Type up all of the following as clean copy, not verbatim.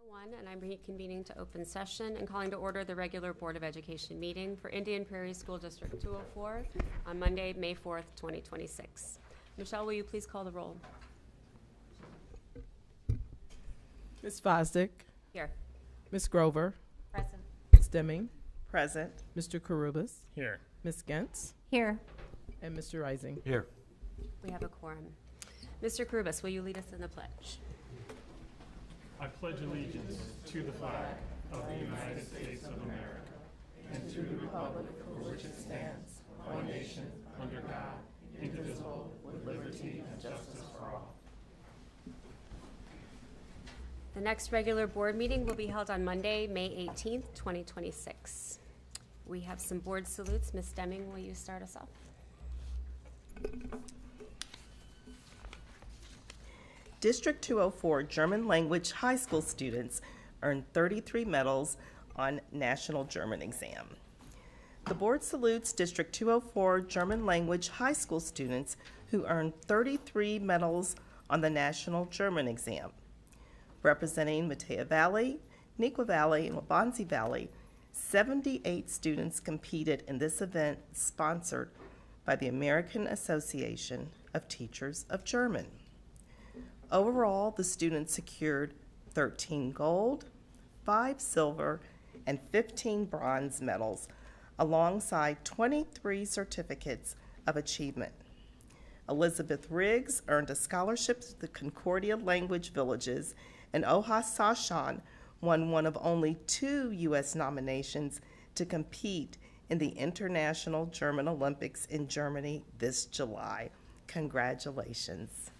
And I'm reconvening to open session and calling to order the regular Board of Education meeting for Indian Prairie School District 204 on Monday, May 4th, 2026. Michelle, will you please call the roll? Ms. Fosdick. Here. Ms. Grover. Present. Ms. Deming. Present. Mr. Karubas. Here. Ms. Gentz. Here. And Mr. Rising. Here. We have a quorum. Mr. Karubas, will you lead us in the pledge? I pledge allegiance to the flag of the United States of America and to the republic for which it stands, one nation, under God, indivisible, with liberty and justice for all. The next regular board meeting will be held on Monday, May 18th, 2026. We have some board salutes. Ms. Deming, will you start us off? District 204 German language high school students earned 33 medals on National German Exam. The board salutes District 204 German language high school students who earned 33 medals on the National German Exam. Representing Matea Valley, Neuqua Valley, and Wabansi Valley, 78 students competed in this event sponsored by the American Association of Teachers of German. Overall, the students secured 13 gold, 5 silver, and 15 bronze medals, alongside 23 certificates of achievement. Elizabeth Riggs earned a scholarship to the Concordia Language Villages, and Oha Sashan won one of only 2 U.S. nominations to compete in the International German Olympics in Germany this July. Congratulations.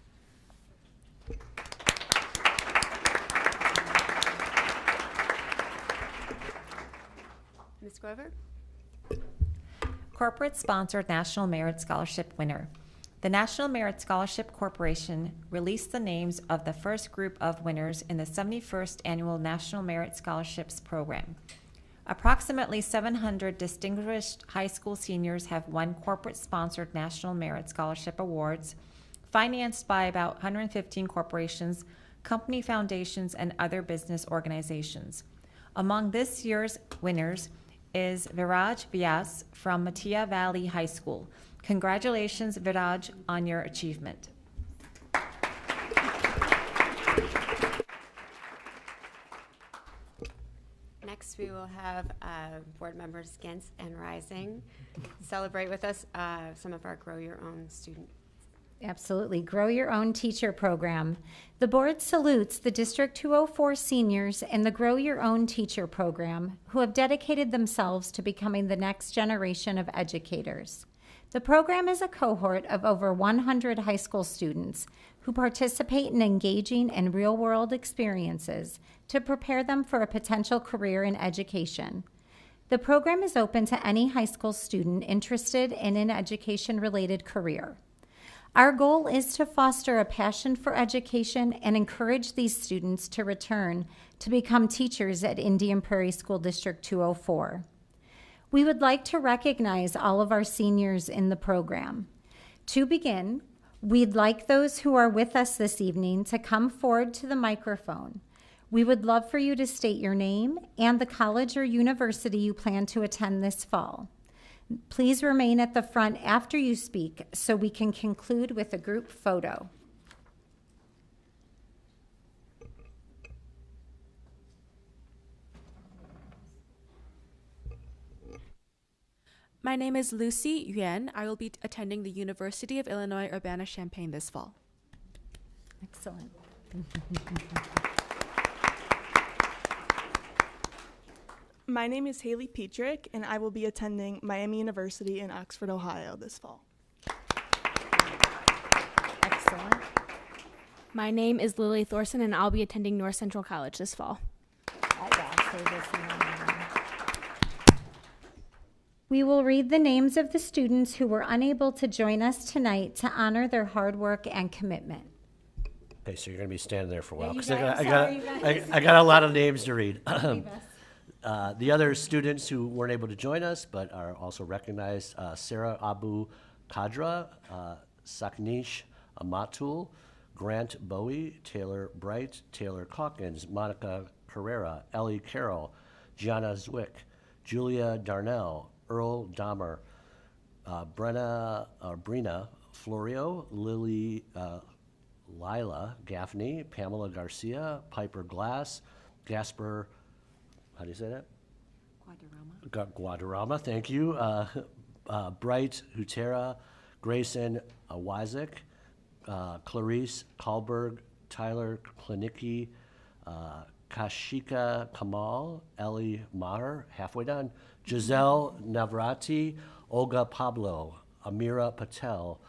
Ms. Grover? Corporate-sponsored National Merit Scholarship winner. The National Merit Scholarship Corporation released the names of the first group of winners in the 71st Annual National Merit Scholarships Program. Approximately 700 distinguished high school seniors have won corporate-sponsored National Merit Scholarship Awards, financed by about 115 corporations, company foundations, and other business organizations. Among this year's winners is Viraj Vyas from Matea Valley High School. Congratulations, Viraj, on your achievement. Next, we will have board members Gentz and Rising celebrate with us some of our Grow Your Own students. Absolutely. Grow Your Own Teacher Program. The board salutes the District 204 seniors and the Grow Your Own Teacher Program who have dedicated themselves to becoming the next generation of educators. The program is a cohort of over 100 high school students who participate in engaging and real-world experiences to prepare them for a potential career in education. The program is open to any high school student interested in an education-related career. Our goal is to foster a passion for education and encourage these students to return to become teachers at Indian Prairie School District 204. We would like to recognize all of our seniors in the program. To begin, we'd like those who are with us this evening to come forward to the microphone. We would love for you to state your name and the college or university you plan to attend this fall. Please remain at the front after you speak so we can conclude with a group photo. My name is Lucy Yuan. I will be attending the University of Illinois Urbana-Champaign this fall. Excellent. My name is Haley Petrick, and I will be attending Miami University in Oxford, Ohio this fall. Excellent. My name is Lily Thorson, and I'll be attending North Central College this fall. We will read the names of the students who were unable to join us tonight to honor their hard work and commitment. Okay, so you're going to be standing there for a while, because I I got a lot of names to read. The other students who weren't able to join us but are also recognized, Sarah Abu Kadra, Saknish Amatul, Grant Bowie, Taylor Bright, Taylor Calkins, Monica Carrera, Ellie Carroll, Gianna Zwick, Julia Darnell, Earl Dahmer, Brina Florio, Lily Lila Gaffney, Pamela Garcia, Piper Glass, Gasper, how do you say that? Guadarrama, thank you. Bright Hutera, Grayson Wazik, Clarice Kalberg, Tyler Klinicki, Kashika Kamal, Ellie Maher, halfway done, Giselle Navrati, Olga Pablo, Amira Patel,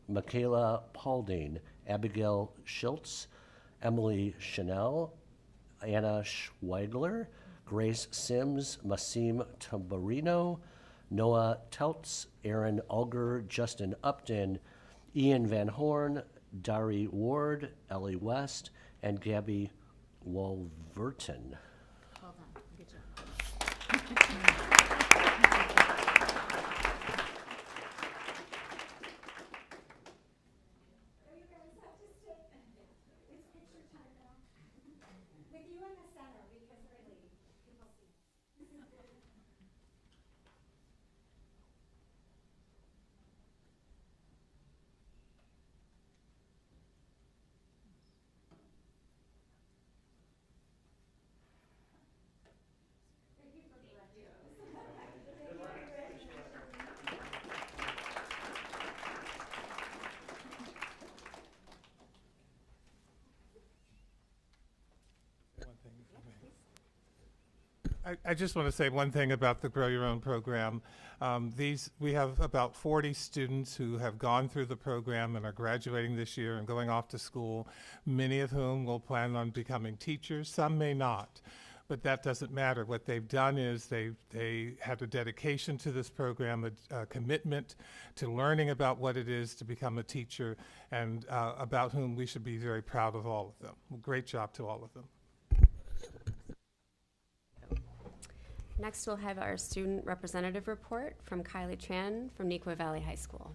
Michaela Paulding, Abigail Schultz, Emily Chanel, Anna Schweigler, Grace Sims, Masim Tamburino, Noah Teltz, Aaron Ulger, Justin Upton, Ian Van Horn, Dari Ward, Ellie West, and Gabby Wolverton. Well done. Good job. I just want to say one thing about the Grow Your Own program. We have about 40 students who have gone through the program and are graduating this year and going off to school, many of whom will plan on becoming teachers. Some may not, but that doesn't matter. What they've done is they had a dedication to this program, a commitment to learning about what it is to become a teacher, and about whom we should be very proud of all of them. Great job to all of them. Next, we'll have our student representative report from Kylie Tran from Neuqua Valley High School.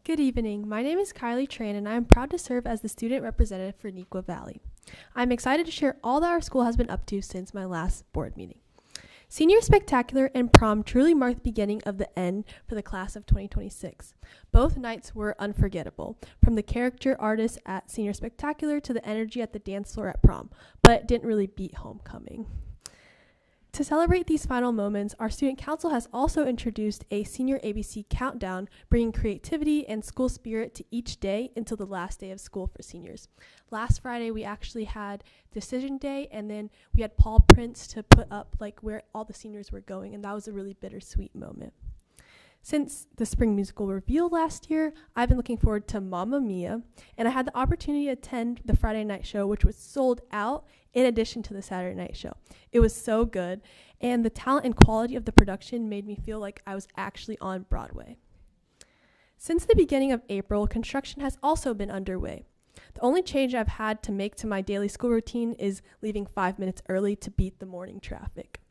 Good evening. My name is Kylie Tran, and I am proud to serve as the student representative for Neuqua Valley. I'm excited to share all that our school has been up to since my last board meeting. Senior Spectacular and Prom truly marked the beginning of the end for the class of 2026. Both nights were unforgettable, from the character artists at Senior Spectacular to the energy at the dance floor at Prom, but it didn't really beat homecoming. To celebrate these final moments, our student council has also introduced a senior ABC countdown, bringing creativity and school spirit to each day until the last day of school for seniors. Last Friday, we actually had decision day, and then we had paw prints to put up like where all the seniors were going, and that was a really bittersweet moment. Since the spring musical reveal last year, I've been looking forward to Mamma Mia, and I had the opportunity to attend the Friday night show, which was sold out in addition to the Saturday night show. It was so good, and the talent and quality of the production made me feel like I was actually on Broadway. Since the beginning of April, construction has also been underway. The only change I've had to make to my daily school routine is leaving 5 minutes early to beat the morning traffic.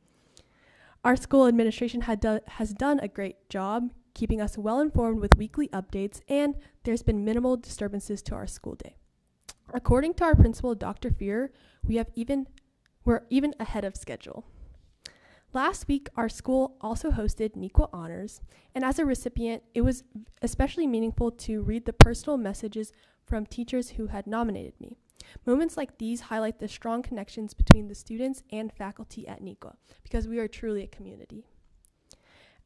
Our school administration has done a great job keeping us well informed with weekly updates, and there's been minimal disturbances to our school day. According to our principal, Dr. Fear, we're even ahead of schedule. Last week, our school also hosted Neuqua Honors, and as a recipient, it was especially meaningful to read the personal messages from teachers who had nominated me. Moments like these highlight the strong connections between the students and faculty at Neuqua, because we are truly a community.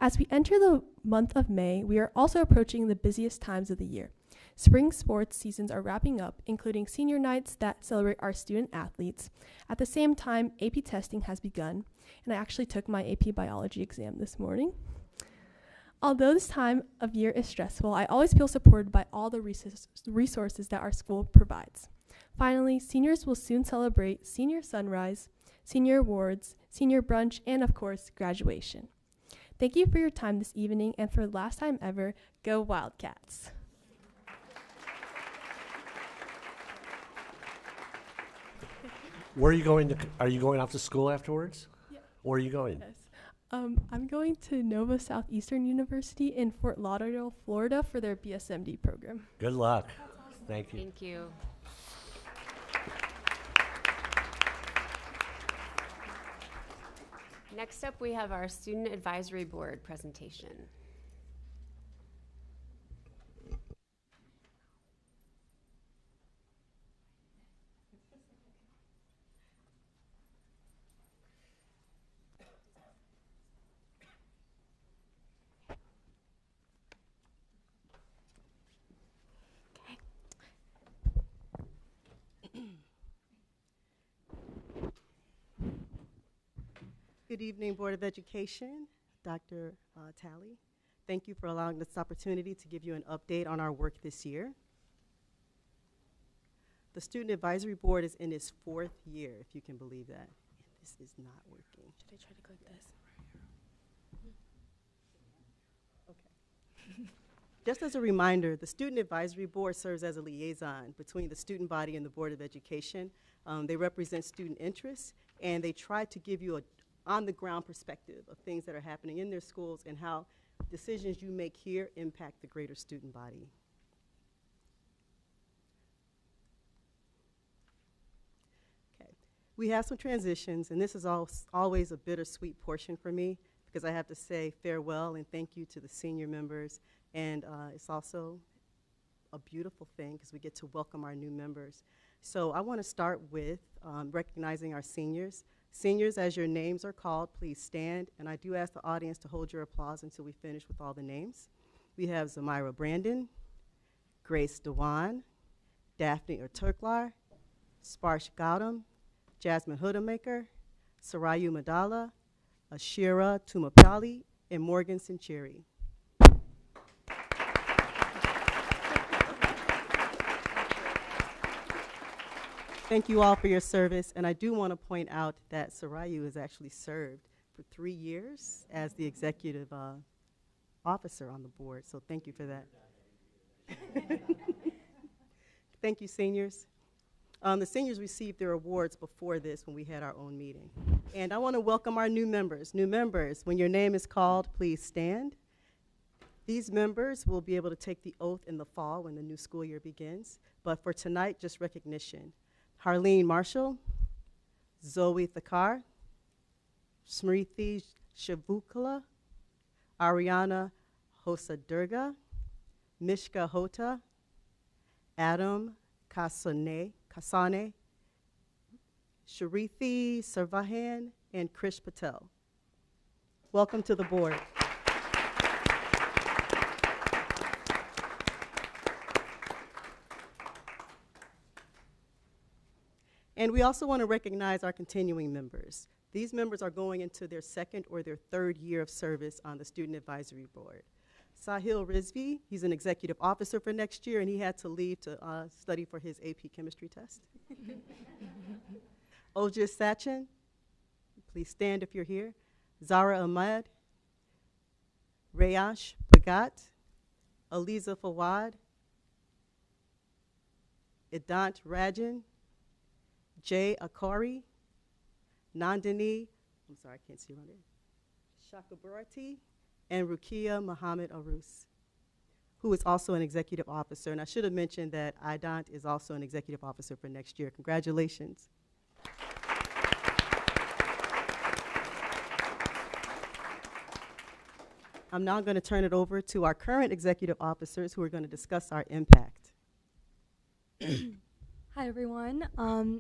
As we enter the month of May, we are also approaching the busiest times of the year. Spring sports seasons are wrapping up, including senior nights that celebrate our student athletes. At the same time, AP testing has begun, and I actually took my AP biology exam this morning. Although this time of year is stressful, I always feel supported by all the resources that our school provides. Finally, seniors will soon celebrate senior sunrise, senior awards, senior brunch, and of course, graduation. Thank you for your time this evening, and for the last time ever, go Wildcats. Where are you going off to school afterwards? Yeah. Where are you going? Yes. I'm going to Nova Southeastern University in Fort Lauderdale, Florida for their BSMD program. Good luck. Thank you. Thank you. Next up, we have our Student Advisory Board presentation. Good evening, Board of Education, Dr. Talley. Thank you for allowing this opportunity to give you an update on our work this year. The Student Advisory Board is in its 4th year, if you can believe that. And this is not working. Should I try to click this? Okay. Just as a reminder, the Student Advisory Board serves as a liaison between the student body and the Board of Education. They represent student interests, and they try to give you a on-the-ground perspective of things that are happening in their schools and how decisions you make here impact the greater student body. Okay, we have some transitions, and this is always a bittersweet portion for me because I have to say farewell and thank you to the senior members, and it's also a beautiful thing because we get to welcome our new members. So I want to start with recognizing our seniors. Seniors, as your names are called, please stand, and I do ask the audience to hold your applause until we finish with all the names. We have Zamira Brandon, Grace Dewan, Daphne Turklar, Sparsh Gautam, Jasmine Hoodamaker, Sarayu Madala, Ashira Tumapali, and Morgan Sincheri. Thank you all for your service, and I do want to point out that Sarayu has actually served for 3 years as the executive officer on the board, so thank you for that. Thank you, seniors. The seniors received their awards before this when we had our own meeting. And I want to welcome our new members. New members, when your name is called, please stand. These members will be able to take the oath in the fall when the new school year begins, but for tonight, just recognition. Harleen Marshall, Zoe Thakar, Smriti Shavukala, Ariana Hosadurga, Mishka Hota, Adam Kasane, Sharithi Sarvahan, and Krish Patel. Welcome to the board. And we also want to recognize our continuing members. These members are going into their 2nd or their 3rd year of service on the Student Advisory Board. Sahil Rizvi, he's an executive officer for next year, and he had to leave to study for his AP chemistry test. Ojis Sachin, please stand if you're here. Zara Ahmad, Rayash Bhagat, Aliza Fawad, Idant Rajan, Jay Akari, Nandini, I'm sorry, I can't see around there, Shakaburati, and Rukia Muhammad Arus, who is also an executive officer. And I should have mentioned that Idant is also an executive officer for next year. Congratulations. I'm now going to turn it over to our current executive officers who are going to discuss our impact. Hi, everyone.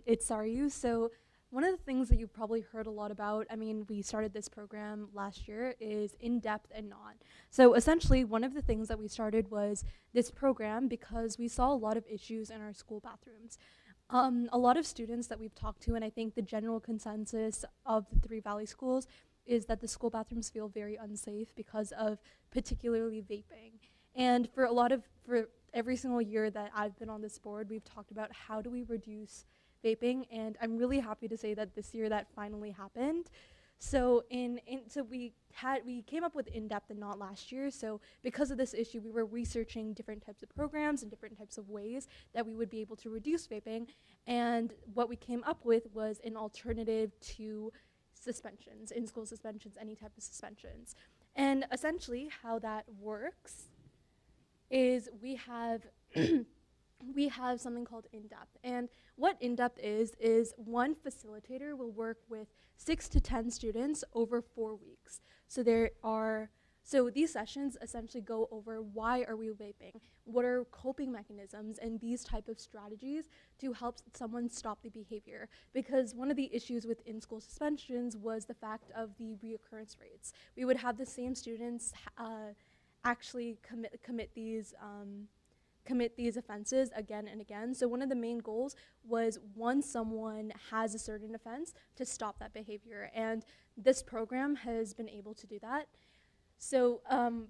It's Sarayu. So one of the things that you've probably heard a lot about, I mean, we started this program last year, is in-depth and not. So essentially, one of the things that we started was this program because we saw a lot of issues in our school bathrooms. A lot of students that we've talked to, and I think the general consensus of the 3 Valley schools, is that the school bathrooms feel very unsafe because of particularly vaping. And for every single year that I've been on this board, we've talked about how do we reduce vaping, and I'm really happy to say that this year that finally happened. So we came up with in-depth and not last year. So because of this issue, we were researching different types of programs and different types of ways that we would be able to reduce vaping. And what we came up with was an alternative to suspensions, in-school suspensions, any type of suspensions. And essentially how that works is we have we have something called in-depth. And what in-depth is one facilitator will work with 6 to 10 students over 4 weeks. So these sessions essentially go over why are we vaping, what are coping mechanisms, and these type of strategies to help someone stop the behavior. Because one of the issues with in-school suspensions was the fact of the reoccurrence rates. We would have the same students actually commit these offenses again and again. So one of the main goals was once someone has a certain offense to stop that behavior. And this program has been able to do that. So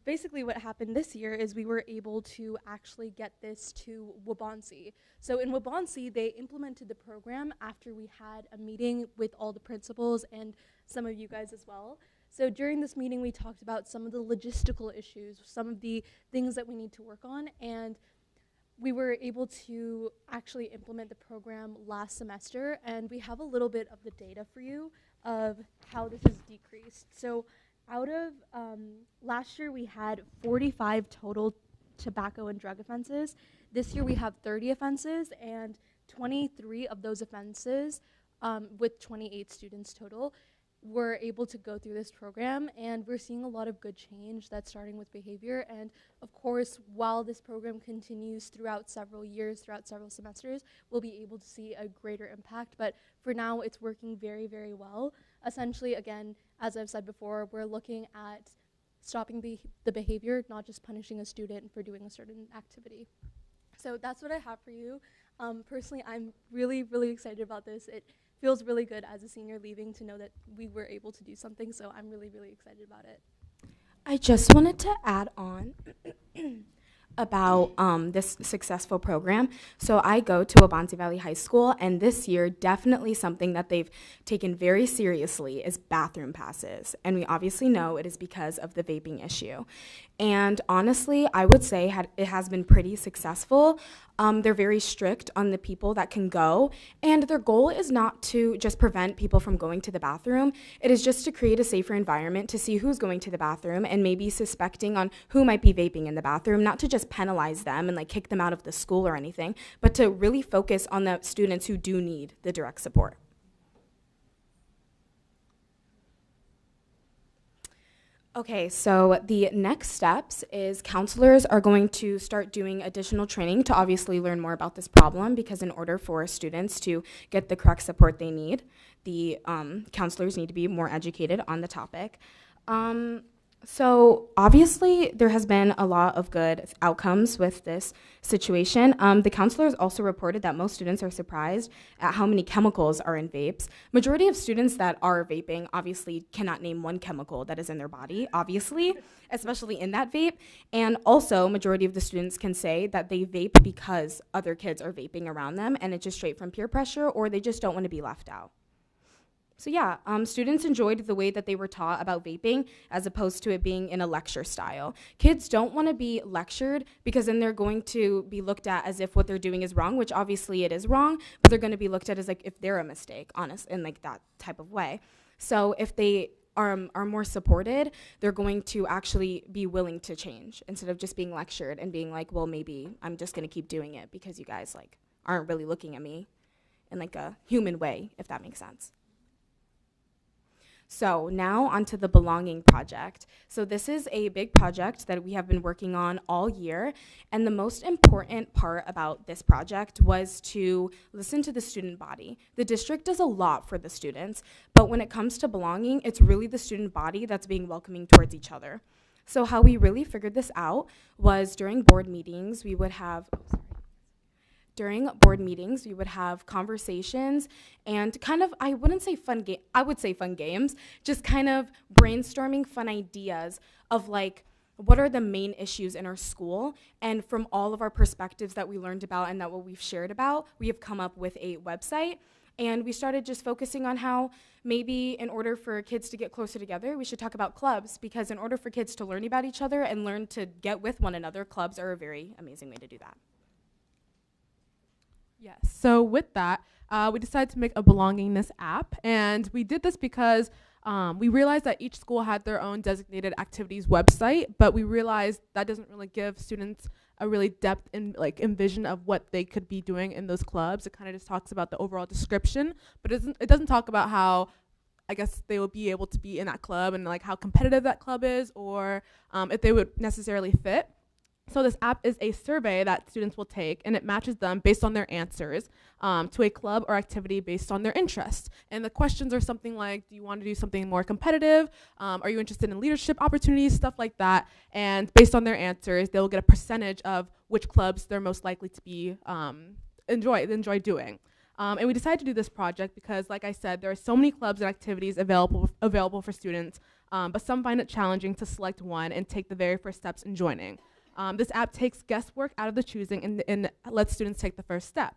basically what happened this year is we were able to actually get this to Waubonsee. So in Waubonsee, they implemented the program after we had a meeting with all the principals and some of you guys as well. So during this meeting, we talked about some of the logistical issues, some of the things that we need to work on, and we were able to actually implement the program last semester, and we have a little bit of the data for you of how this has decreased. So out of last year, we had 45 total tobacco and drug offenses. This year, we have 30 offenses, and 23 of those offenses, with 28 students total, were able to go through this program, and we're seeing a lot of good change that's starting with behavior. And of course, while this program continues throughout several years, throughout several semesters, we'll be able to see a greater impact. But for now, it's working very, very well. Essentially, again, as I've said before, we're looking at stopping the behavior, not just punishing a student for doing a certain activity. So that's what I have for you. Personally, I'm really, really excited about this. It feels really good as a senior leaving to know that we were able to do something, so I'm really, really excited about it. I just wanted to add on about this successful program. So I go to Waubonsee Valley High School, and this year, definitely something that they've taken very seriously is bathroom passes. And we obviously know it is because of the vaping issue. And honestly, I would say it has been pretty successful. They're very strict on the people that can go, and their goal is not to just prevent people from going to the bathroom. It is just to create a safer environment to see who's going to the bathroom and maybe suspecting on who might be vaping in the bathroom, not to just penalize them and like kick them out of the school or anything, but to really focus on the students who do need the direct support. Okay, so the next steps is counselors are going to start doing additional training to obviously learn more about this problem, because in order for students to get the correct support they need, the counselors need to be more educated on the topic. So obviously there has been a lot of good outcomes with this situation. The counselors also reported that most students are surprised at how many chemicals are in vapes. Majority of students that are vaping obviously cannot name one chemical that is in their body, obviously, especially in that vape. And also majority of the students can say that they vape because other kids are vaping around them, and it's just straight from peer pressure, or they just don't want to be left out. So yeah, students enjoyed the way that they were taught about vaping as opposed to it being in a lecture style. Kids don't want to be lectured because then they're going to be looked at as if what they're doing is wrong, which obviously it is wrong, but they're going to be looked at as like if they're a mistake, honest, in like that type of way. So if they are more supported, they're going to actually be willing to change instead of just being lectured and being like, well, maybe I'm just going to keep doing it because you guys like aren't really looking at me in like a human way, if that makes sense. So now onto the belonging project. So this is a big project that we have been working on all year, and the most important part about this project was to listen to the student body. The district does a lot for the students, but when it comes to belonging, it's really the student body that's being welcoming towards each other. So how we really figured this out was during board meetings, we would have conversations and kind of, I would say fun games, just kind of brainstorming fun ideas of like, what are the main issues in our school? And from all of our perspectives that we learned about and that what we've shared about, we have come up with a website. And we started just focusing on how maybe in order for kids to get closer together, we should talk about clubs, because in order for kids to learn about each other and learn to get with one another, clubs are a very amazing way to do that. Yes, so with that, we decided to make a belongingness app, and we did this because we realized that each school had their own designated activities website, but we realized that doesn't really give students a really depth and and vision of what they could be doing in those clubs. It kind of just talks about the overall description, but it doesn't talk about how I guess they will be able to be in that club and like how competitive that club is, or if they would necessarily fit. So this app is a survey that students will take, and it matches them based on their answers to a club or activity based on their interest. And the questions are something like, do you want to do something more competitive? Are you interested in leadership opportunities? Stuff like that. And based on their answers, they'll get a percentage of which clubs they're most likely to be enjoy doing. And we decided to do this project because, like I said, there are so many clubs and activities available for students, but some find it challenging to select one and take the very first steps in joining. This app takes guesswork out of the choosing and lets students take the first step.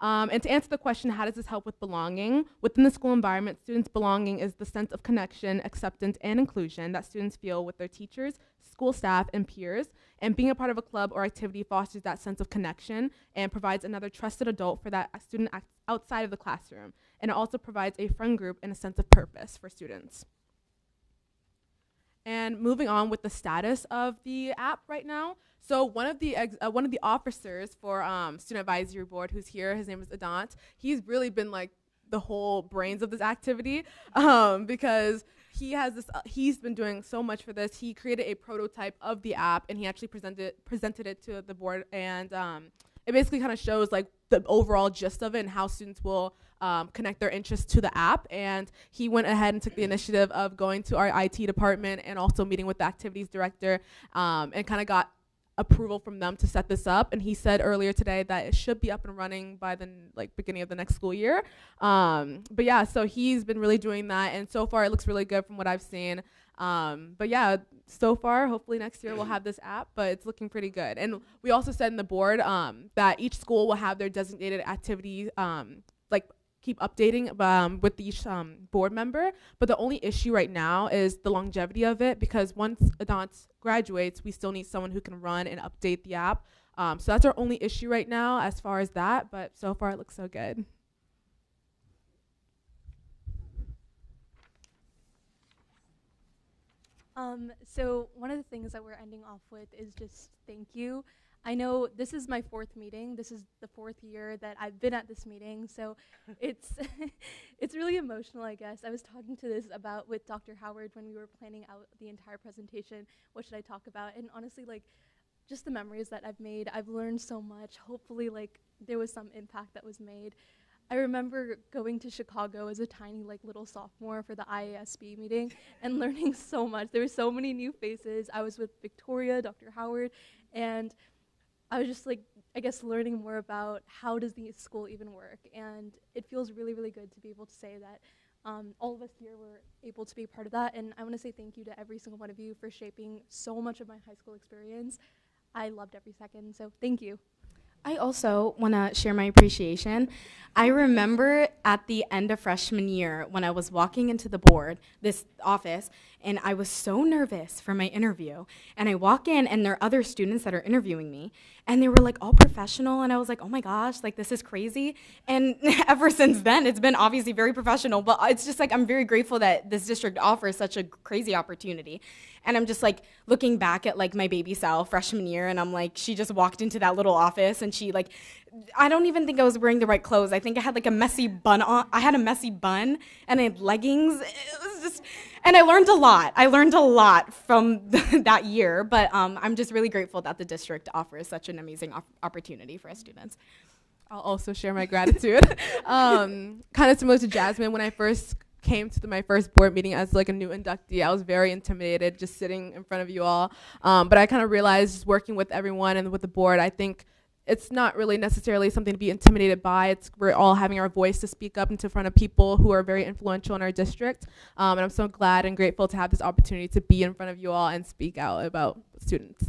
And to answer the question, how does this help with belonging? Within the school environment, students' belonging is the sense of connection, acceptance, and inclusion that students feel with their teachers, school staff, and peers. And being a part of a club or activity fosters that sense of connection and provides another trusted adult for that student outside of the classroom. And it also provides a friend group and a sense of purpose for students. And moving on with the status of the app right now. So one of the officers for Student Advisory Board, who's here, his name is Adant. He's really been like the whole brains of this activity because he has this. He's been doing so much for this. He created a prototype of the app, and he actually presented it to the board, and it basically kind of shows like the overall gist of it and how students will connect their interests to the app. And he went ahead and took the initiative of going to our IT department and also meeting with the activities director and kind of got approval from them to set this up. And he said earlier today that it should be up and running by the beginning of the next school year. But yeah, so he's been really doing that, and so far it looks really good from what I've seen. But yeah, so far, hopefully next year we'll have this app, but it's looking pretty good. And we also said in the board that each school will have their designated activity, keep updating with each board member. But the only issue right now is the longevity of it, because once Adant graduates, we still need someone who can run and update the app. So that's our only issue right now as far as that, but so far it looks so good. So one of the things that we're ending off with is just thank you. I know this is my 4th meeting. This is the 4th year that I've been at this meeting, so it's it's really emotional, I guess. I was talking to this with Dr. Howard when we were planning out the entire presentation. What should I talk about? And honestly, just the memories that I've made. I've learned so much. Hopefully, there was some impact that was made. I remember going to Chicago as a tiny little sophomore for the IASB meeting and learning so much. There were so many new faces. I was with Victoria, Dr. Howard, and I was just I guess learning more about how does the school even work. And it feels really, really good to be able to say that all of us here were able to be a part of that. And I want to say thank you to every single one of you for shaping so much of my high school experience. I loved every second, so thank you. I also want to share my appreciation. I remember at the end of freshman year when I was walking into this office, and I was so nervous for my interview. And I walk in, and there are other students that are interviewing me, and they were all professional, and I was like, oh my gosh, this is crazy. And ever since then, it's been obviously very professional, but it's just I'm very grateful that this district offers such a crazy opportunity. And I'm just looking back at my baby self freshman year, and I'm she just walked into that little office, and she I don't even think I was wearing the right clothes. I think I had a messy bun on. I had a messy bun, and I had leggings. It was just, and I learned a lot. I learned a lot from that year, but I'm just really grateful that the district offers such an amazing opportunity for us students. I'll also share my gratitude. Kind of similar to Jasmine, when I first came to my first board meeting as a new inductee, I was very intimidated just sitting in front of you all. But I kind of realized just working with everyone and with the board, I think it's not really necessarily something to be intimidated by. We're all having our voice to speak up into front of people who are very influential in our district. And I'm so glad and grateful to have this opportunity to be in front of you all and speak out about students.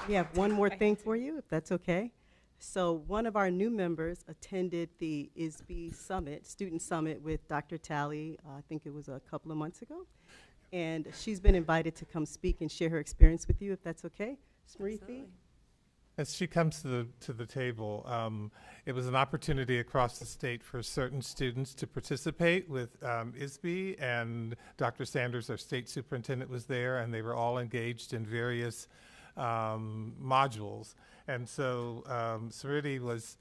We have one more thing for you, if that's okay. So one of our new members attended the ISB Summit, Student Summit with Dr. Talley, I think it was a couple of months ago. And she's been invited to come speak and share her experience with you, if that's okay. Smriti? As she comes to the table, it was an opportunity across the state for certain students to participate with ISB, and Dr. Sanders, our state superintendent, was there, and they were all engaged in various modules. And so Sariti was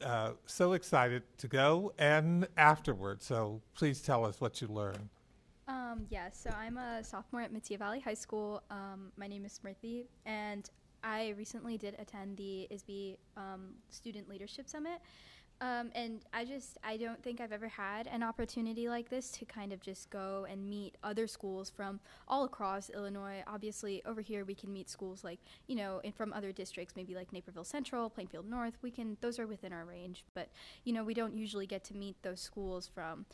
so excited to go and afterwards. So please tell us what you learned. So I'm a sophomore at Metea Valley High School. My name is Smriti, and I recently did attend the ISB Student Leadership Summit. And I don't think I've ever had an opportunity like this to kind of just go and meet other schools from all across Illinois. Obviously, over here we can meet schools like, from other districts, maybe like Naperville Central, Plainfield North. Those are within our range, but, we don't usually get to meet those schools from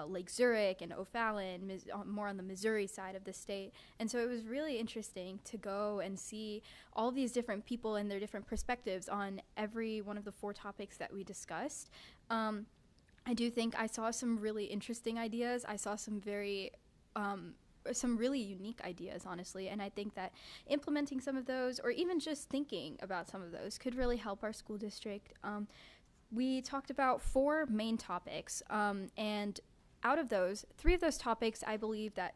Lake Zurich and O'Fallon, more on the Missouri side of the state. And so it was really interesting to go and see all these different people and their different perspectives on every one of the 4 topics that we discussed. I do think I saw some really interesting ideas. I saw some really unique ideas, honestly, and I think that implementing some of those, or even just thinking about some of those, could really help our school district. We talked about 4 main topics, and out of those, 3 of those topics I believe that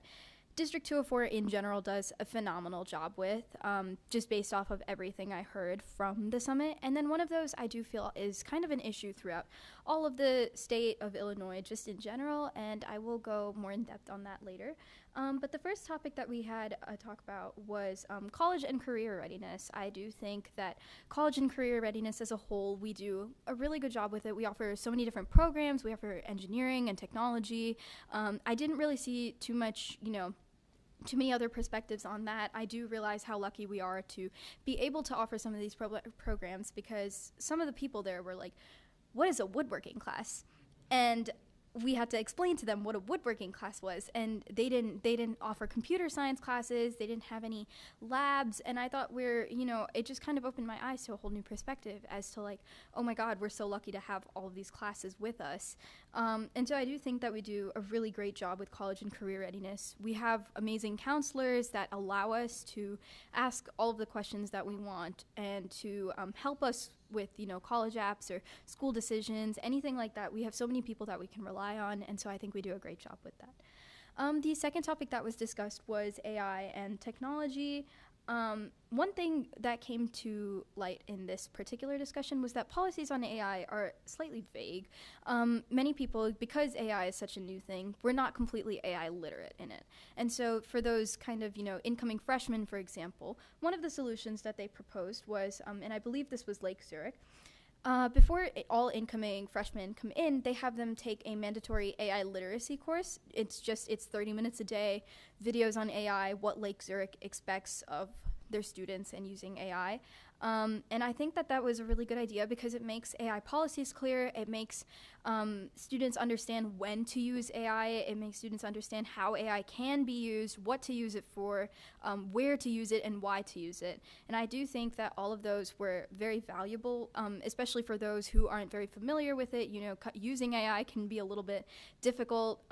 District 204 in general does a phenomenal job with, just based off of everything I heard from the summit. And then one of those I do feel is kind of an issue throughout all of the state of Illinois, just in general, and I will go more in depth on that later. But the first topic that we had a talk about was college and career readiness. I do think that college and career readiness as a whole, we do a really good job with it. We offer so many different programs. We offer engineering and technology. I didn't really see too many other perspectives on that. I do realize how lucky we are to be able to offer some of these programs, because some of the people there were like, what is a woodworking class? And we had to explain to them what a woodworking class was, and they didn't offer computer science classes. They didn't have any labs, and I thought it just kind of opened my eyes to a whole new perspective as to like, oh my God, we're so lucky to have all of these classes with us. And so I do think that we do a really great job with college and career readiness. We have amazing counselors that allow us to ask all of the questions that we want and to help us with college apps or school decisions, anything like that. We have so many people that we can rely on, and so I think we do a great job with that. The second topic that was discussed was AI and technology. One thing that came to light in this particular discussion was that policies on AI are slightly vague. Many people, because AI is such a new thing, we're not completely AI literate in it. And so for those kind of, incoming freshmen, for example, one of the solutions that they proposed was, and I believe this was Lake Zurich, before all incoming freshmen come in, they have them take a mandatory AI literacy course. It's 30 minutes a day, videos on AI, what Lake Zurich expects of their students and using AI. And I think that was a really good idea because it makes AI policies clear. It makes students understand when to use AI. It makes students understand how AI can be used, what to use it for, where to use it, and why to use it. And I do think that all of those were very valuable, especially for those who aren't very familiar with it. Using AI can be a little bit difficult.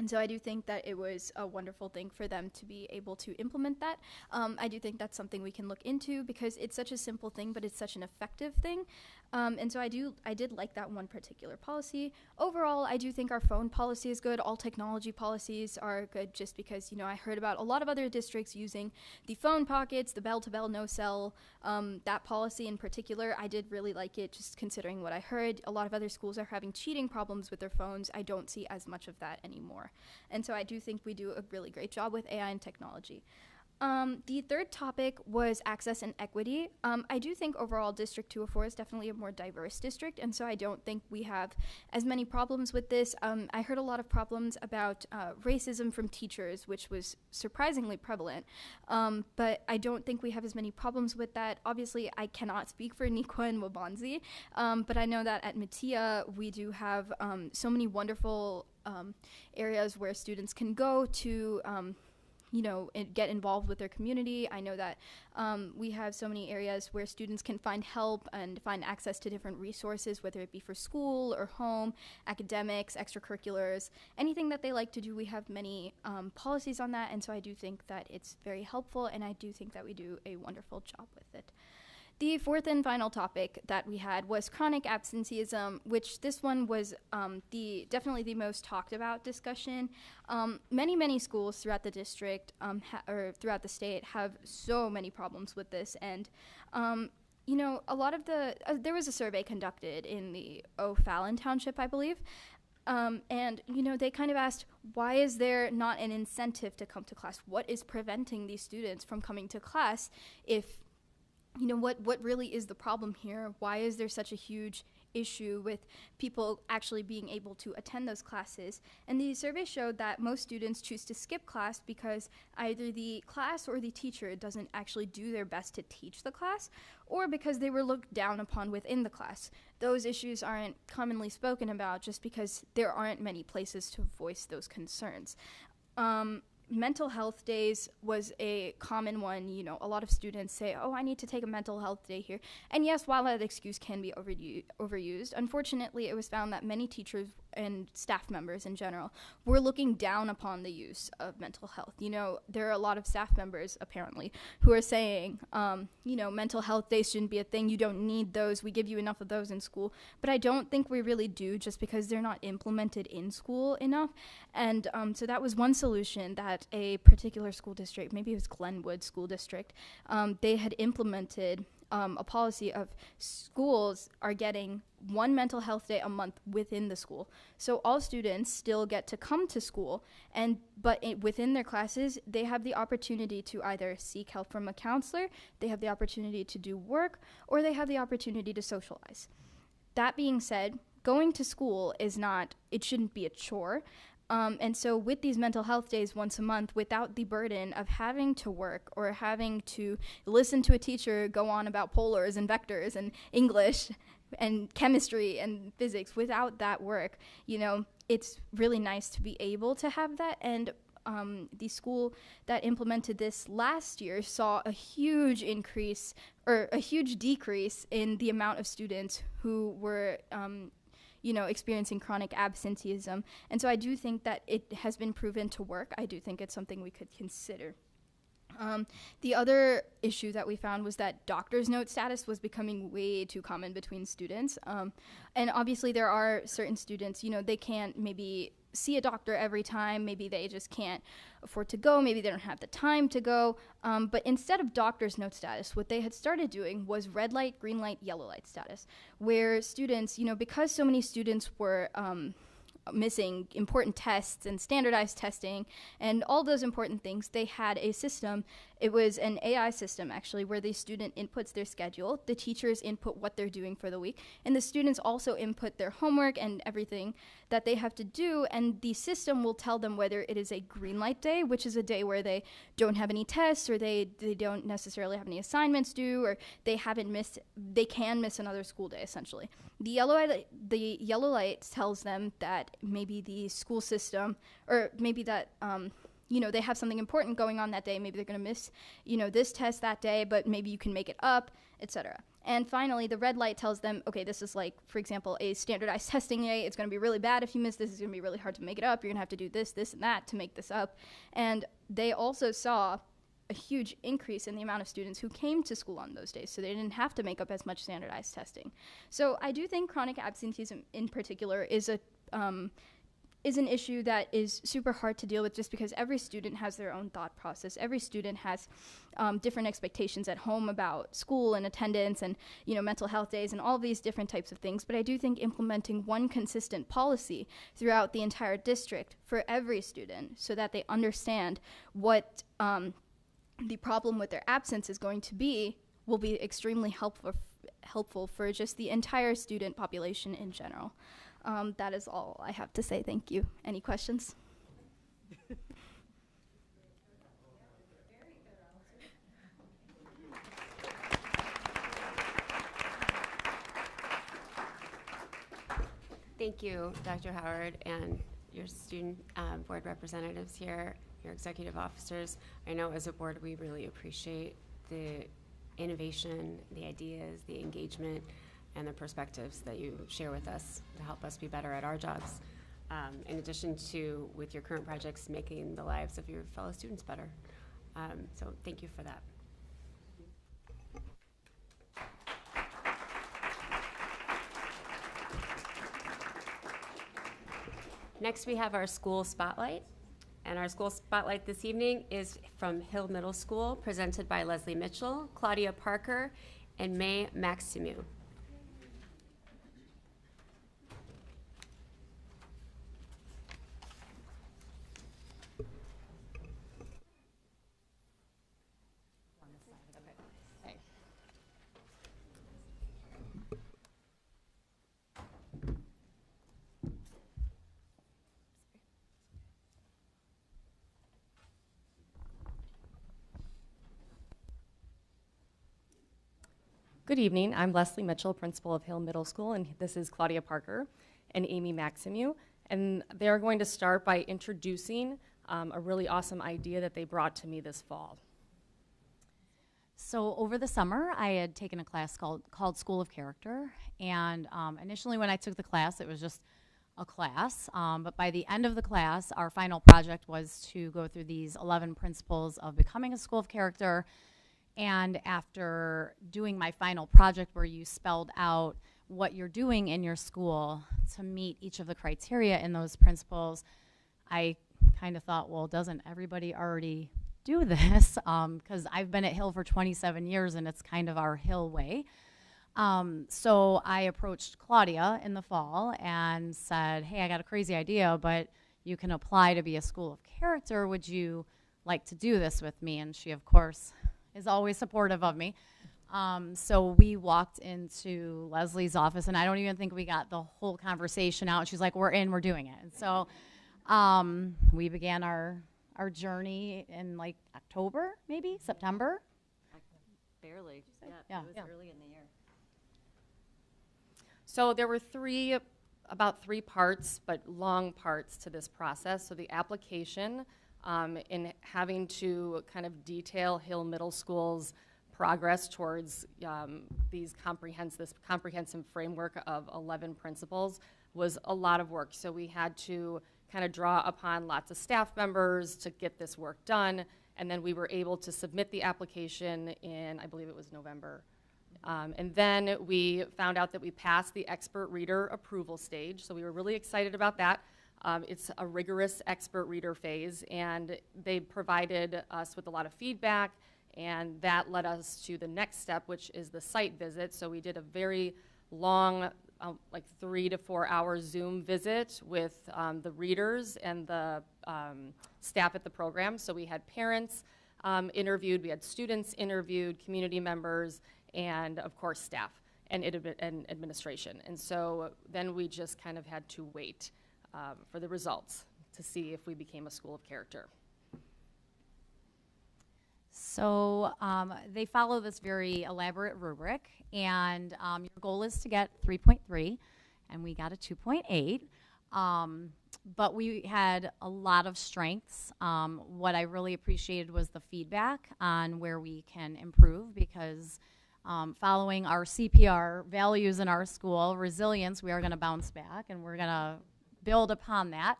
And so I do think that it was a wonderful thing for them to be able to implement that. I do think that's something we can look into because it's such a simple thing, but it's such an effective thing. And so I did like that one particular policy. Overall, I do think our phone policy is good. All technology policies are good just because, I heard about a lot of other districts using the phone pockets, the bell-to-bell no-cell, that policy in particular. I did really like it just considering what I heard. A lot of other schools are having cheating problems with their phones. I don't see as much of that anymore. And so I do think we do a really great job with AI and technology. The third topic was access and equity. I do think overall District 204 is definitely a more diverse district, and so I don't think we have as many problems with this. I heard a lot of problems about racism from teachers, which was surprisingly prevalent, but I don't think we have as many problems with that. Obviously, I cannot speak for Neuqua and Waubonsie, but I know that at Metea we do have so many wonderful areas where students can go to get involved with their community. I know that we have so many areas where students can find help and find access to different resources, whether it be for school or home, academics, extracurriculars, anything that they like to do. We have many policies on that, and so I do think that it's very helpful, and I do think that we do a wonderful job with it. The fourth and final topic that we had was chronic absenteeism, which this one was definitely the most talked about discussion. Many schools throughout the district or throughout the state have so many problems with this, and you know, a lot of there was a survey conducted in the O'Fallon Township, I believe, and, you know, they kind of asked, why is there not an incentive to come to class? What is preventing these students from coming to class? If, you know, what really is the problem here? Why is there such a huge issue with people actually being able to attend those classes? And the survey showed that most students choose to skip class because either the class or the teacher doesn't actually do their best to teach the class, or because they were looked down upon within the class. Those issues aren't commonly spoken about just because there aren't many places to voice those concerns. Mental health days was a common one. You know, a lot of students say, oh, I need to take a mental health day here. And yes, while that excuse can be overused, unfortunately, it was found that many teachers and staff members in general were looking down upon the use of mental health. You know, there are a lot of staff members, apparently, who are saying, you know, mental health days shouldn't be a thing. You don't need those. We give you enough of those in school. But I don't think we really do, just because they're not implemented in school enough. And so that was one solution that a particular school district, maybe it was Glenwood School District, they had implemented a policy of schools are getting one mental health day a month within the school. So all students still get to come to school, but within their classes, they have the opportunity to either seek help from a counselor, they have the opportunity to do work, or they have the opportunity to socialize. That being said, going to school it shouldn't be a chore. And so with these mental health days once a month, without the burden of having to work or having to listen to a teacher go on about polars and vectors and English and chemistry and physics, without that work, you know, it's really nice to be able to have that. And the school that implemented this last year saw a huge increase or a huge decrease in the amount of students who were you know, experiencing chronic absenteeism. And so I do think that it has been proven to work. I do think it's something we could consider. The other issue that we found was that doctor's note status was becoming way too common between students. And obviously there are certain students, you know, they can't maybe see a doctor every time. Maybe they just can't afford to go. Maybe they don't have the time to go. But instead of doctor's note status, what they had started doing was red light, green light, yellow light status, where students, you know, because so many students were missing important tests and standardized testing and all those important things, they had a system. It was an AI system, actually, where the student inputs their schedule, the teachers input what they're doing for the week, and the students also input their homework and everything that they have to do, and the system will tell them whether it is a green light day, which is a day where they don't have any tests, or they don't necessarily have any assignments due, or they can miss another school day, essentially. The yellow light tells them that maybe the school system, or maybe that you know, they have something important going on that day. Maybe they're going to miss, you know, this test that day, but maybe you can make it up, etc. And finally, the red light tells them, okay, this is like, for example, a standardized testing day. It's going to be really bad if you miss this. It's going to be really hard to make it up. You're going to have to do this, this, and that to make this up. And they also saw a huge increase in the amount of students who came to school on those days, so they didn't have to make up as much standardized testing. So I do think chronic absenteeism in particular is an issue that is super hard to deal with, just because every student has their own thought process. Every student has different expectations at home about school and attendance and, you know, mental health days and all these different types of things. But I do think implementing one consistent policy throughout the entire district for every student, so that they understand what the problem with their absence is going to be, will be extremely helpful for just the entire student population in general. That is all I have to say. Thank you. Any questions? Thank you, Dr. Howard, and your student board representatives here, your executive officers. I know as a board we really appreciate the innovation, the ideas, the engagement, and the perspectives that you share with us to help us be better at our jobs, in addition to, with your current projects, making the lives of your fellow students better. So thank you for that. Next, we have our school spotlight. And our school spotlight this evening is from Hill Middle School, presented by Leslie Mitchell, Claudia Parker, and May Maximu. Good evening. I'm Leslie Mitchell, principal of Hill Middle School, and this is Claudia Parker and Amy Maximu. And they're going to start by introducing a really awesome idea that they brought to me this fall. So over the summer, I had taken a class called School of Character. And initially when I took the class, it was just a class. But by the end of the class, our final project was to go through these 11 principles of becoming a school of character. And after doing my final project where you spelled out what you're doing in your school to meet each of the criteria in those principles, I kind of thought, well, doesn't everybody already do this? Because I've been at Hill for 27 years and it's kind of our Hill way. So I approached Claudia in the fall and said, hey, I got a crazy idea, but you can apply to be a school of character. Would you like to do this with me? And she, of course, is always supportive of me. So we walked into Leslie's office, and I don't even think we got the whole conversation out. She's like, we're in, we're doing it. And so we began our journey in like October, maybe, September? Barely. Yeah. It was early in the year. So there were about three parts, but long parts to this process. So the application, in having to kind of detail Hill Middle School's progress towards this comprehensive framework of 11 principles was a lot of work. So we had to kind of draw upon lots of staff members to get this work done, and then we were able to submit the application in, I believe it was November. And then we found out that we passed the expert reader approval stage, so we were really excited about that. It's a rigorous expert reader phase, and they provided us with a lot of feedback, and that led us to the next step, which is the site visit. So we did a very long, like 3 to 4 hour Zoom visit with the readers and the staff at the program. So we had parents interviewed, we had students interviewed, community members, and of course staff and administration. And so then we just kind of had to wait for the results to see if we became a school of character. So they follow this very elaborate rubric, and your goal is to get 3.3, and we got a 2.8. But we had a lot of strengths. What I really appreciated was the feedback on where we can improve, because following our CPR values in our school, resilience, we are going to bounce back, and we're going to build upon that.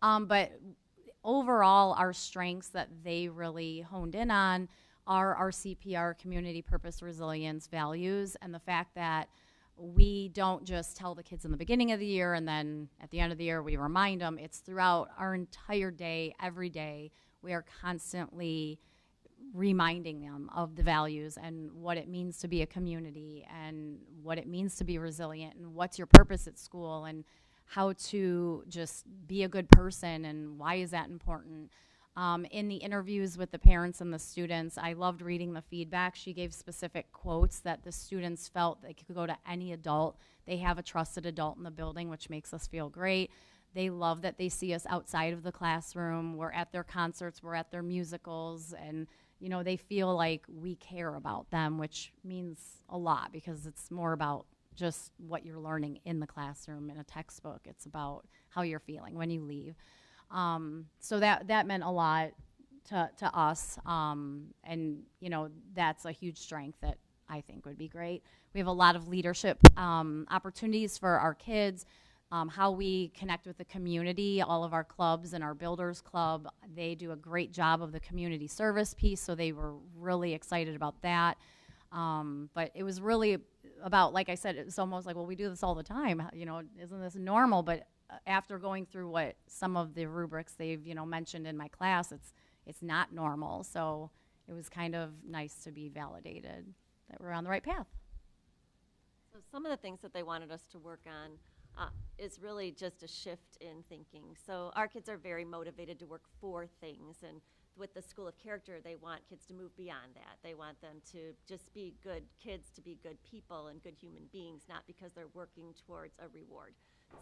But overall, our strengths that they really honed in on are our CPR, community purpose, resilience values, and the fact that we don't just tell the kids in the beginning of the year and then at the end of the year we remind them. It's throughout our entire day, every day. We are constantly reminding them of the values and what it means to be a community and what it means to be resilient and what's your purpose at school and how to just be a good person and why is that important. In the interviews with the parents and the students, I loved reading the feedback. She gave specific quotes that the students felt they could go to any adult. They have a trusted adult in the building, which makes us feel great. They love that they see us outside of the classroom. We're at their concerts, we're at their musicals, and you know, they feel like we care about them, which means a lot because it's more about just what you're learning in the classroom in a textbook. It's about how you're feeling when you leave. So that meant a lot to us, and you know, that's a huge strength that I think would be great. We have a lot of leadership opportunities for our kids, how we connect with the community. All of our clubs and our Builders Club, they do a great job of the community service piece, so they were really excited about that. But it was really about, like I said, it's almost like, well, we do this all the time. You know, isn't this normal? But after going through what some of the rubrics they've, mentioned in my class, it's not normal. So it was kind of nice to be validated that we're on the right path. So some of the things that they wanted us to work on is really just a shift in thinking. So our kids are very motivated to work for things, and with the School of Character, they want kids to move beyond that. They want them to just be good kids, to be good people and good human beings, not because they're working towards a reward.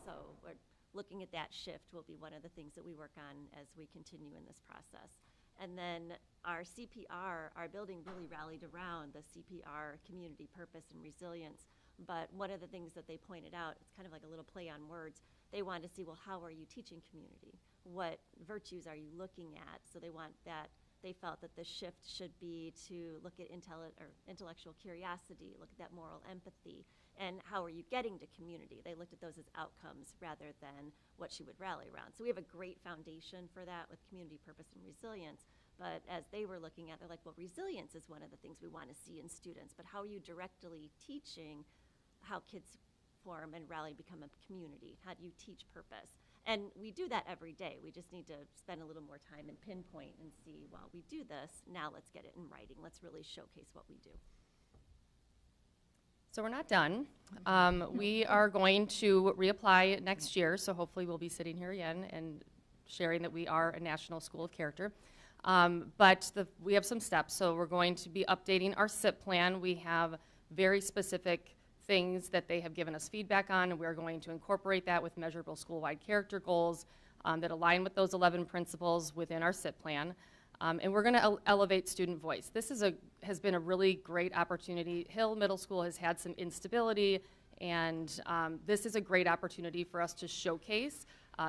So we're looking at that shift will be one of the things that we work on as we continue in this process. And then our CPR, our building really rallied around the CPR, community purpose and resilience. But one of the things that they pointed out, it's kind of like a little play on words, they wanted to see, well, how are you teaching community? What virtues are you looking at? So they felt that the shift should be to look at intellectual curiosity, look at that moral empathy, and how are you getting to community? They looked at those as outcomes rather than what she would rally around. So we have a great foundation for that with community purpose and resilience. But as they were looking at, they're like, well, resilience is one of the things we want to see in students, but how are you directly teaching how kids form and rally, become a community? How do you teach purpose? And we do that every day. We just need to spend a little more time and pinpoint and see, well, we do this, now let's get it in writing. Let's really showcase what we do. So we're not done. We are going to reapply next year, so hopefully we'll be sitting here again and sharing that we are a National School of Character. But we have some steps. So we're going to be updating our SIP plan. We have very specific things that they have given us feedback on, and we're going to incorporate that with measurable school-wide character goals that align with those 11 principles within our SIP plan. And we're going to elevate student voice. This has been a really great opportunity. Hill Middle School has had some instability, and this is a great opportunity for us to showcase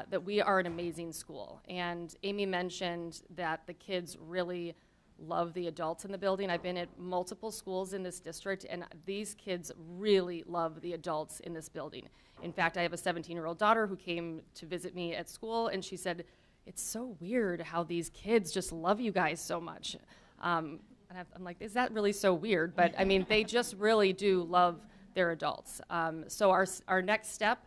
that we are an amazing school. And Amy mentioned that the kids really love the adults in the building. I've been at multiple schools in this district, and these kids really love the adults in this building. In fact, I have a 17-year-old daughter who came to visit me at school, and she said, it's so weird how these kids just love you guys so much. And I'm like, is that really so weird? But I mean, they just really do love their adults. So our next step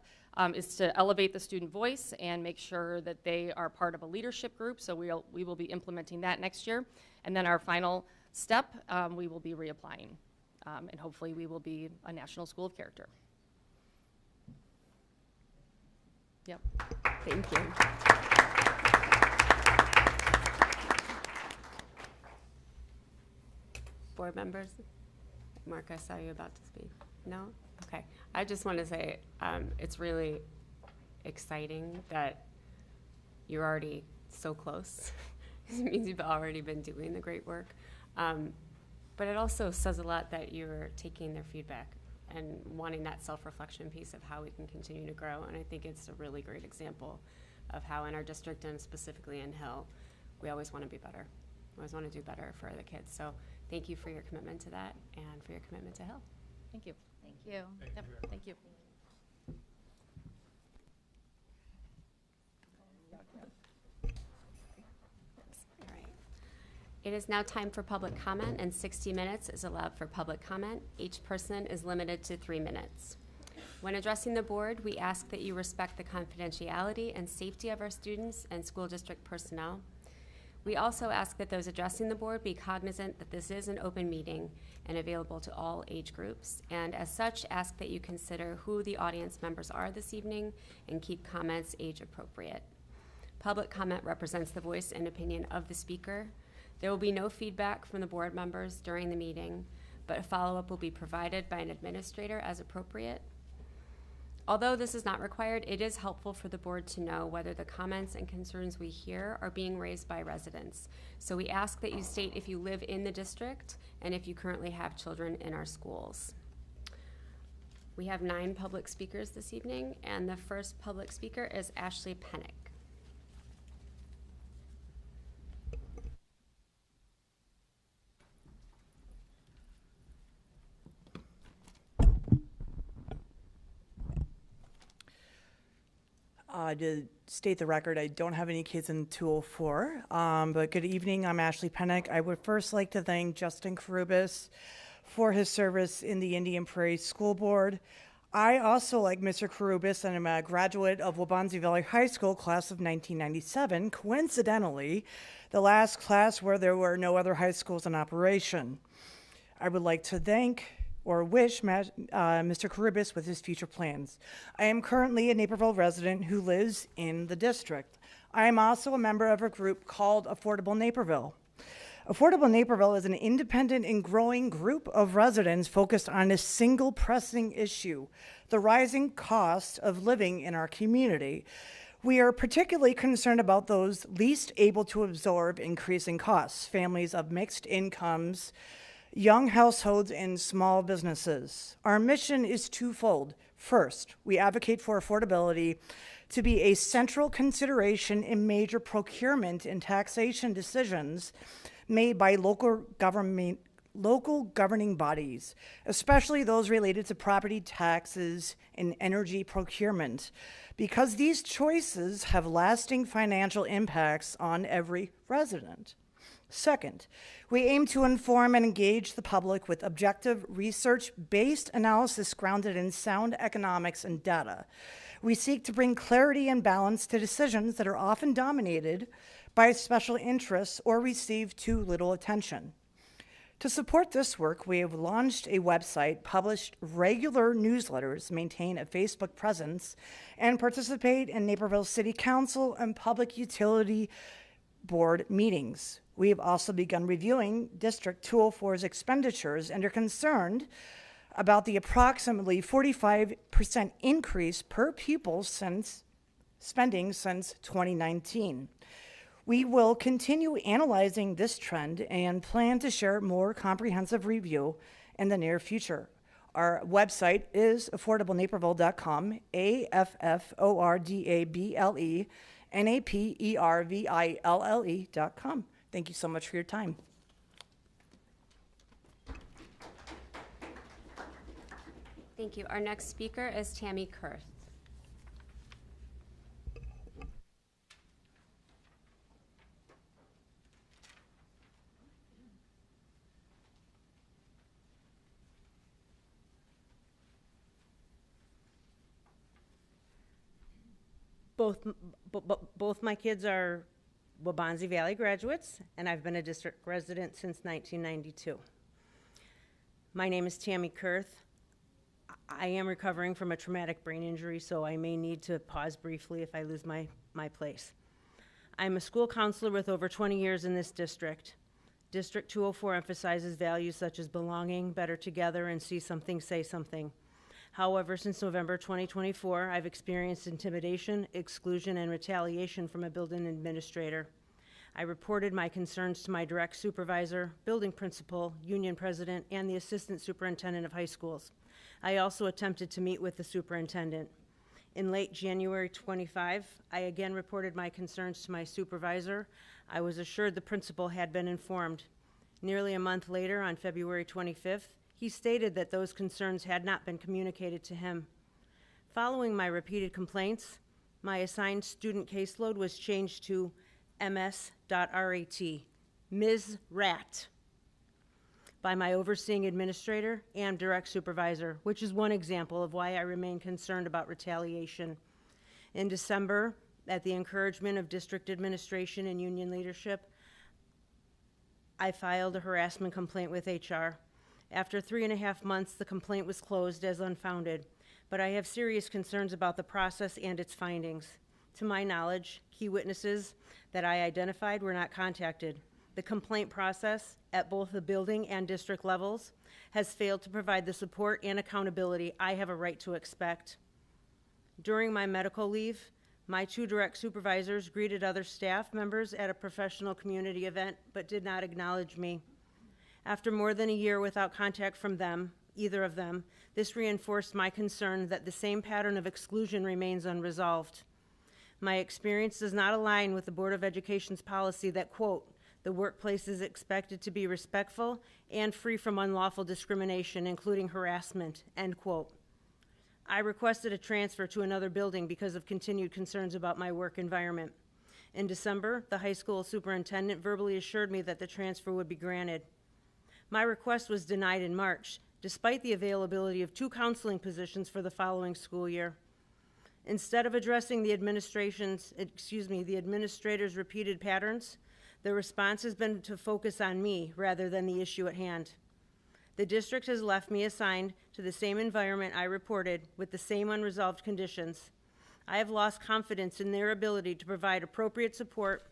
is to elevate the student voice and make sure that they are part of a leadership group. So we will be implementing that next year. And then our final step, we will be reapplying. And hopefully we will be a National School of Character. Yep. Thank you. Board members? Mark, I saw you about to speak. No? Okay. I just want to say it's really exciting that you're already so close. It means you've already been doing the great work. But it also says a lot that you're taking their feedback and wanting that self-reflection piece of how we can continue to grow. And I think it's a really great example of how in our district and specifically in Hill, we always want to be better. We always want to do better for the kids. So thank you for your commitment to that and for your commitment to Hill. Thank you. Thank you. Yep. Thank you. All right. It is now time for public comment, and 60 minutes is allowed for public comment. Each person is limited to 3 minutes. When addressing the board, we ask that you respect the confidentiality and safety of our students and school district personnel. We also ask that those addressing the board be cognizant that this is an open meeting and available to all age groups, and as such, ask that you consider who the audience members are this evening and keep comments age appropriate. Public comment represents the voice and opinion of the speaker. There will be no feedback from the board members during the meeting, but a follow-up will be provided by an administrator as appropriate. Although this is not required, it is helpful for the board to know whether the comments and concerns we hear are being raised by residents. So we ask that you state if you live in the district and if you currently have children in our schools. We have 9 public speakers this evening, and the first public speaker is Ashley Pennick. To state the record, I don't have any kids in 204, but good evening, I'm Ashley Pennick. I would first like to thank Justin Carubas for his service in the Indian Prairie School Board. I also, like Mr. Karubis, and I'm a graduate of Waubonsie Valley High School, class of 1997, coincidentally, the last class where there were no other high schools in operation. I would like to thank or wish Mr. Karubis with his future plans. I am currently a Naperville resident who lives in the district. I am also a member of a group called Affordable Naperville. Affordable Naperville is an independent and growing group of residents focused on a single pressing issue, the rising cost of living in our community. We are particularly concerned about those least able to absorb increasing costs, families of mixed incomes, young households, and small businesses. Our mission is twofold. First, we advocate for affordability to be a central consideration in major procurement and taxation decisions made by local governing bodies, especially those related to property taxes and energy procurement, because these choices have lasting financial impacts on every resident. Second, we aim to inform and engage the public with objective, research-based analysis grounded in sound economics and data. We seek to bring clarity and balance to decisions that are often dominated by special interests or receive too little attention. To support this work, we have launched a website, published regular newsletters, maintain a Facebook presence, and participate in Naperville City Council and Public Utility Board meetings. We have also begun reviewing District 204's expenditures and are concerned about the approximately 45% increase per pupil spending since 2019. We will continue analyzing this trend and plan to share more comprehensive review in the near future. Our website is affordablenaperville.com, AFFORDABLENAPERVILLE.com. Thank you so much for your time. Thank you. Our next speaker is Tammy Kurth. Both my kids are Waubonsie Valley graduates, and I've been a district resident since 1992. My name is Tammy Kurth. I am recovering from a traumatic brain injury, so I may need to pause briefly if I lose my place. I'm a school counselor with over 20 years in this district. District 204 emphasizes values such as belonging, better together, and see something, say something. However, since November 2024, I've experienced intimidation, exclusion, and retaliation from a building administrator. I reported my concerns to my direct supervisor, building principal, union president, and the assistant superintendent of high schools. I also attempted to meet with the superintendent. In late January 25, I again reported my concerns to my supervisor. I was assured the principal had been informed. Nearly a month later, on February 25th, he stated that those concerns had not been communicated to him. Following my repeated complaints, my assigned student caseload was changed to MS.RAT, Ms. Rat, by my overseeing administrator and direct supervisor, which is one example of why I remain concerned about retaliation. In December, at the encouragement of district administration and union leadership, I filed a harassment complaint with HR. After 3.5 months, the complaint was closed as unfounded, but I have serious concerns about the process and its findings. To my knowledge, key witnesses that I identified were not contacted. The complaint process at both the building and district levels has failed to provide the support and accountability I have a right to expect. During my medical leave, my 2 direct supervisors greeted other staff members at a professional community event, but did not acknowledge me. After more than a year without contact from them, either of them, this reinforced my concern that the same pattern of exclusion remains unresolved. My experience does not align with the Board of Education's policy that, quote, the workplace is expected to be respectful and free from unlawful discrimination, including harassment, end quote. I requested a transfer to another building because of continued concerns about my work environment. In December, the high school superintendent verbally assured me that the transfer would be granted. My request was denied in March, despite the availability of 2 counseling positions for the following school year. Instead of addressing the administrator's repeated patterns, the response has been to focus on me rather than the issue at hand. The district has left me assigned to the same environment I reported with the same unresolved conditions. I have lost confidence in their ability to provide appropriate support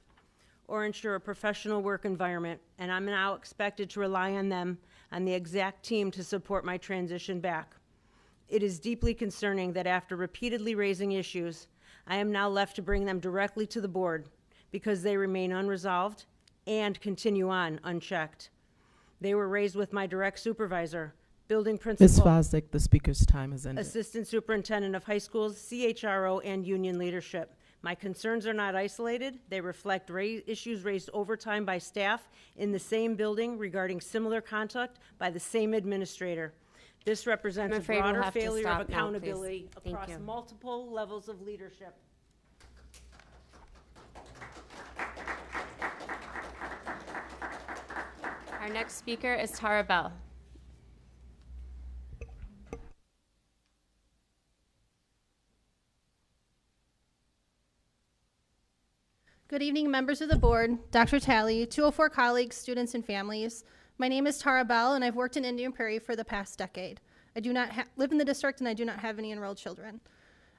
or ensure a professional work environment, and I'm now expected to rely on them, on the exact team to support my transition back. It is deeply concerning that after repeatedly raising issues, I am now left to bring them directly to the board because they remain unresolved and continue on unchecked. They were raised with my direct supervisor, building principal, Ms. Fosdick, the speaker's time has ended. assistant superintendent of high schools, CHRO, and union leadership. My concerns are not isolated. They reflect issues raised over time by staff in the same building regarding similar conduct by the same administrator. This represents a broader failure of accountability across multiple levels of leadership. Our next speaker is Tara Bell. Good evening, members of the board, Dr. Talley, 204 colleagues, students, and families. My name is Tara Bell, and I've worked in Indian Prairie for the past decade. I do not live in the district, and I do not have any enrolled children.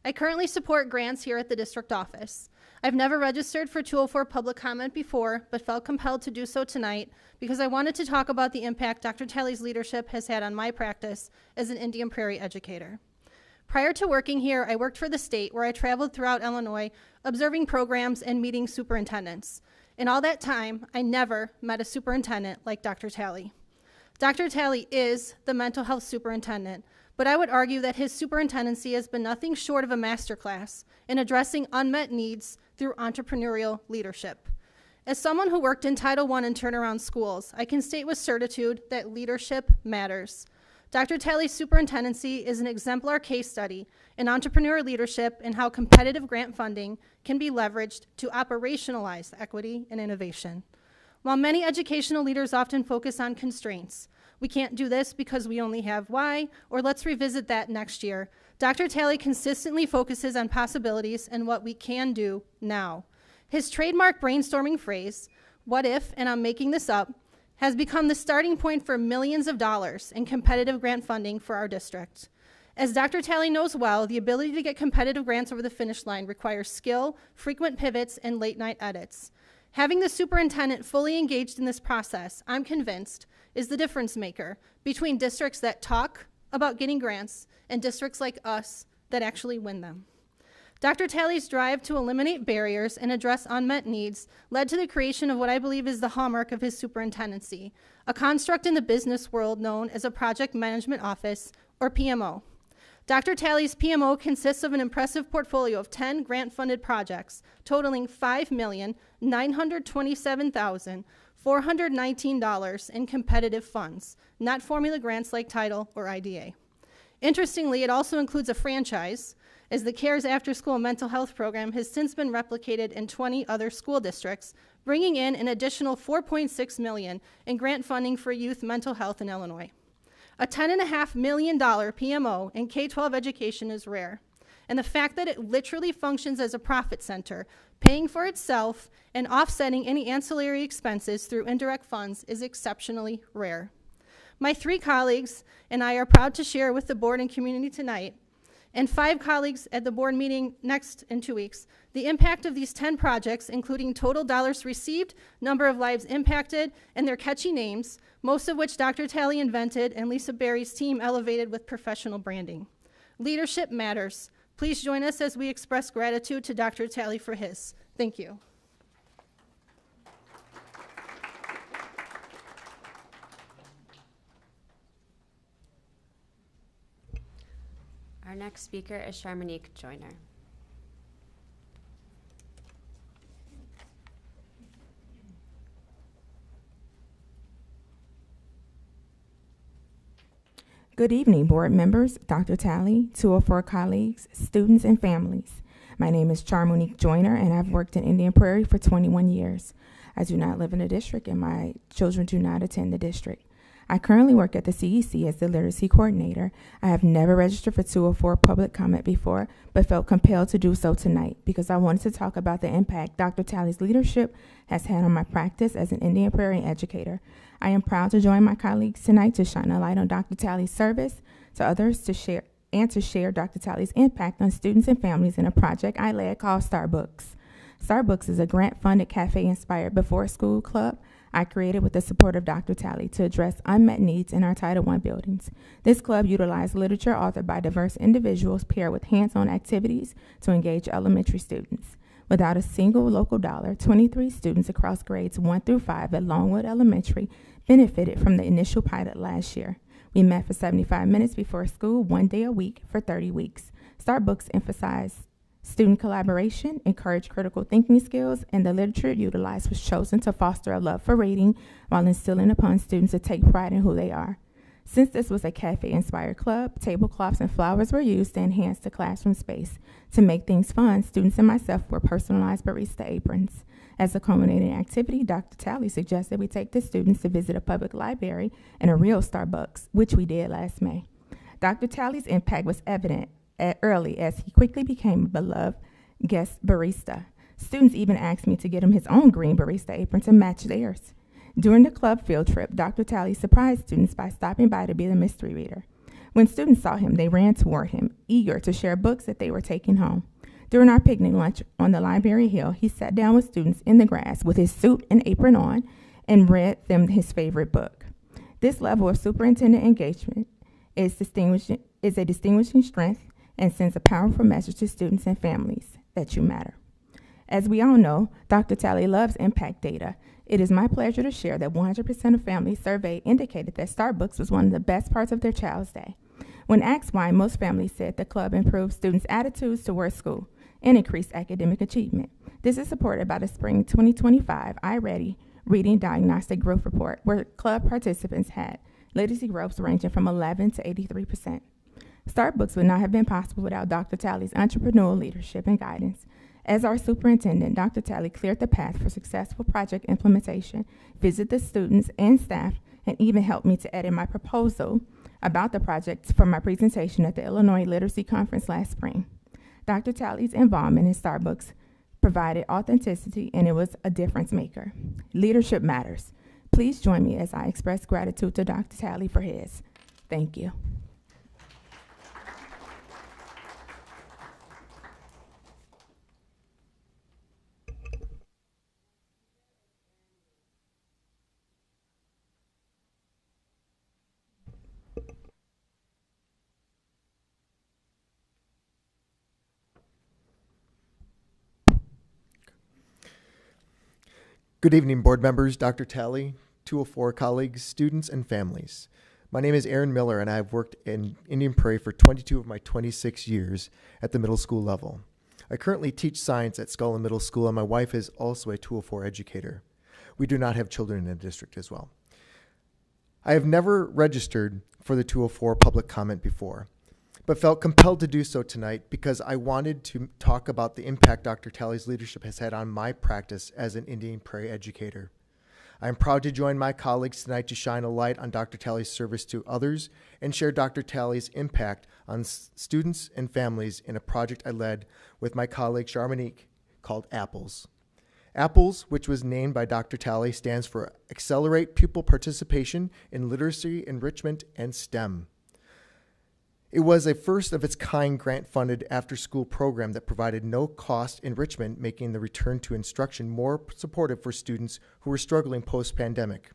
I currently support grants here at the district office. I've never registered for 204 public comment before, but felt compelled to do so tonight because I wanted to talk about the impact Dr. Talley's leadership has had on my practice as an Indian Prairie educator. Prior to working here, I worked for the state where I traveled throughout Illinois, observing programs and meeting superintendents. In all that time, I never met a superintendent like Dr. Talley. Dr. Talley is the mental health superintendent, but I would argue that his superintendency has been nothing short of a masterclass in addressing unmet needs through entrepreneurial leadership. As someone who worked in Title I and turnaround schools, I can state with certitude that leadership matters. Dr. Talley's superintendency is an exemplar case study in entrepreneurial leadership and how competitive grant funding can be leveraged to operationalize equity and innovation. While many educational leaders often focus on constraints, we can't do this because we only have Y, or let's revisit that next year, Dr. Talley consistently focuses on possibilities and what we can do now. His trademark brainstorming phrase, "what if," and I'm making this up, has become the starting point for millions of dollars in competitive grant funding for our district. As Dr. Talley knows well, the ability to get competitive grants over the finish line requires skill, frequent pivots, and late-night edits. Having the superintendent fully engaged in this process, I'm convinced, is the difference maker between districts that talk about getting grants and districts like us that actually win them. Dr. Talley's drive to eliminate barriers and address unmet needs led to the creation of what I believe is the hallmark of his superintendency, a construct in the business world known as a Project Management Office, or PMO. Dr. Talley's PMO consists of an impressive portfolio of 10 grant-funded projects totaling $5,927,419 in competitive funds, not formula grants like Title or IDA. Interestingly, it also includes a franchise, as the CARES after-school mental health program has since been replicated in 20 other school districts, bringing in an additional $4.6 million in grant funding for youth mental health in Illinois. A $10.5 million PMO in K-12 education is rare, and the fact that it literally functions as a profit center, paying for itself and offsetting any ancillary expenses through indirect funds is exceptionally rare. My 3 colleagues and I are proud to share with the board and community tonight, and 5 colleagues at the board meeting next in 2 weeks, the impact of these 10 projects, including total dollars received, number of lives impacted, and their catchy names, most of which Dr. Talley invented and Lisa Berry's team elevated with professional branding. Leadership matters. Please join us as we express gratitude to Dr. Talley for his. Thank you. Our next speaker is Charmonique Joyner. Good evening, board members, Dr. Talley, 204 colleagues, students, and families. My name is Charmonique Joyner, and I've worked in Indian Prairie for 21 years. I do not live in the district, and my children do not attend the district. I currently work at the CEC as the literacy coordinator. I have never registered for 204 public comment before, but felt compelled to do so tonight because I wanted to talk about the impact Dr. Talley's leadership has had on my practice as an Indian Prairie educator. I am proud to join my colleagues tonight to shine a light on Dr. Talley's service to others to share Dr. Talley's impact on students and families in a project I led called Starbucks. Starbucks is a grant-funded cafe-inspired before-school club I created with the support of Dr. Talley to address unmet needs in our Title I buildings. This club utilized literature authored by diverse individuals paired with hands-on activities to engage elementary students. Without a single local dollar, 23 students across grades 1 through 5 at Longwood Elementary benefited from the initial pilot last year. We met for 75 minutes before school, 1 day a week for 30 weeks. Starbucks emphasized student collaboration, encouraged critical thinking skills, and the literature utilized was chosen to foster a love for reading while instilling upon students to take pride in who they are. Since this was a cafe-inspired club, tablecloths and flowers were used to enhance the classroom space. To make things fun, students and myself wore personalized barista aprons. As a culminating activity, Dr. Talley suggested we take the students to visit a public library and a real Starbucks, which we did last May. Dr. Talley's impact was evident early as he quickly became a beloved guest barista. Students even asked me to get him his own green barista apron to match theirs. During the club field trip, Dr. Talley surprised students by stopping by to be the mystery reader. When students saw him, they ran toward him, eager to share books that they were taking home. During our picnic lunch on the library hill, he sat down with students in the grass with his suit and apron on and read them his favorite book. This level of superintendent engagement is a distinguishing strength and sends a powerful message to students and families that you matter. As we all know, Dr. Talley loves impact data. It is my pleasure to share that 100% of families surveyed indicated that Starbucks was one of the best parts of their child's day. When asked why, most families said the club improved students' attitudes towards school and increased academic achievement. This is supported by the Spring 2025 iReady Reading Diagnostic Growth Report, where club participants had literacy growths ranging from 11 to 83%. Starbucks would not have been possible without Dr. Talley's entrepreneurial leadership and guidance. As our superintendent, Dr. Talley cleared the path for successful project implementation, visited the students and staff, and even helped me to edit my proposal about the project for my presentation at the Illinois Literacy Conference last spring. Dr. Talley's involvement in Starbucks provided authenticity, and it was a difference maker. Leadership matters. Please join me as I express gratitude to Dr. Talley for his. Thank you. Good evening, board members, Dr. Talley, 204 colleagues, students, and families. My name is Aaron Miller, and I have worked in Indian Prairie for 22 of my 26 years at the middle school level. I currently teach science at Scullin Middle School, and my wife is also a 204 educator. We do not have children in the district as well. I have never registered for the 204 public comment before, but felt compelled to do so tonight because I wanted to talk about the impact Dr. Talley's leadership has had on my practice as an Indian Prairie educator. I am proud to join my colleagues tonight to shine a light on Dr. Talley's service to others and share Dr. Talley's impact on students and families in a project I led with my colleague Charmonique called Apples. Apples, which was named by Dr. Talley, stands for Accelerate Pupil Participation in Literacy Enrichment and STEM. It was a first-of-its-kind grant-funded after-school program that provided no-cost enrichment, making the return to instruction more supportive for students who were struggling post-pandemic.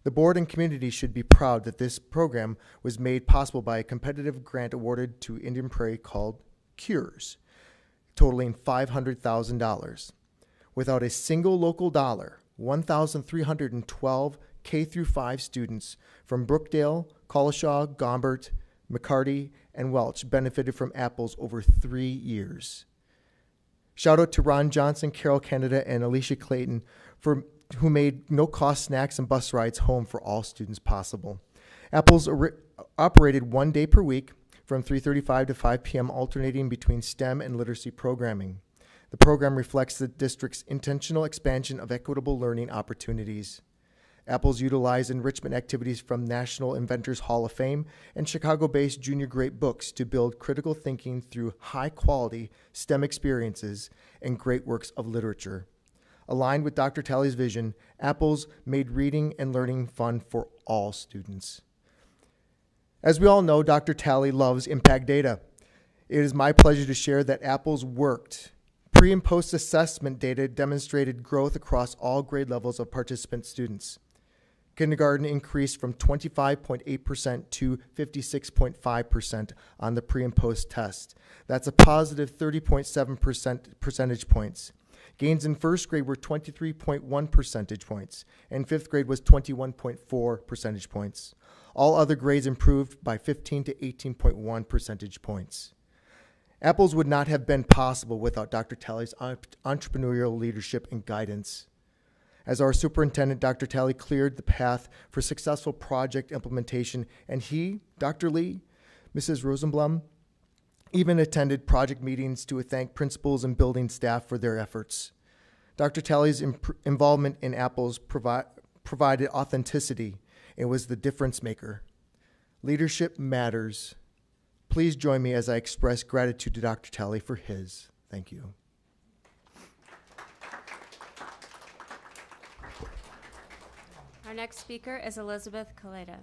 The board and community should be proud that this program was made possible by a competitive grant awarded to Indian Prairie called CURES, totaling $500,000. Without a single local dollar, 1,312 K-5 students from Brookdale, Collishaw, Gombert, McCarty, and Welch benefited from Apples over 3 years. Shout out to Ron Johnson, Carol Canada, and Alicia Clayton who made no-cost snacks and bus rides home for all students possible. Apples operated 1 day per week from 3:35 to 5 p.m., alternating between STEM and literacy programming. The program reflects the district's intentional expansion of equitable learning opportunities. Apples utilized enrichment activities from National Inventors Hall of Fame and Chicago-based Junior Great Books to build critical thinking through high-quality STEM experiences and great works of literature. Aligned with Dr. Talley's vision, Apples made reading and learning fun for all students. As we all know, Dr. Talley loves impact data. It is my pleasure to share that Apples worked. Pre- and post-assessment data demonstrated growth across all grade levels of participant students. Kindergarten increased from 25.8% to 56.5% on the pre and post test. That's a positive 30.7% percentage points. Gains in first grade were 23.1 percentage points, and fifth grade was 21.4 percentage points. All other grades improved by 15 to 18.1 percentage points. Apples would not have been possible without Dr. Talley's entrepreneurial leadership and guidance. As our superintendent, Dr. Talley cleared the path for successful project implementation, and he, Dr. Lee, Mrs. Rosenblum, even attended project meetings to thank principals and building staff for their efforts. Dr. Talley's involvement in Apples provided authenticity and was the difference maker. Leadership matters. Please join me as I express gratitude to Dr. Talley for his. Thank you. Our next speaker is Elizabeth Kaleda.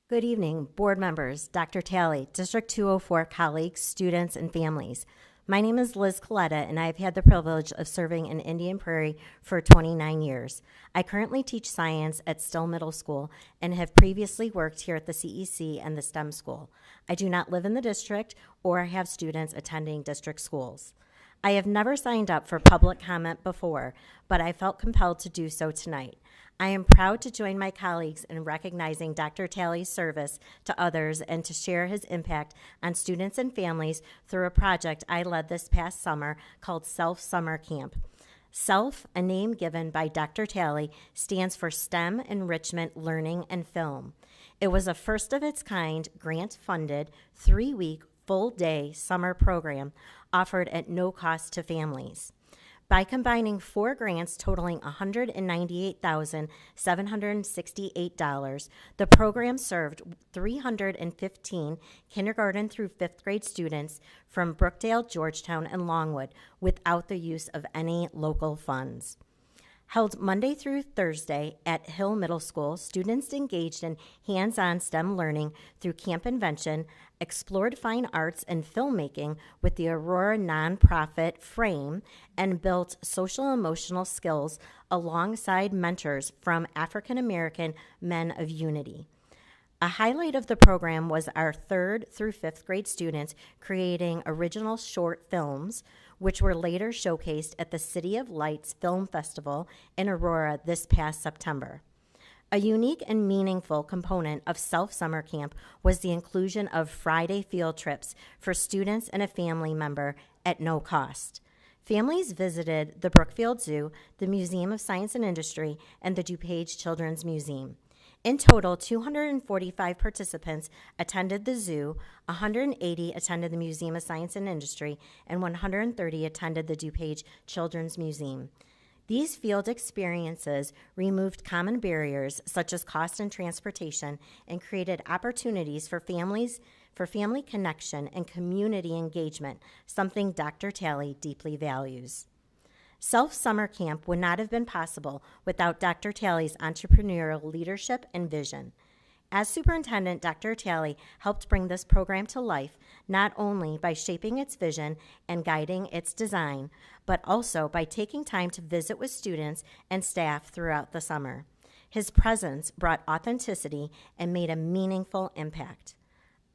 Good evening, board members, Dr. Talley, District 204 colleagues, students, and families. My name is Liz Coletta, and I have had the privilege of serving in Indian Prairie for 29 years. I currently teach science at Still Middle School and have previously worked here at the CEC and the STEM school. I do not live in the district or have students attending district schools. I have never signed up for public comment before, but I felt compelled to do so tonight. I am proud to join my colleagues in recognizing Dr. Talley's service to others and to share his impact on students and families through a project I led this past summer called Self Summer Camp. SELF, a name given by Dr. Talley, stands for STEM Enrichment Learning and Film. It was a first of its kind, grant-funded, 3-week, full-day summer program offered at no cost to families. By combining 4 grants totaling $198,768, the program served 315 kindergarten through 5th grade students from Brookdale, Georgetown, and Longwood without the use of any local funds. Held Monday through Thursday at Hill Middle School, students engaged in hands-on STEM learning through Camp Invention, explored fine arts and filmmaking with the Aurora nonprofit Frame, and built social-emotional skills alongside mentors from African American Men of Unity. A highlight of the program was our 3rd through 5th grade students creating original short films, which were later showcased at the City of Lights Film Festival in Aurora this past September. A unique and meaningful component of Self Summer Camp was the inclusion of Friday field trips for students and a family member at no cost. Families visited the Brookfield Zoo, the Museum of Science and Industry, and the DuPage Children's Museum. In total, 245 participants attended the zoo, 180 attended the Museum of Science and Industry, and 130 attended the DuPage Children's Museum. These field experiences removed common barriers such as cost and transportation and created opportunities for families, for family connection and community engagement, something Dr. Talley deeply values. Self Summer Camp would not have been possible without Dr. Talley's entrepreneurial leadership and vision. As superintendent, Dr. Talley helped bring this program to life, not only by shaping its vision and guiding its design, but also by taking time to visit with students and staff throughout the summer. His presence brought authenticity and made a meaningful impact.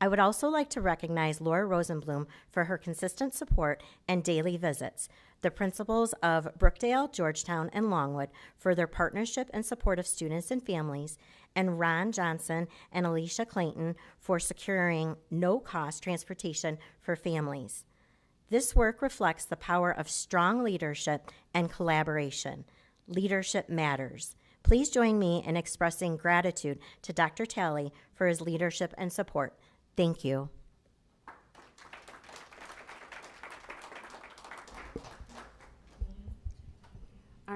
I would also like to recognize Laura Rosenblum for her consistent support and daily visits, the principals of Brookdale, Georgetown, and Longwood for their partnership and support of students and families, and Ron Johnson and Alicia Clayton for securing no-cost transportation for families. This work reflects the power of strong leadership and collaboration. Leadership matters. Please join me in expressing gratitude to Dr. Talley for his leadership and support. Thank you.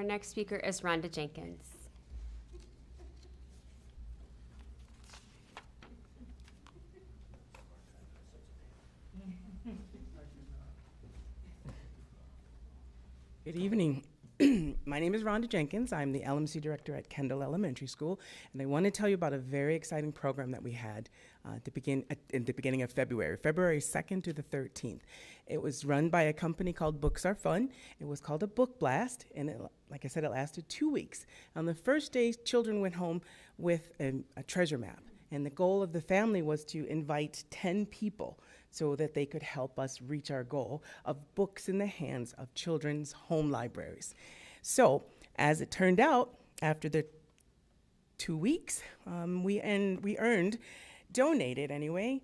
Our next speaker is Rhonda Jenkins. Good evening. My name is Rhonda Jenkins. I'm the LMC director at Kendall Elementary School, and I want to tell you about a very exciting program that we had in the beginning of February 2nd to the 13th. It was run by a company called Books Are Fun. It was called a Book Blast, and like I said, it lasted 2 weeks. On the first day, children went home with a treasure map, and the goal of the family was to invite 10 people so that they could help us reach our goal of books in the hands of children's home libraries. So, as it turned out, after the 2 weeks, we donated anyway,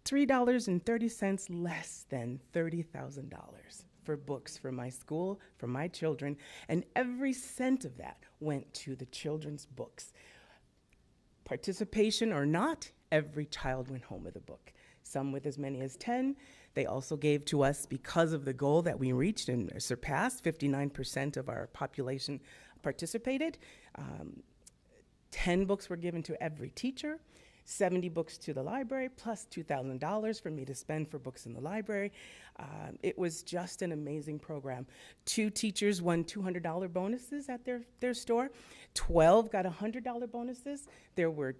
$3.30 less than $30,000 for books for my school, for my children, and every cent of that went to the children's books. Participation or not, every child went home with a book. Some with as many as 10. They also gave to us, because of the goal that we reached and surpassed, 59% of our population participated. 10 books were given to every teacher, 70 books to the library, plus $2,000 for me to spend for books in the library. It was just an amazing program. 2 teachers won $200 bonuses at their store. 12 got $100 bonuses. There were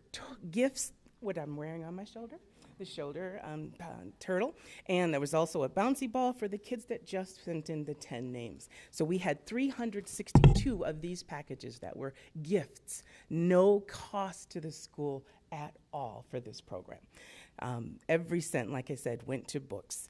gifts, what I'm wearing on my shoulder, the shoulder turtle, and there was also a bouncy ball for the kids that just sent in the 10 names. So we had 362 of these packages that were gifts, no cost to the school at all for this program. Every cent, like I said, went to books.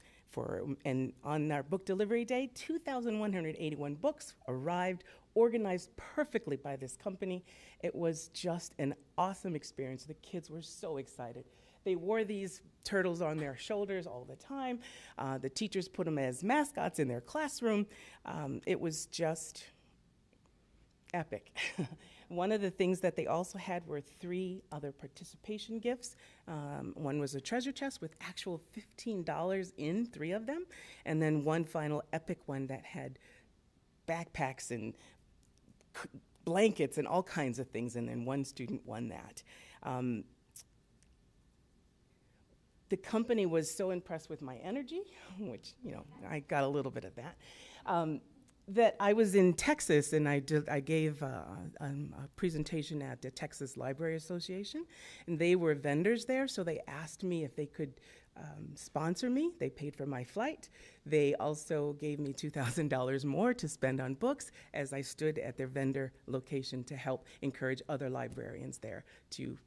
And on our book delivery day, 2,181 books arrived, organized perfectly by this company. It was just an awesome experience. The kids were so excited. They wore these turtles on their shoulders all the time. The teachers put them as mascots in their classroom. It was just epic. One of the things that they also had were 3 other participation gifts. One was a treasure chest with actual $15 in 3 of them, and then one final epic one that had backpacks and blankets and all kinds of things, and then one student won that. The company was so impressed with my energy, which, I got a little bit of that, that I was in Texas, and I gave a presentation at the Texas Library Association, and they were vendors there, so they asked me if they could sponsor me. They paid for my flight. They also gave me $2,000 more to spend on books as I stood at their vendor location to help encourage other librarians there to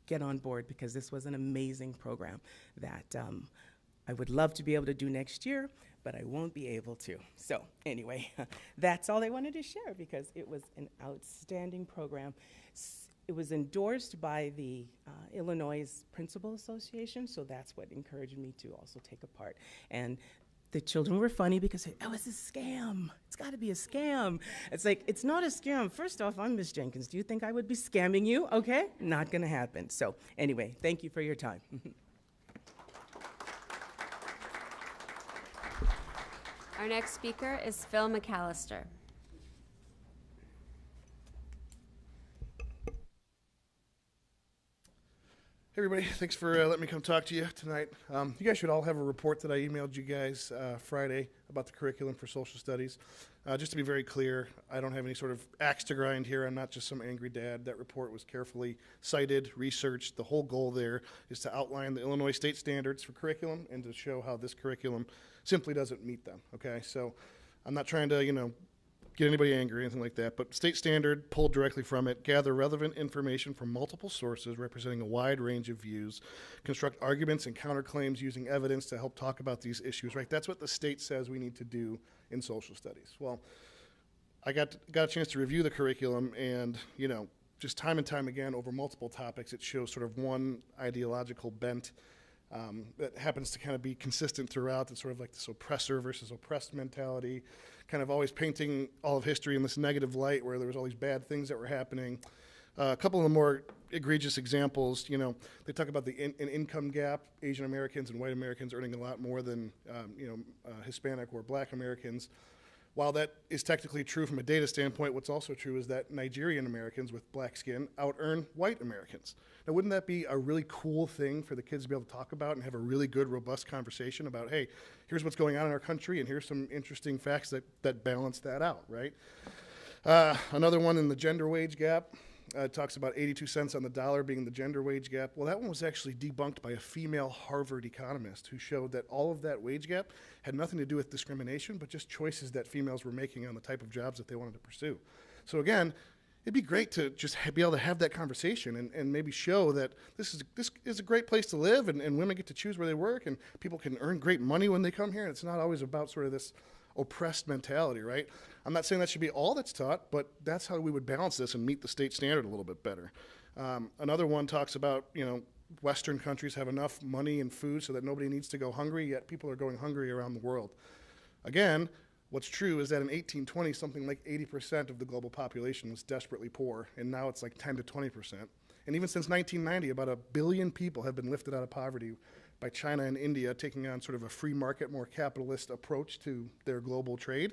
get on board, because this was an amazing program that I would love to be able to do next year, but I won't be able to. So anyway, that's all I wanted to share, because it was an outstanding program. It was endorsed by the Illinois Principal Association, so that's what encouraged me to also take a part. And the children were funny because they said, oh, it's a scam. It's got to be a scam. It's like, it's not a scam. First off, I'm Miss Jenkins. Do you think I would be scamming you? Okay, not going to happen. So anyway, thank you for your time. Our next speaker is Phil McAllister. Hey everybody, thanks for letting me come talk to you tonight. You guys should all have a report that I emailed you guys Friday about the curriculum for social studies. Just to be very clear, I don't have any sort of axe to grind here. I'm not just some angry dad. That report was carefully cited, researched. The whole goal there is to outline the Illinois state standards for curriculum and to show how this curriculum simply doesn't meet them, okay? So I'm not trying to, get anybody angry or anything like that, but state standard, pulled directly from it, gather relevant information from multiple sources representing a wide range of views, construct arguments and counterclaims using evidence to help talk about these issues, right? That's what the state says we need to do in social studies. Well, I got a chance to review the curriculum, and, just time and time again over multiple topics, it shows sort of one ideological bent that happens to kind of be consistent throughout. It's sort of like this oppressor versus oppressed mentality, kind of always painting all of history in this negative light where there was all these bad things that were happening. A couple of the more egregious examples, they talk about an income gap, Asian Americans and white Americans earning a lot more than, Hispanic or black Americans. While that is technically true from a data standpoint, what's also true is that Nigerian Americans with black skin out-earn white Americans. Now, wouldn't that be a really cool thing for the kids to be able to talk about and have a really good, robust conversation about, hey, here's what's going on in our country, and here's some interesting facts that balance that out, right? Another one in the gender wage gap. Talks about 82 cents on the dollar being the gender wage gap. Well, that one was actually debunked by a female Harvard economist who showed that all of that wage gap had nothing to do with discrimination, but just choices that females were making on the type of jobs that they wanted to pursue. So again, it'd be great to just be able to have that conversation and maybe show that this is a great place to live, and women get to choose where they work, and people can earn great money when they come here. And it's not always about sort of this oppressed mentality, right? I'm not saying that should be all that's taught, but that's how we would balance this and meet the state standard a little bit better. Another one talks about, Western countries have enough money and food so that nobody needs to go hungry, yet people are going hungry around the world. Again, what's true is that in 1820, something like 80% of the global population was desperately poor, and now it's like 10 to 20%. And even since 1990, about 1 billion people have been lifted out of poverty by China and India taking on sort of a free market, more capitalist approach to their global trade.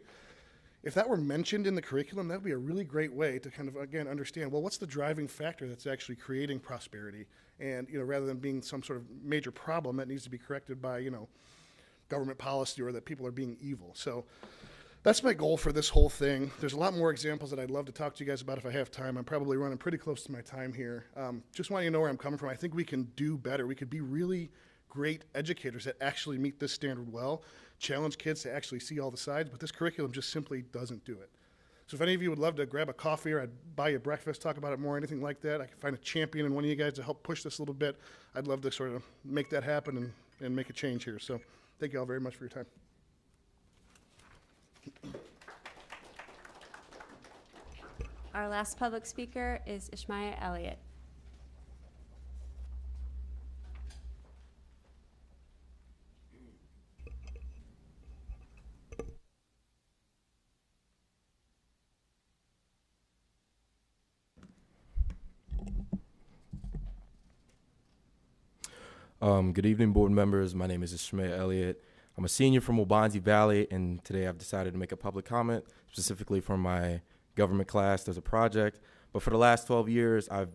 If that were mentioned in the curriculum, that would be a really great way to kind of, again, understand, well, what's the driving factor that's actually creating prosperity? And, rather than being some sort of major problem that needs to be corrected by, government policy or that people are being evil. So that's my goal for this whole thing. There's a lot more examples that I'd love to talk to you guys about if I have time. I'm probably running pretty close to my time here. Just want you to know where I'm coming from. I think we can do better. We could be really great educators that actually meet this standard well, challenge kids to actually see all the sides, but this curriculum just simply doesn't do it. So if any of you would love to grab a coffee or I'd buy you breakfast, talk about it more, anything like that, I can find a champion in one of you guys to help push this a little bit. I'd love to sort of make that happen and make a change here. So thank you all very much for your time. Our last public speaker is Ishmael Elliott. Good evening, board members. My name is Ishmael Elliott. I'm a senior from Waubonsie Valley, and today I've decided to make a public comment, specifically for my government class. There's a project, but for the last 12 years, I've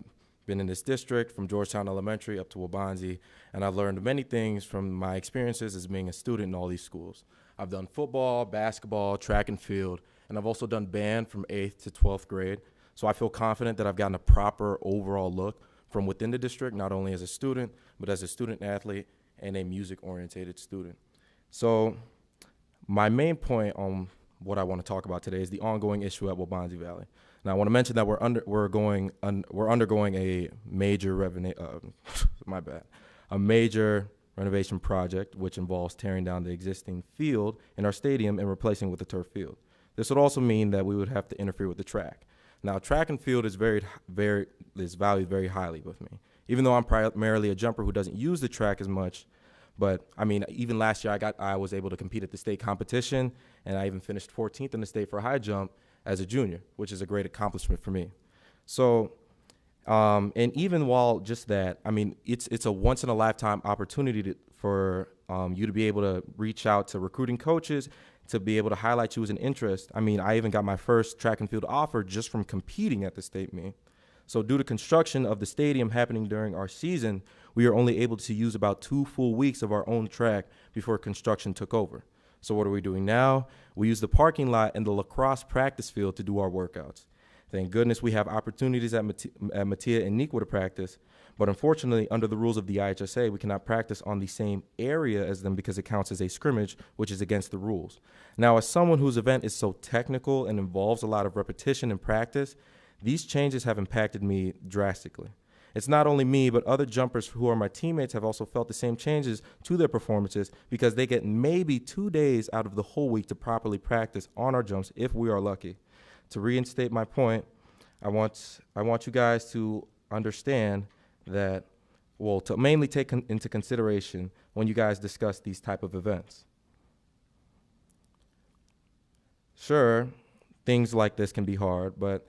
been in this district from Georgetown Elementary up to Waubonsie, and I've learned many things from my experiences as being a student in all these schools. I've done football, basketball, track and field, and I've also done band from 8th to 12th grade. So I feel confident that I've gotten a proper overall look from within the district, not only as a student, but as a student athlete and a music-oriented student. So my main point on what I want to talk about today is the ongoing issue at Waubonsie Valley. Now I want to mention that we're undergoing a major a major renovation project, which involves tearing down the existing field in our stadium and replacing it with a turf field. This would also mean that we would have to interfere with the track. Now, track and field is valued very highly with me. Even though I'm primarily a jumper who doesn't use the track as much, but I mean, even last year I was able to compete at the state competition, and I even finished 14th in the state for high jump as a junior, which is a great accomplishment for me. So, and even while just that, I mean, it's a once in a lifetime opportunity for you to be able to reach out to recruiting coaches, to be able to highlight you as an interest. I mean, I even got my first track and field offer just from competing at the state meet. So due to construction of the stadium happening during our season, we are only able to use about 2 full weeks of our own track before construction took over. So what are we doing now? We use the parking lot and the lacrosse practice field to do our workouts. Thank goodness we have opportunities at Mattia and Neuqua to practice, but unfortunately, under the rules of the IHSA, we cannot practice on the same area as them because it counts as a scrimmage, which is against the rules. Now, as someone whose event is so technical and involves a lot of repetition and practice, these changes have impacted me drastically. It's not only me, but other jumpers who are my teammates have also felt the same changes to their performances because they get maybe 2 days out of the whole week to properly practice on our jumps if we are lucky. To reinstate my point, I want you guys to understand that, well, to mainly take into consideration when you guys discuss these type of events. Sure, things like this can be hard, but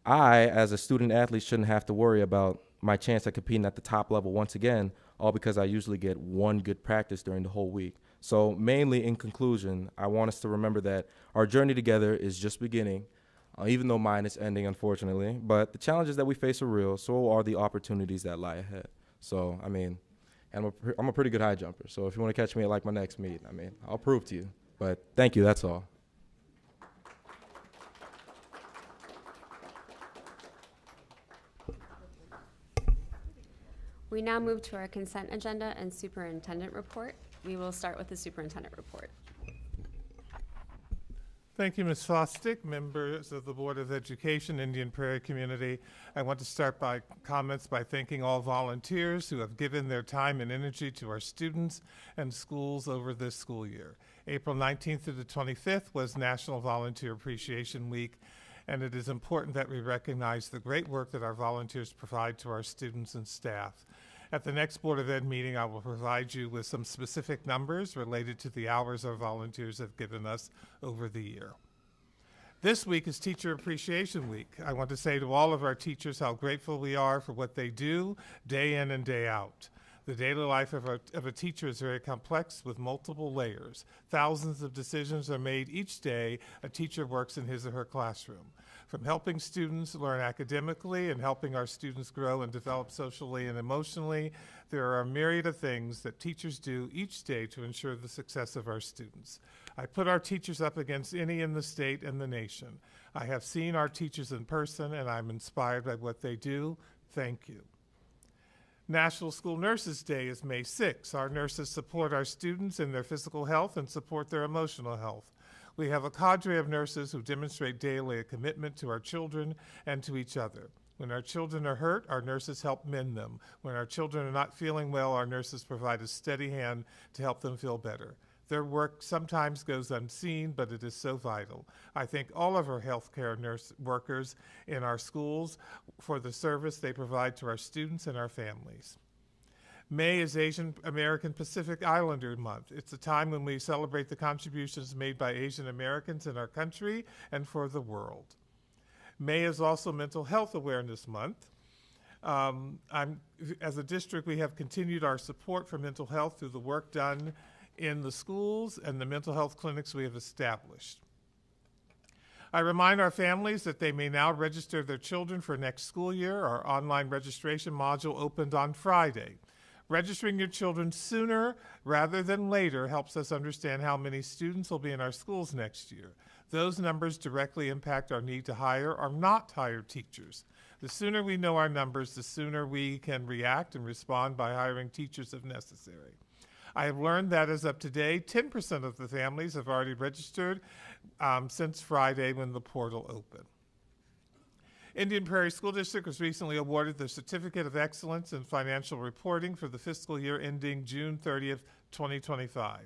I, as a student athlete, shouldn't have to worry about my chance at competing at the top level once again, all because I usually get 1 good practice during the whole week. So mainly in conclusion, I want us to remember that our journey together is just beginning, even though mine is ending, unfortunately. But the challenges that we face are real, so are the opportunities that lie ahead. So, I mean, and I'm a pretty good high jumper. So if you want to catch me at like my next meet, I mean, I'll prove to you. But thank you, that's all. We now move to our consent agenda and superintendent report. We will start with the superintendent report. Thank you, Ms. Fosdick, members of the Board of Education, Indian Prairie community. I want to start by comments by thanking all volunteers who have given their time and energy to our students and schools over this school year. April 19th to the 25th was National Volunteer Appreciation Week, and it is important that we recognize the great work that our volunteers provide to our students and staff. At the next Board of Ed meeting, I will provide you with some specific numbers related to the hours our volunteers have given us over the year. This week is Teacher Appreciation Week. I want to say to all of our teachers how grateful we are for what they do day in and day out. The daily life of a teacher is very complex with multiple layers. Thousands of decisions are made each day a teacher works in his or her classroom. From helping students learn academically and helping our students grow and develop socially and emotionally, there are a myriad of things that teachers do each day to ensure the success of our students. I put our teachers up against any in the state and the nation. I have seen our teachers in person and I'm inspired by what they do. Thank you. National School Nurses Day is May 6. Our nurses support our students in their physical health and support their emotional health. We have a cadre of nurses who demonstrate daily a commitment to our children and to each other. When our children are hurt, our nurses help mend them. When our children are not feeling well, our nurses provide a steady hand to help them feel better. Their work sometimes goes unseen, but it is so vital. I thank all of our healthcare nurse workers in our schools for the service they provide to our students and our families. May is Asian American Pacific Islander Month. It's a time when we celebrate the contributions made by Asian Americans in our country and for the world. May is also Mental Health Awareness Month. As a district, we have continued our support for mental health through the work done in the schools and the mental health clinics we have established. I remind our families that they may now register their children for next school year. Our online registration module opened on Friday. Registering your children sooner rather than later helps us understand how many students will be in our schools next year. Those numbers directly impact our need to hire or not hire teachers. The sooner we know our numbers, the sooner we can react and respond by hiring teachers if necessary. I have learned that as of today, 10% of the families have already registered since Friday when the portal opened. Indian Prairie School District was recently awarded the Certificate of Excellence in Financial Reporting for the fiscal year ending June 30th, 2025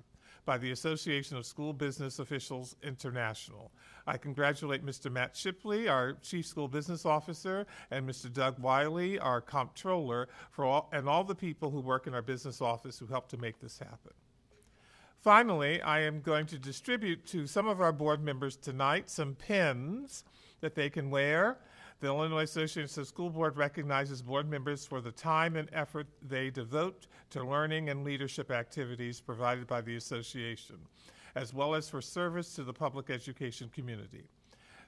by the Association of School Business Officials International. I congratulate Mr. Matt Shipley, our Chief School Business Officer, and Mr. Doug Wiley, our Comptroller, and all the people who work in our business office who helped to make this happen. Finally, I am going to distribute to some of our board members tonight some pins that they can wear. The Illinois Association of School Board recognizes board members for the time and effort they devote to learning and leadership activities provided by the association, as well as for service to the public education community.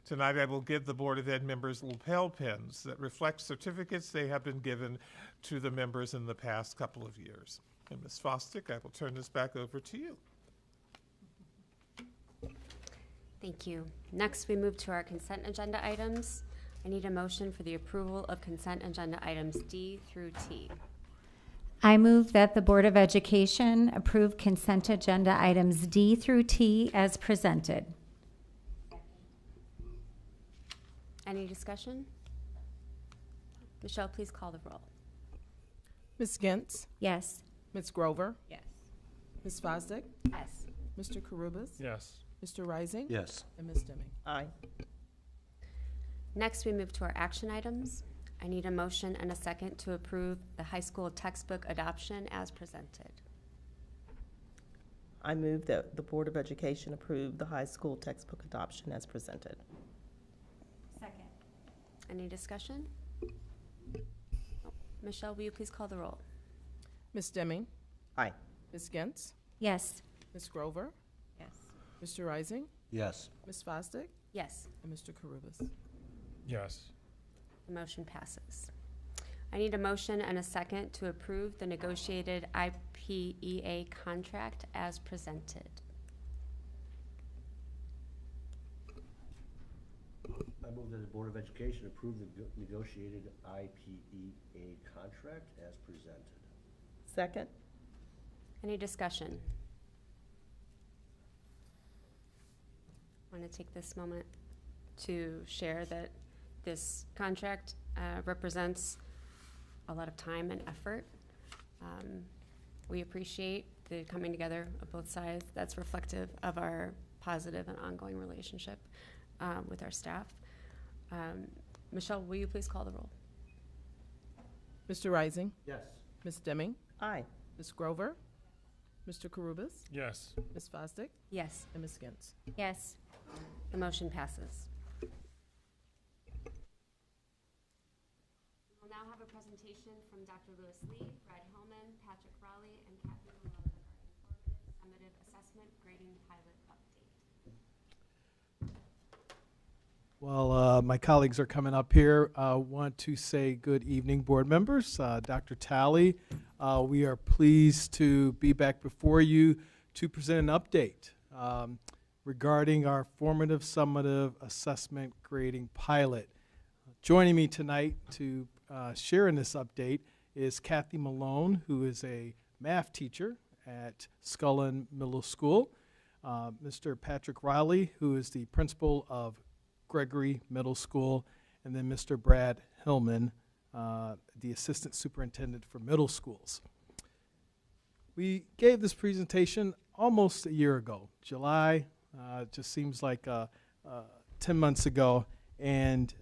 Tonight I will give the Board of Ed members lapel pins that reflect certificates they have been given to the members in the past couple of years. And Ms. Fosdick, I will turn this back over to you. Thank you. Next, we move to our consent agenda items. I need a motion for the approval of consent agenda items D through T. I move that the Board of Education approve consent agenda items D through T as presented. Any discussion? Michelle, please call the roll. Ms. Gintz? Yes. Ms. Grover? Yes. Ms. Fosdick? Yes. Mr. Carubas? Yes. Mr. Rising? Yes. And Ms. Deming? Aye. Next, we move to our action items. I need a motion and a second to approve the high school textbook adoption as presented. I move that the Board of Education approve the high school textbook adoption as presented. Second. Any discussion? Oh, Michelle, will you please call the roll? Ms. Deming? Aye. Ms. Gintz? Yes. Ms. Grover, Yes. Mr. Rising, Yes. Ms. Fosdick, Yes. and Mr. Carubus. Yes. The motion passes. I need a motion and a second to approve the negotiated IPEA contract as presented. I move that the Board of Education approve the negotiated IPEA contract as presented. Second? Any discussion? I want to take this moment to share that this contract represents a lot of time and effort. We appreciate the coming together of both sides. That's reflective of our positive and ongoing relationship with our staff. Michelle, will you please call the roll? Mr. Rising, Yes. Ms. Deming, Aye. Ms. Grover, Mr. Carubus, Yes. Ms. Fosdick, Yes. and Ms. Gintz. Yes. The motion passes. We'll now have a presentation from Dr. Lewis Lee, Brad Hillman, Patrick Rowley, and Kathy Malone regarding Formative Assessment Grading Pilot Update. Well, my colleagues are coming up here. I want to say good evening, board members. Dr. Talley, we are pleased to be back before you to present an update regarding our formative summative assessment grading pilot. Joining me tonight to share in this update is Kathy Malone, who is a math teacher at Scullin Middle School, Mr. Patrick Riley, who is the principal of Gregory Middle School, and then Mr. Brad Hillman, the assistant superintendent for middle schools. We gave this presentation almost a year ago, July. It just seems like 10 months ago. And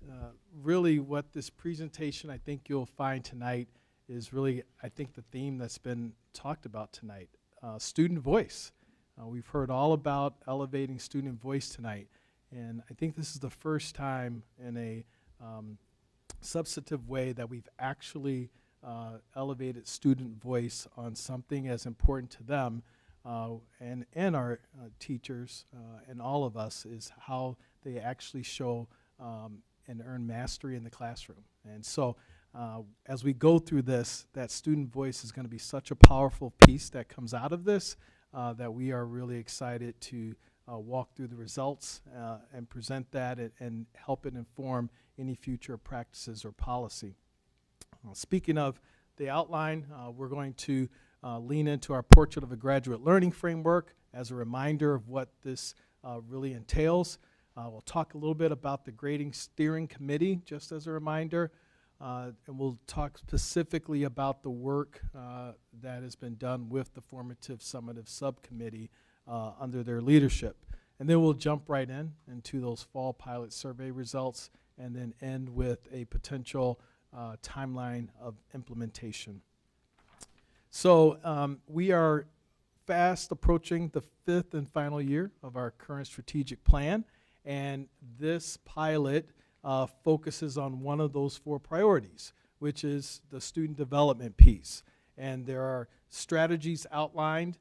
really what this presentation I think you'll find tonight is really, I think, the theme that's been talked about tonight, student voice. We've heard all about elevating student voice tonight. And I think this is the first time in a substantive way that we've actually elevated student voice on something as important to them and our teachers and all of us, is how they actually show and earn mastery in the classroom. And so as we go through this, that student voice is going to be such a powerful piece that comes out of this that we are really excited to walk through the results and present that and help it inform any future practices or policy. Speaking of the outline, we're going to lean into our Portrait of a Graduate Learning Framework as a reminder of what this really entails. We'll talk a little bit about the Grading Steering Committee, just as a reminder, and we'll talk specifically about the work that has been done with the Formative Summative Subcommittee under their leadership. And then we'll jump right into those fall pilot survey results and then end with a potential timeline of implementation. So we are fast approaching the 5th and final year of our current strategic plan, and this pilot focuses on one of those 4 priorities, which is the student development piece. And there are strategies outlined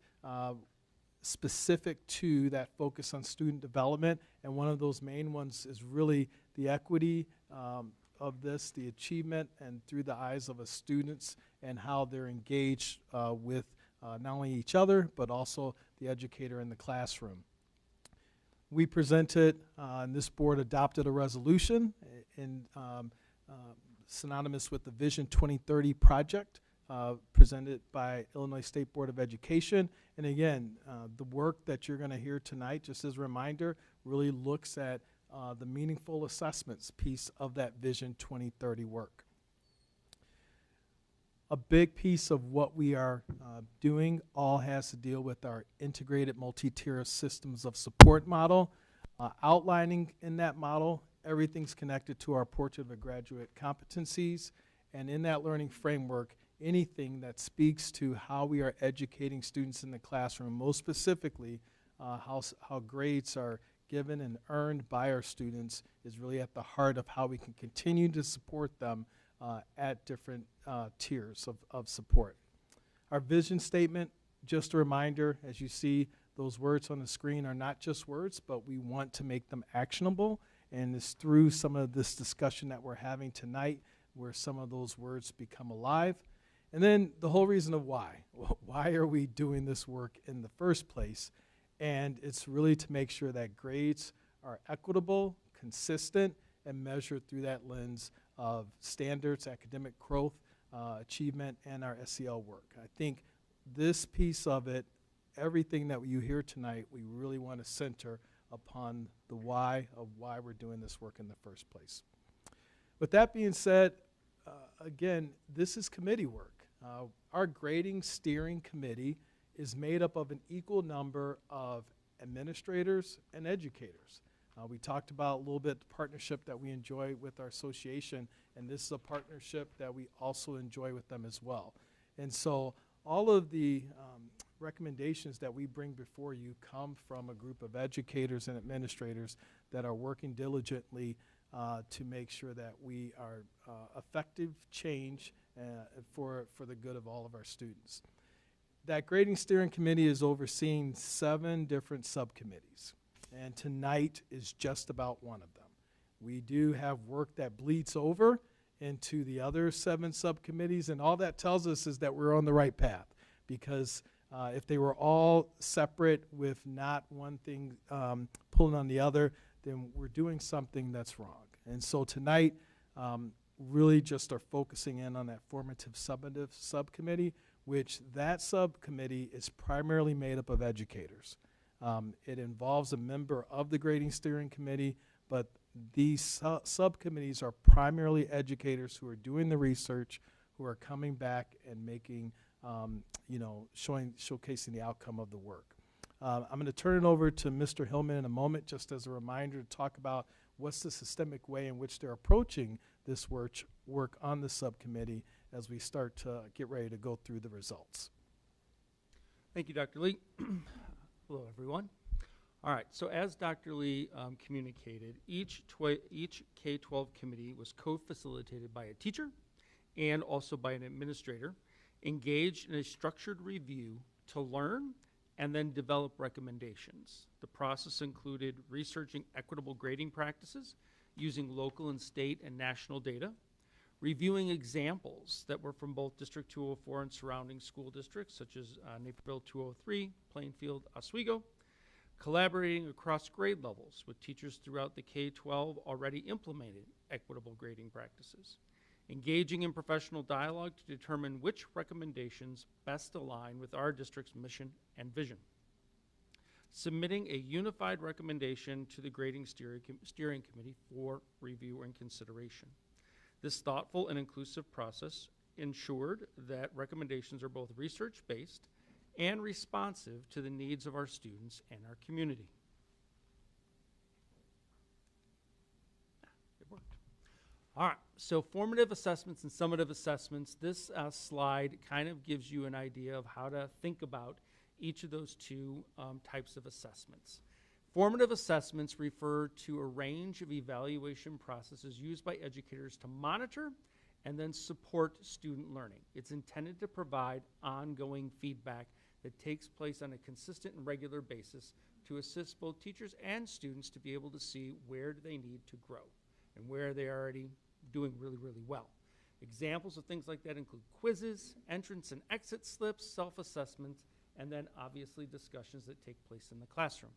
specific to that focus on student development, and one of those main ones is really the equity of this, the achievement, and through the eyes of students and how they're engaged with not only each other, but also the educator in the classroom. We presented, and this board adopted a resolution in synonymous with the Vision 2030 project presented by Illinois State Board of Education. And again, the work that you're going to hear tonight, just as a reminder, really looks at the meaningful assessments piece of that Vision 2030 work. A big piece of what we are doing all has to deal with our integrated multi-tier systems of support model. Outlining in that model, everything's connected to our Portrait of a Graduate competencies, and in that learning framework, anything that speaks to how we are educating students in the classroom, most specifically how grades are given and earned by our students, is really at the heart of how we can continue to support them at different tiers of support. Our vision statement, just a reminder, as you see those words on the screen are not just words, but we want to make them actionable. And it's through some of this discussion that we're having tonight where some of those words become alive. And then the whole reason of why. Why are we doing this work in the first place? And it's really to make sure that grades are equitable, consistent, and measured through that lens of standards, academic growth, achievement, and our SEL work. I think this piece of it, everything that you hear tonight, we really want to center upon the why of why we're doing this work in the first place. With that being said, again, this is committee work. Our grading steering committee is made up of an equal number of administrators and educators. We talked about a little bit the partnership that we enjoy with our association, and this is a partnership that we also enjoy with them as well. And so all of the recommendations that we bring before you come from a group of educators and administrators that are working diligently to make sure that we are effective change for the good of all of our students. That grading steering committee is overseeing 7 different subcommittees, and tonight is just about one of them. We do have work that bleeds over into the other 7 subcommittees, and all that tells us is that we're on the right path, because if they were all separate with not one thing pulling on the other, then we're doing something that's wrong. And so tonight, really just are focusing in on that formative summative subcommittee, which that subcommittee is primarily made up of educators. It involves a member of the grading steering committee, but these subcommittees are primarily educators who are doing the research, who are coming back and making, showcasing the outcome of the work. I'm going to turn it over to Mr. Hillman in a moment, just as a reminder to talk about what's the systemic way in which they're approaching this work on the subcommittee as we start to get ready to go through the results. Thank you, Dr. Lee. Hello, everyone. All right, so as Dr. Lee communicated, each K-12 committee was co-facilitated by a teacher and also by an administrator, engaged in a structured review to learn and then develop recommendations. The process included researching equitable grading practices using local and state and national data, reviewing examples that were from both District 204 and surrounding school districts, such as Naperville 203, Plainfield, Oswego, collaborating across grade levels with teachers throughout the K-12 already implemented equitable grading practices, engaging in professional dialogue to determine which recommendations best align with our district's mission and vision, submitting a unified recommendation to the grading steering committee for review and consideration. This thoughtful and inclusive process ensured that recommendations are both research-based and responsive to the needs of our students and our community. It worked. All right, so formative assessments and summative assessments. This slide kind of gives you an idea of how to think about each of those 2 types of assessments. Formative assessments refer to a range of evaluation processes used by educators to monitor and then support student learning. It's intended to provide ongoing feedback that takes place on a consistent and regular basis to assist both teachers and students to be able to see where do they need to grow and where they're already doing really, really well. Examples of things like that include quizzes, entrance and exit slips, self-assessments, and then obviously discussions that take place in the classroom.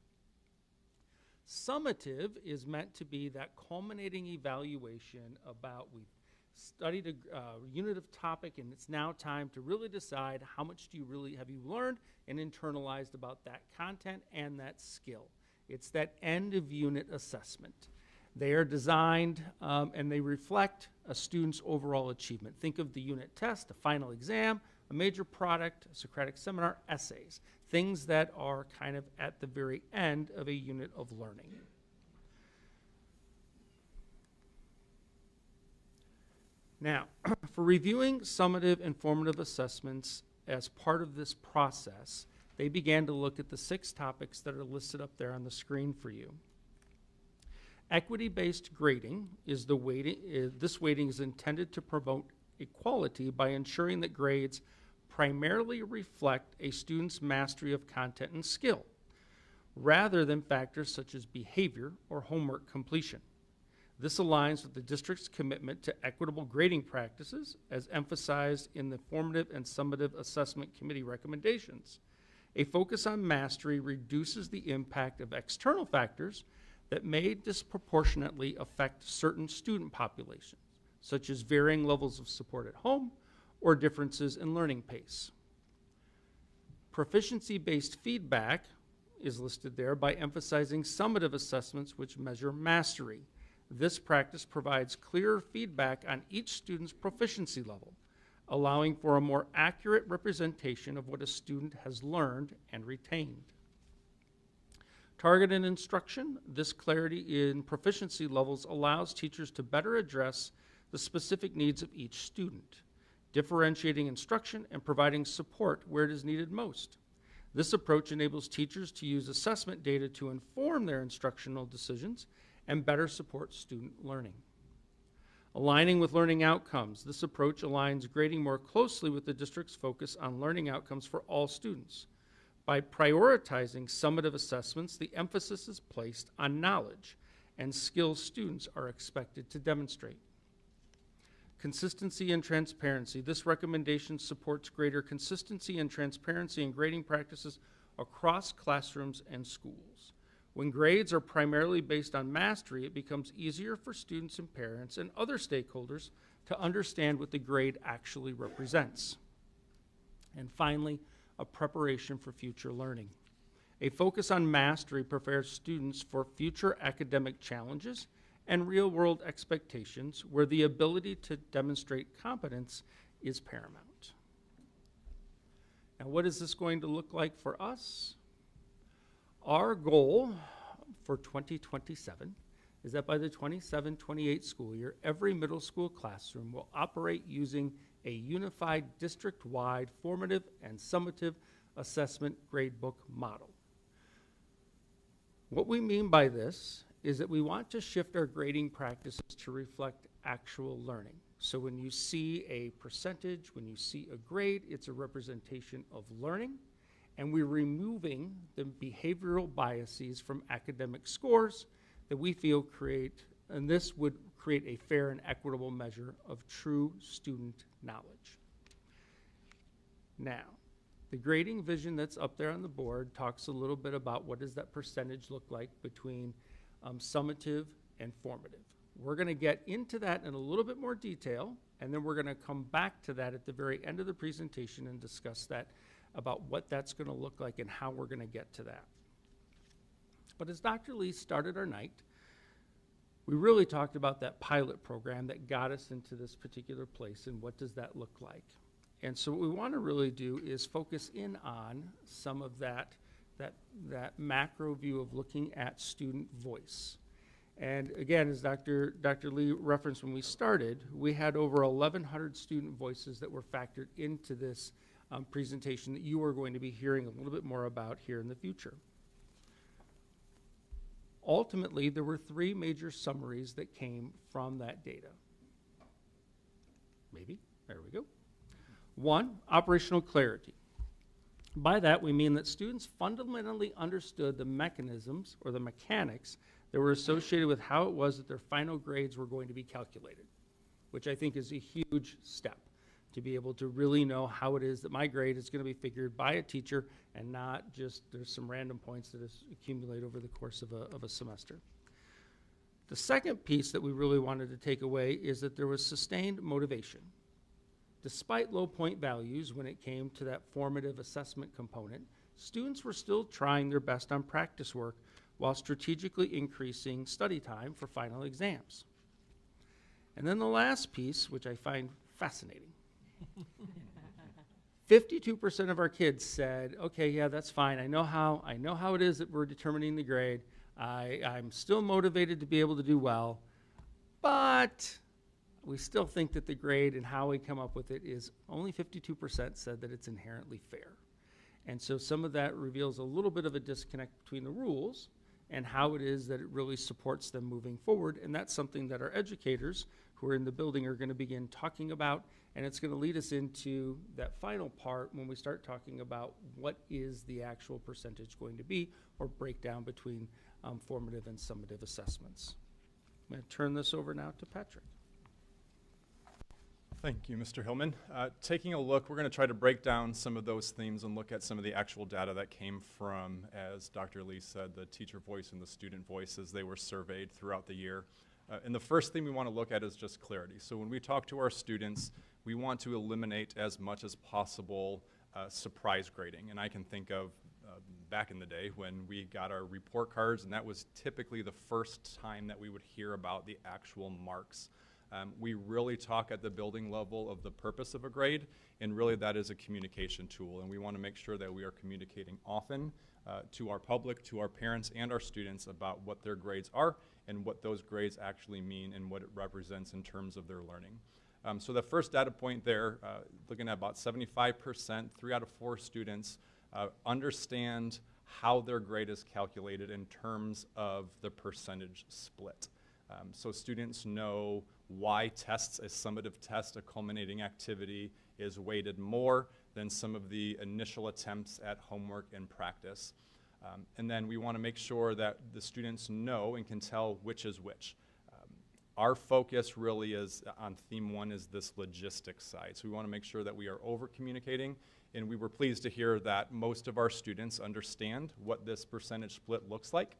Summative is meant to be that culminating evaluation about we've studied a unit of topic and it's now time to really decide how much have you learned and internalized about that content and that skill. It's that end of unit assessment. They are designed and they reflect a student's overall achievement. Think of the unit test, a final exam, a major product, a Socratic seminar, essays, things that are kind of at the very end of a unit of learning. Now, for reviewing summative and formative assessments as part of this process, they began to look at the 6 topics that are listed up there on the screen for you. Equity-based grading is the weighting. This weighting is intended to promote equality by ensuring that grades primarily reflect a student's mastery of content and skill. rather than factors such as behavior or homework completion. This aligns with the district's commitment to equitable grading practices as emphasized in the Formative and Summative Assessment Committee recommendations. A focus on mastery reduces the impact of external factors that may disproportionately affect certain student populations, such as varying levels of support at home or differences in learning pace. Proficiency-based feedback is listed there by emphasizing summative assessments which measure mastery. This practice provides clearer feedback on each student's proficiency level, allowing for a more accurate representation of what a student has learned and retained. Targeted instruction, this clarity in proficiency levels allows teachers to better address the specific needs of each student, differentiating instruction and providing support where it is needed most. This approach enables teachers to use assessment data to inform their instructional decisions and better support student learning. Aligning with learning outcomes, this approach aligns grading more closely with the district's focus on learning outcomes for all students. By prioritizing summative assessments, the emphasis is placed on knowledge and skills students are expected to demonstrate. Consistency and transparency. This recommendation supports greater consistency and transparency in grading practices across classrooms and schools. When grades are primarily based on mastery, it becomes easier for students and parents and other stakeholders to understand what the grade actually represents. And finally, a preparation for future learning. A focus on mastery prepares students for future academic challenges and real-world expectations where the ability to demonstrate competence is paramount. Now, what is this going to look like for us? Our goal for 2027 is that by the 27-28 school year, every middle school classroom will operate using a unified district-wide formative and summative assessment gradebook model. What we mean by this is that we want to shift our grading practices to reflect actual learning. So when you see a percentage, when you see a grade, it's a representation of learning, and we're removing the behavioral biases from academic scores that we feel create, and this would create a fair and equitable measure of true student knowledge. Now, the grading vision that's up there on the board talks a little bit about what does that percentage look like between summative and formative. We're going to get into that in a little bit more detail, and then we're going to come back to that at the very end of the presentation and discuss that about what that's going to look like and how we're going to get to that. But as Dr. Lee started our night, we really talked about that pilot program that got us into this particular place and what does that look like. And so what we want to really do is focus in on some of that macro view of looking at student voice. And again, as Dr. Lee referenced when we started, we had over 1,100 student voices that were factored into this presentation that you are going to be hearing a little bit more about here in the future. Ultimately, there were three major summaries that came from that data. Maybe, there we go. One, operational clarity. By that, we mean that students fundamentally understood the mechanisms or the mechanics that were associated with how it was that their final grades were going to be calculated, which I think is a huge step to be able to really know how it is that my grade is going to be figured by a teacher and not just there's some random points that accumulate over the course of a semester. The second piece that we really wanted to take away is that there was sustained motivation. Despite low point values when it came to that formative assessment component, students were still trying their best on practice work while strategically increasing study time for final exams. And then the last piece, which I find fascinating, 52% of our kids said, okay, yeah, that's fine. I know how it is that we're determining the grade. I'm still motivated to be able to do well, but we still think that the grade and how we come up with it is only 52% said that it's inherently fair. And so some of that reveals a little bit of a disconnect between the rules and how it is that it really supports them moving forward. And that's something that our educators, who are in the building are going to begin talking about, and it's going to lead us into that final part when we start talking about what is the actual percentage going to be, or breakdown between formative and summative assessments. I'm going to turn this over now to Patrick. Thank you, Mr. Hillman. Taking a look, we're going to try to break down some of those themes and look at some of the actual data that came from, as Dr. Lee said, the teacher voice and the student voice as they were surveyed throughout the year. And the first thing we want to look at is just clarity. So when we talk to our students, we want to eliminate as much as possible surprise grading. And I can think of back in the day when we got our report cards, and that was typically the first time that we would hear about the actual marks. We really talk at the building level of the purpose of a grade, and really that is a communication tool, and we want to make sure that we are communicating often to our public, to our parents, and our students about what their grades are and what those grades actually mean and what it represents in terms of their learning. So the first data point there, looking at about 75%, 3 out of 4 students understand how their grade is calculated in terms of the percentage split. So students know why tests, a summative test, a culminating activity, is weighted more than some of the initial attempts at homework and practice. And then we want to make sure that the students know and can tell which is which. Our focus really is on theme 1 is this logistics side. So we want to make sure that we are over communicating, and we were pleased to hear that most of our students understand what this percentage split looks like.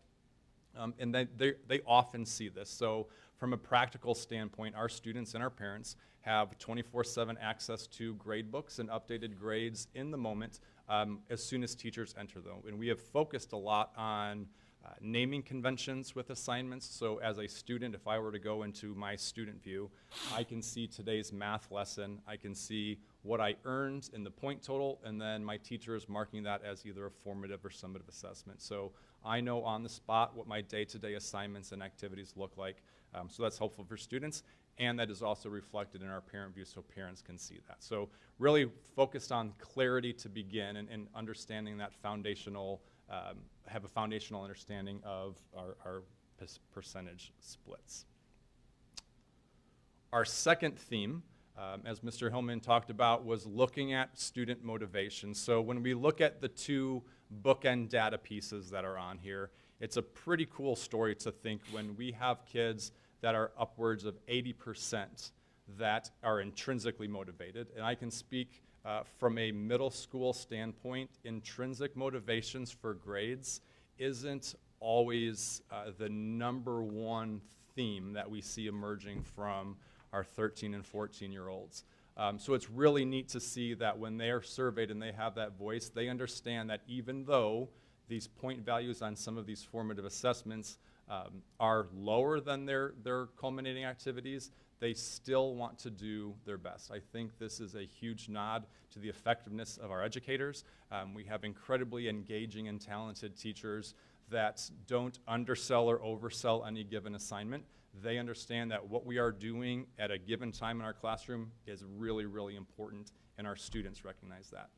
And they often see this. So from a practical standpoint, our students and our parents have 24/7 access to grade books and updated grades in the moment as soon as teachers enter them. And we have focused a lot on naming conventions with assignments. So as a student, if I were to go into my student view, I can see today's math lesson. I can see what I earned in the point total, and then my teacher is marking that as either a formative or summative assessment. So I know on the spot what my day-to-day assignments and activities look like. So that's helpful for students, and that is also reflected in our parent view so parents can see that. So really focused on clarity to begin and understanding that foundational, have a foundational understanding of our percentage splits. Our second theme, as Mr. Hillman talked about, was looking at student motivation. So when we look at the 2 bookend data pieces that are on here, it's a pretty cool story to think when we have kids that are upwards of 80% that are intrinsically motivated. And I can speak from a middle school standpoint, intrinsic motivations for grades isn't always the #1 theme that we see emerging from our 13 and 14-year-olds. So it's really neat to see that when they are surveyed and they have that voice, they understand that even though these point values on some of these formative assessments are lower than their culminating activities, they still want to do their best. I think this is a huge nod to the effectiveness of our educators. We have incredibly engaging and talented teachers that don't undersell or oversell any given assignment. They understand that what we are doing at a given time in our classroom is really, really important, and our students recognize that.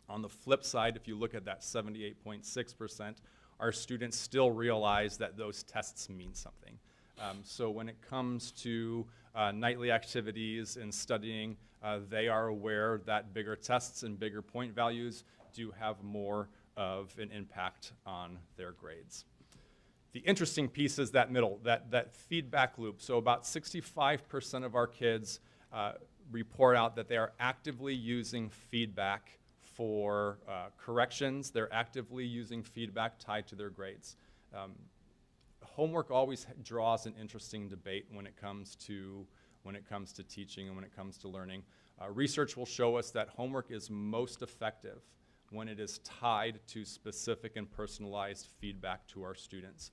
On the flip side, if you look at that 78.6%, our students still realize that those tests mean something. So when it comes to nightly activities and studying, they are aware that bigger tests and bigger point values do have more of an impact on their grades. The interesting piece is that middle, that feedback loop. So about 65% of our kids report out that they are actively using feedback for corrections. They're actively using feedback tied to their grades. Homework always draws an interesting debate when it comes to teaching and when it comes to learning. Research will show us that homework is most effective when it is tied to specific and personalized feedback to our students.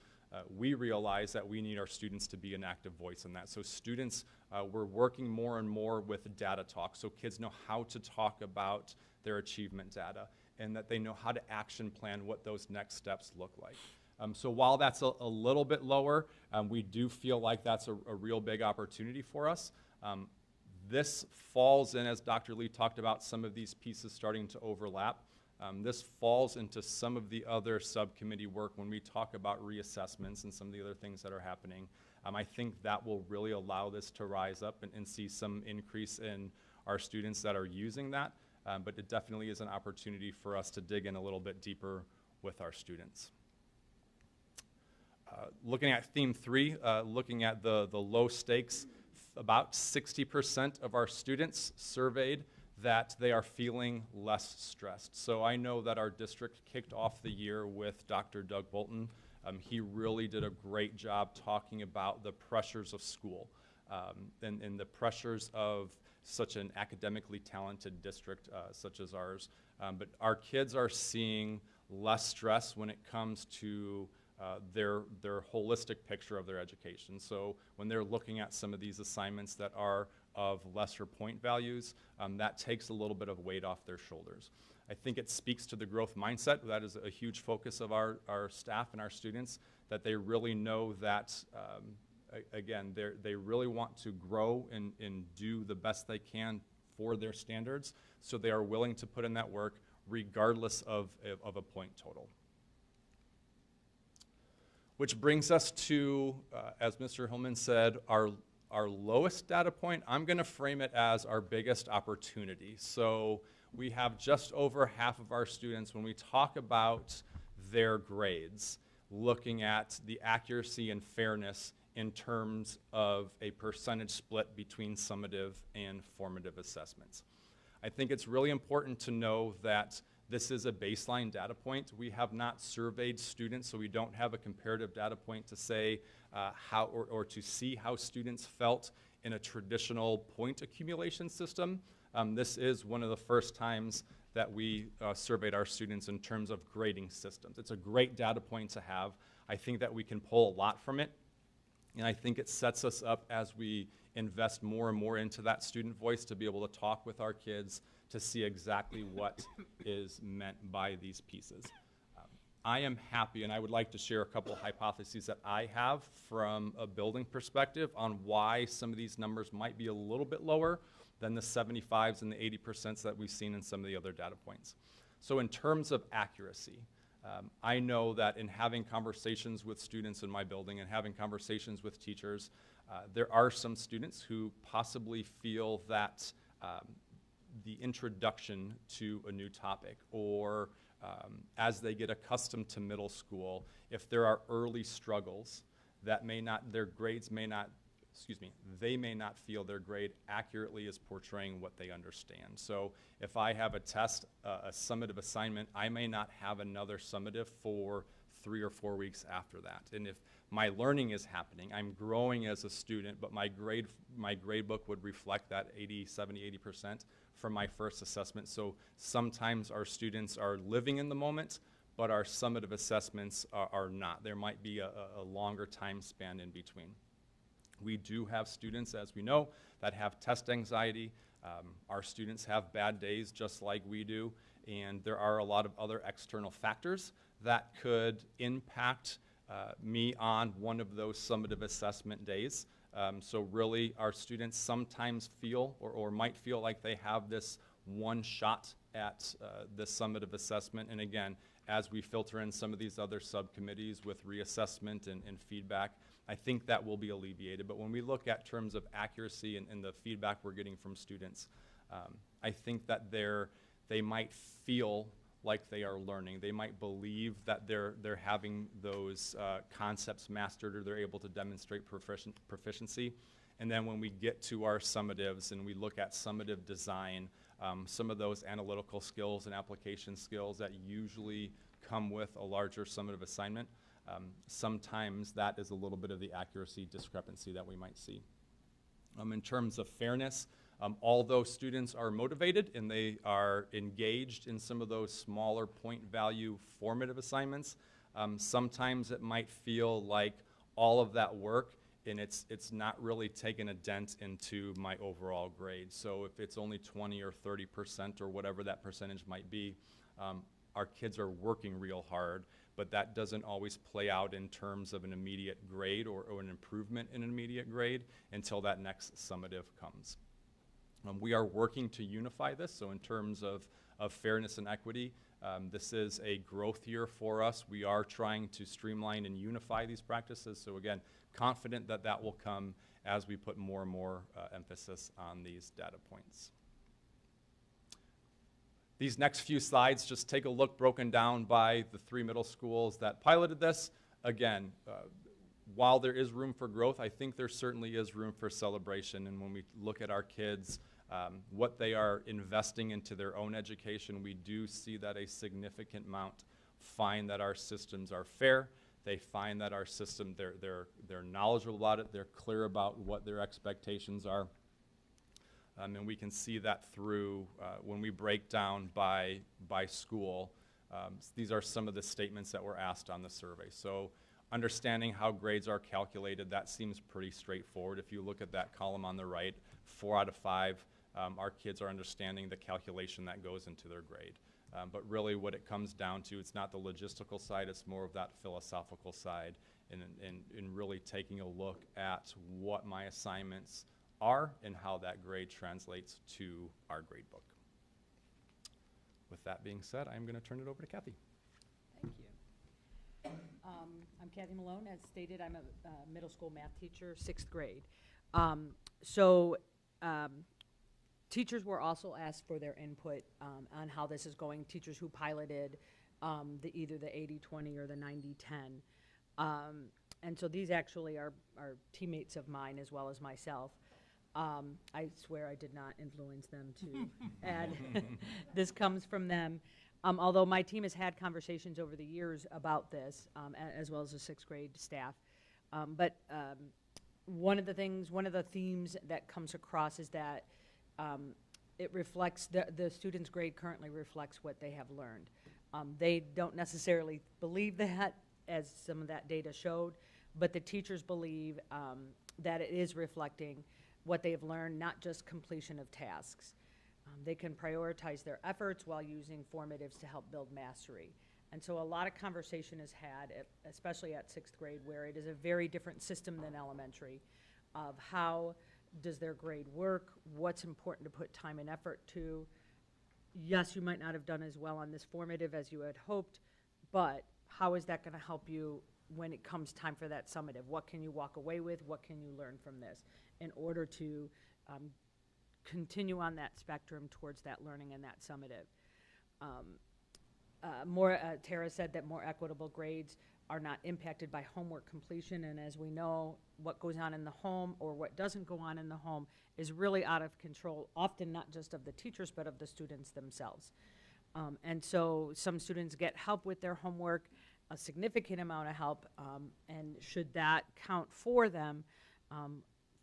We realize that we need our students to be an active voice in that. So students, we're working more and more with data talk, so kids know how to talk about their achievement data and that they know how to action plan what those next steps look like. So while that's a little bit lower, we do feel like that's a real big opportunity for us. This falls in, as Dr. Lee talked about, some of these pieces starting to overlap. This falls into some of the other subcommittee work when we talk about reassessments and some of the other things that are happening. I think that will really allow this to rise up and see some increase in our students that are using that. But it definitely is an opportunity for us to dig in a little bit deeper with our students. Looking at theme 3, looking at the low stakes, about 60% of our students surveyed that they are feeling less stressed. So I know that our district kicked off the year with Dr. Doug Bolton. He really did a great job talking about the pressures of school and the pressures of such an academically talented district such as ours. But our kids are seeing less stress when it comes to their holistic picture of their education. So when they're looking at some of these assignments that are of lesser point values, that takes a little bit of weight off their shoulders. I think it speaks to the growth mindset. That is a huge focus of our staff and our students, that they really know that, again, they really want to grow and do the best they can for their standards, so they are willing to put in that work regardless of a point total. Which brings us to, as Mr. Hillman said, our lowest data point. I'm going to frame it as our biggest opportunity. So we have just over half of our students, when we talk about their grades, looking at the accuracy and fairness in terms of a percentage split between summative and formative assessments. I think it's really important to know that this is a baseline data point. We have not surveyed students, so we don't have a comparative data point to say how or to see how students felt in a traditional point accumulation system. This is one of the first times that we surveyed our students in terms of grading systems. It's a great data point to have. I think that we can pull a lot from it, and I think it sets us up as we invest more and more into that student voice to be able to talk with our kids to see exactly what is meant by these pieces. I am happy, and I would like to share a couple hypotheses that I have from a building perspective on why some of these numbers might be a little bit lower than the 75s and the 80% that we've seen in some of the other data points. So in terms of accuracy, I know that in having conversations with students in my building and having conversations with teachers, there are some students who possibly feel that the introduction to a new topic, or as they get accustomed to middle school, if there are early struggles that their grades may not, they may not feel their grade accurately is portraying what they understand. So if I have a test, a summative assignment, I may not have another summative for 3 or 4 weeks after that. And if my learning is happening, I'm growing as a student, but my grade book would reflect that 70-80% from my first assessment. So sometimes our students are living in the moment, but our summative assessments are not. There might be a longer time span in between. We do have students, as we know, that have test anxiety. Our students have bad days just like we do, and there are a lot of other external factors that could impact me on one of those summative assessment days. So really, our students sometimes feel or might feel like they have this one shot at the summative assessment. And again, as we filter in some of these other subcommittees with reassessment and feedback, I think that will be alleviated. But when we look at terms of accuracy and the feedback we're getting from students, I think that they might feel like they are learning. They might believe that they're having those concepts mastered, or they're able to demonstrate proficiency. And then when we get to our summatives and we look at summative design, some of those analytical skills and application skills that usually come with a larger summative assignment, sometimes that is a little bit of the accuracy discrepancy that we might see. In terms of fairness, although students are motivated and they are engaged in some of those smaller point value formative assignments, sometimes it might feel like all of that work and it's not really taking a dent into my overall grade. So if it's only 20 or 30% or whatever that percentage might be, our kids are working real hard, but that doesn't always play out in terms of an immediate grade or an improvement in an immediate grade until that next summative comes. We are working to unify this, so in terms of fairness and equity, this is a growth year for us. We are trying to streamline and unify these practices, so again, confident that that will come as we put more and more emphasis on these data points. These next few slides, just take a look broken down by the 3 middle schools that piloted this. Again, while there is room for growth, I think there certainly is room for celebration. And when we look at our kids, what they are investing into their own education, we do see that a significant amount find that our systems are fair. They find that our system, they're knowledgeable about it, they're clear about what their expectations are. And we can see that through when we break down by school. These are some of the statements that were asked on the survey. So understanding how grades are calculated, that seems pretty straightforward. If you look at that column on the right, 4 out of 5, our kids are understanding the calculation that goes into their grade. But really what it comes down to, it's not the logistical side, it's more of that philosophical side, and really taking a look at what my assignments are and how that grade translates to our grade book. With that being said, I'm going to turn it over to Kathy. Thank you. I'm Kathy Malone. As stated, I'm a middle school math teacher, 6th grade. Teachers were also asked for their input on how this is going, teachers who piloted either the 80-20 or the 90-10. And so these actually are teammates of mine as well as myself. I swear I did not influence them to add. This comes from them. Although my team has had conversations over the years about this, as well as the 6th grade staff. One of the themes that comes across is that it reflects, the student's grade currently reflects what they have learned. They don't necessarily believe that, as some of that data showed, but the teachers believe that it is reflecting what they have learned, not just completion of tasks. They can prioritize their efforts while using formatives to help build mastery. And so a lot of conversation is had, especially at 6th grade, where it is a very different system than elementary, of how does their grade work, what's important to put time and effort to. Yes, you might not have done as well on this formative as you had hoped, but how is that going to help you when it comes time for that summative? What can you walk away with? What can you learn from this in order to continue on that spectrum towards that learning and that summative? Tara said that more equitable grades are not impacted by homework completion, and as we know, what goes on in the home or what doesn't go on in the home is really out of control, often not just of the teachers, but of the students themselves. And so some students get help with their homework, a significant amount of help, and should that count for them,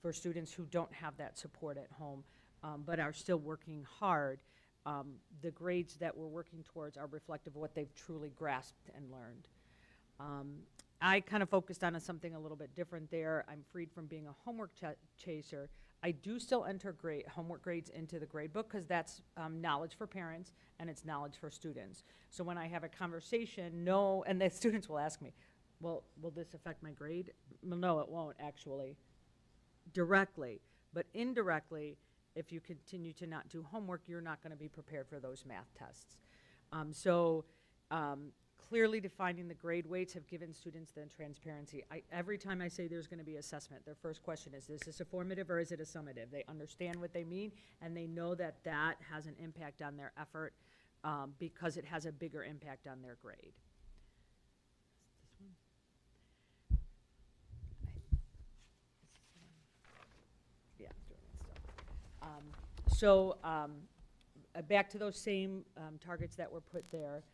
for students who don't have that support at home, but are still working hard, the grades that we're working towards are reflective of what they've truly grasped and learned. I kind of focused on something a little bit different there. I'm freed from being a homework chaser. I do still enter homework grades into the grade book because that's knowledge for parents and it's knowledge for students. So when I have a conversation, and the students will ask me, well, will this affect my grade? Well, no, it won't actually directly, but indirectly, if you continue to not do homework, you're not going to be prepared for those math tests. Clearly defining the grade weights have given students the transparency. Every time I say there's going to be assessment, their first question is this a formative or is it a summative? They understand what they mean, and they know that that has an impact on their effort because it has a bigger impact on their grade. Yeah, I'm doing it still. Back to those same targets that were put there.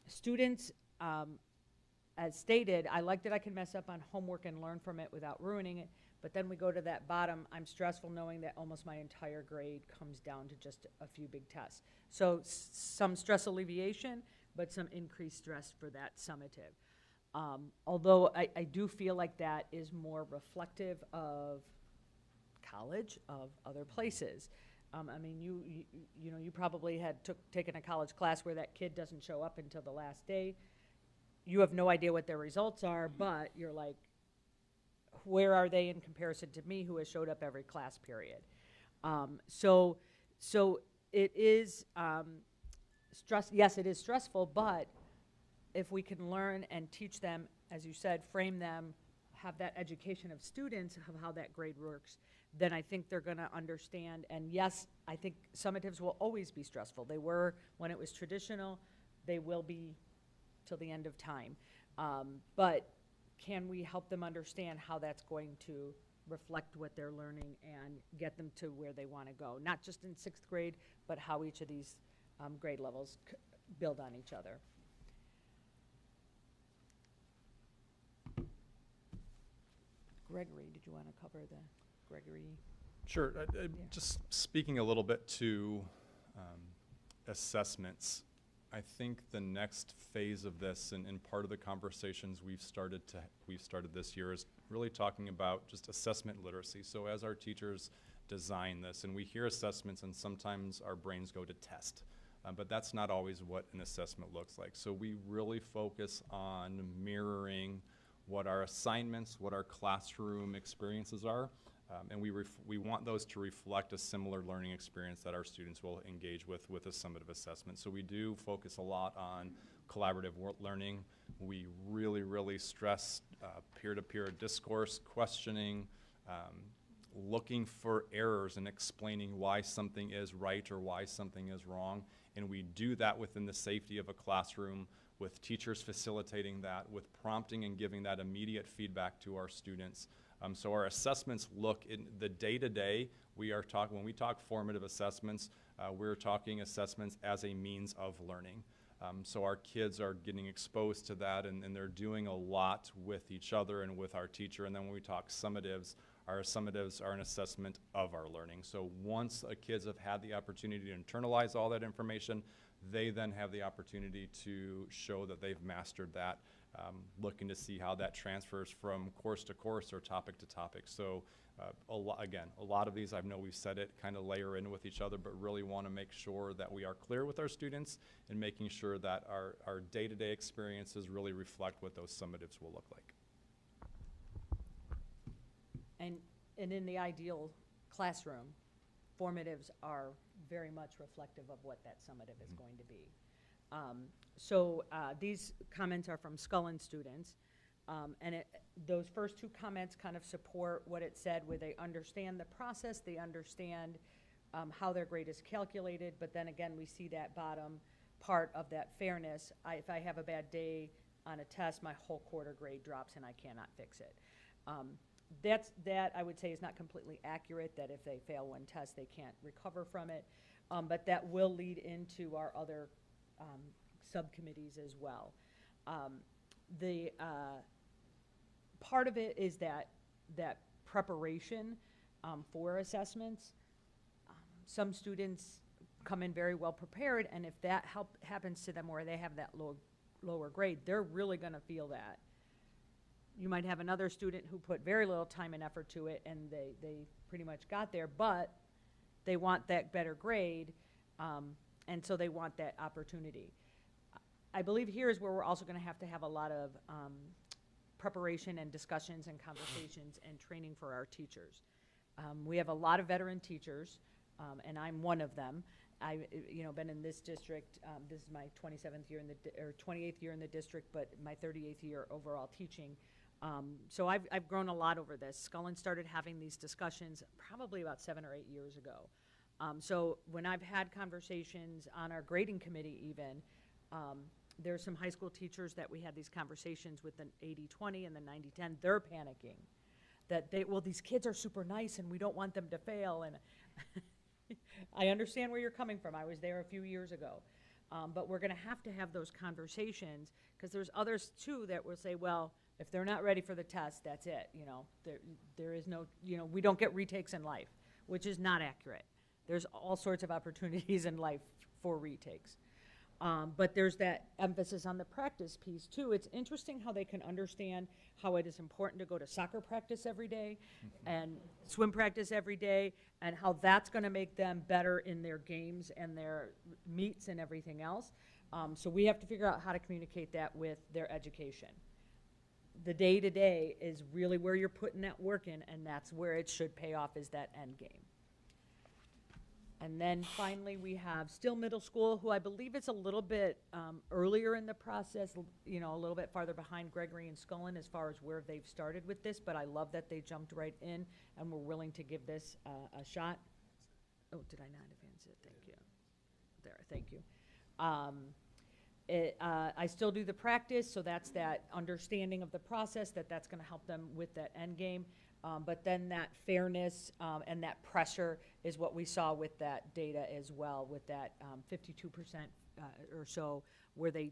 Students, as stated, I like that I can mess up on homework and learn from it without ruining it, but then we go to that bottom, I'm stressful knowing that almost my entire grade comes down to just a few big tests. So some stress alleviation, but some increased stress for that summative. Although I do feel like that is more reflective of college, of other places. I mean, you probably had taken a college class where that kid doesn't show up until the last day. You have no idea what their results are, but you're like, where are they in comparison to me who has showed up every class period? So it is yes, it is stressful, but if we can learn and teach them, as you said, frame them, have that education of students of how that grade works, then I think they're going to understand. And yes, I think summatives will always be stressful. They were when it was traditional. They will be till the end of time. But can we help them understand how that's going to reflect what they're learning and get them to where they want to go? Not just in 6th grade, but how each of these grade levels build on each other. Gregory, did you want to cover the Gregory? Sure. Just speaking a little bit to assessments, I think the next phase of this and part of the conversations we've started this year is really talking about just assessment literacy. So as our teachers design this, and we hear assessments and sometimes our brains go to test, but that's not always what an assessment looks like. So we really focus on mirroring what our assignments, what our classroom experiences are, and we want those to reflect a similar learning experience that our students will engage with a summative assessment. So we do focus a lot on collaborative learning. We really stress peer-to-peer discourse, questioning, looking for errors and explaining why something is right or why something is wrong. And we do that within the safety of a classroom, with teachers facilitating that, with prompting and giving that immediate feedback to our students. So our assessments look in the day-to-day. When we talk formative assessments, we're talking assessments as a means of learning. So our kids are getting exposed to that, and they're doing a lot with each other and with our teacher. And then when we talk summatives, our summatives are an assessment of our learning. So once kids have had the opportunity to internalize all that information, they then have the opportunity to show that they've mastered that, looking to see how that transfers from course to course or topic to topic. So a lot of these, I know we've said it, kind of layer in with each other, but really want to make sure that we are clear with our students and making sure that our day-to-day experiences really reflect what those summatives will look like. And in the ideal classroom, formatives are very much reflective of what that summative is going to be. So these comments are from Scullin students, and those first 2 comments kind of support what it said, where they understand the process, they understand how their grade is calculated, but then again we see that bottom part of that fairness. If I have a bad on a test, my whole quarter grade drops and I cannot fix it. That I would say is not completely accurate, that if they fail one test, they can't recover from it. But that will lead into our other subcommittees as well. The part of it is that preparation for assessments. Some students come in very well prepared, and if that happens to them where they have that lower grade, they're really going to feel that. You might have another student who put very little time and effort to it, and they pretty much got there, but they want that better grade, and so they want that opportunity. I believe here is where we're also going to have a lot of preparation and discussions and conversations and training for our teachers. We have a lot of veteran teachers, and I'm one of them. I've been in this district. This is my 27th year or 28th year in the district, but my 38th year overall teaching. So I've grown a lot over this. Scullin started having these discussions probably about 7 or 8 years ago. So when I've had conversations on our grading committee even, there's some high school teachers that we had these conversations with, the 80-20 and the 90-10. They're panicking that these kids are super nice and we don't want them to fail. And I understand where you're coming from. I was there a few years ago. But we're going to have those conversations, because there's others too that will say, well, if they're not ready for the test, that's it. There is no, we don't get retakes in life, which is not accurate. There's all sorts of opportunities in life for retakes. But there's that emphasis on the practice piece too. It's interesting how they can understand how it is important to go to soccer practice every day and swim practice every day, and how that's going to make them better in their games and their meets and everything else. So we have to figure out how to communicate that with their education. The day-to-day is really where you're putting that work in, and that's where it should pay off, is that end game. And then finally, we have Still Middle School, who I believe it's a little bit earlier in the process, you know, a little bit farther behind Gregory and Scullin as far as where they've started with this, but I love that they jumped right in and were willing to give this a shot. Oh, did I not advance it? Thank you. There, thank you. I still do the practice, so that's that understanding of the process, that's going to help them with that end game. But then that fairness and that pressure is what we saw with that data as well, with that 52% or so where they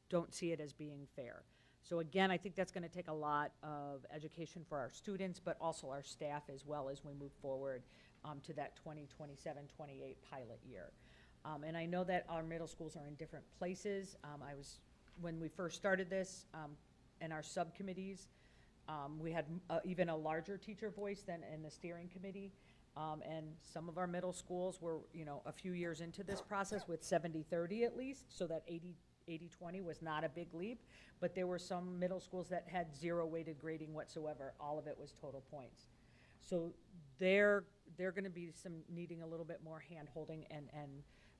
don't see it as being fair. So again, I think that's going to take a lot of education for our students, but also our staff as well as we move forward to that 2027-28 pilot year. And I know that our middle schools are in different places. When we first started this in our subcommittees, we had even a larger teacher voice than in the steering committee. And some of our middle schools were, you know, a few years into this process with 70-30 at least, so that 80-20 was not a big leap. But there were some middle schools that had 0 weighted grading whatsoever. All of it was total points. So they're going to be needing a little bit more hand-holding and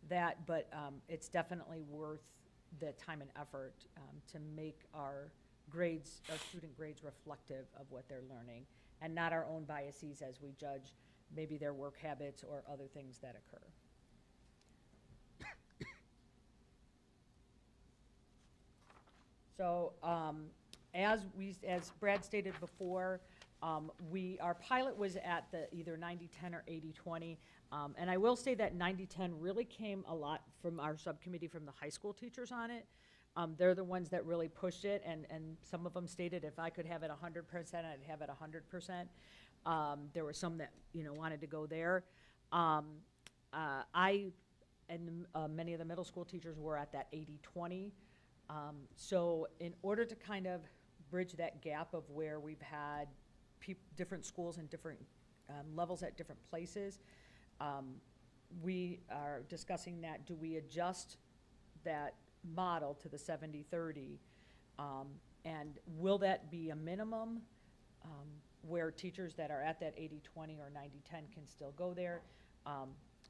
that, but it's definitely worth the time and effort to make our student grades reflective of what they're learning and not our own biases as we judge maybe their work habits or other things that occur. So as Brad stated before, our pilot was at the either 90-10 or 80-20. And I will say that 90-10 really came a lot from our subcommittee from the high school teachers on it. They're the ones that really pushed it, and some of them stated if I could have it 100%, I'd have it 100%. There were some that, you know, wanted to go there. Many of the middle school teachers were at that 80-20. So in order to kind of bridge that gap of where we've had different schools and different levels at different places, we are discussing that. Do we adjust that model to the 70-30? And will that be a minimum where teachers that are at that 80-20 or 90-10 can still go there?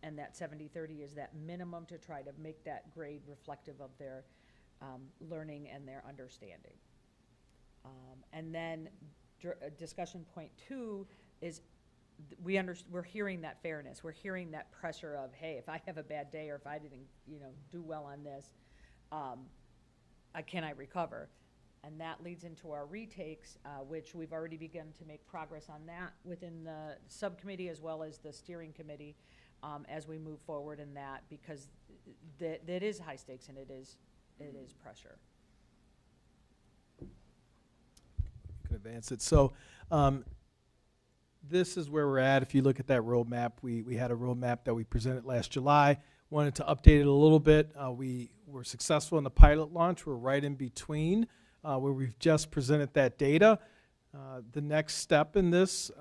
And that 70-30 is that minimum to try to make that grade reflective of their learning and their understanding. And then discussion point 2 is we're hearing that fairness. We're hearing that pressure of, hey, if I have a bad day or if I didn't, you know, do well on this, can I recover? And that leads into our retakes, which we've already begun to make progress on that within the subcommittee as well as the steering committee as we move forward in that, because that is high stakes and it is pressure. You can advance it. So this is where we're at. If you look at that roadmap, we had a roadmap that we presented last July. Wanted to update it a little bit. We were successful in the pilot launch. We're right in between where we've just presented that data. The next step in this,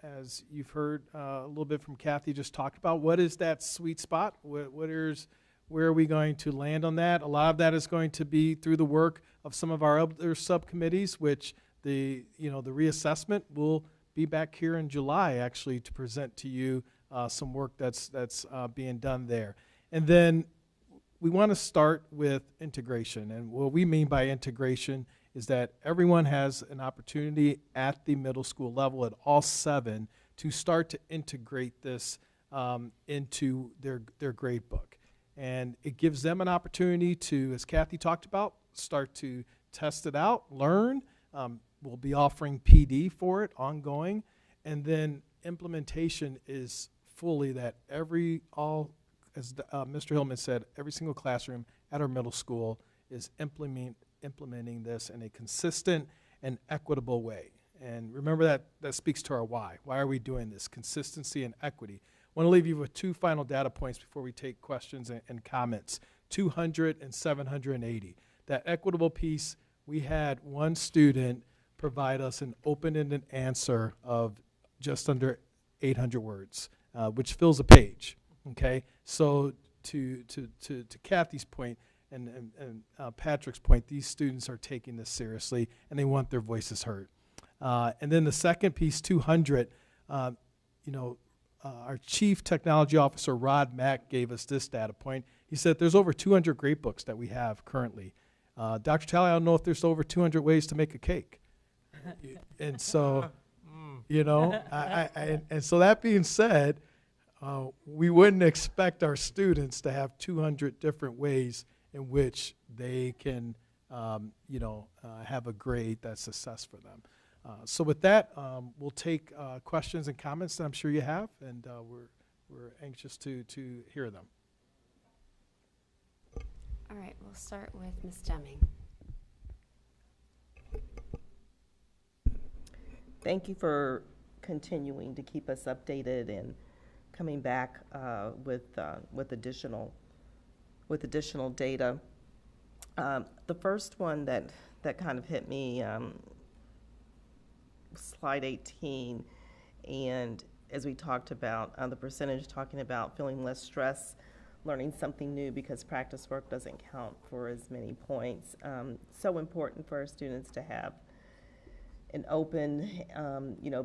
as you've heard a little bit from Kathy just talked about, what is that sweet spot? Where are we going to land on that? A lot of that is going to be through the work of some of our other subcommittees, which the reassessment will be back here in July actually to present to you some work that's being done there. And then we want to start with integration. And what we mean by integration is that everyone has an opportunity at the middle school level at all 7 to start to integrate this into their grade book. And it gives them an opportunity to, as Kathy talked about, start to test it out, learn. We'll be offering PD for it ongoing. And then implementation is fully that as Mr. Hillman said, every single classroom at our middle school is implementing this in a consistent and equitable way. And remember that speaks to our why. Why are we doing this? Consistency and equity. I want to leave you with 2 final data points before we take questions and comments. 200 and 780. That equitable piece, we had one student provide us an open-ended answer of just under 800 words, which fills a page. Okay, so to Kathy's point and Patrick's point, these students are taking this seriously and they want their voices heard. And then the second piece, 200, our Chief Technology Officer, Rod Mack, gave us this data point. He said there's over 200 grade books that we have currently. Dr. Talley, I don't know if there's over 200 ways to make a cake. And so, you know, and so that being said, we wouldn't expect our students to have 200 different ways in which they can, have a grade that's assessed for them. So with that, we'll take questions and comments that I'm sure you have, and we're anxious to hear them. All right, we'll start with Ms. Deming. Thank you for continuing to keep us updated and coming back with additional data. The first one that kind of hit me, slide 18, and as we talked about the percentage talking about feeling less stress, learning something new because practice work doesn't count for as many points. So important for our students to have an open,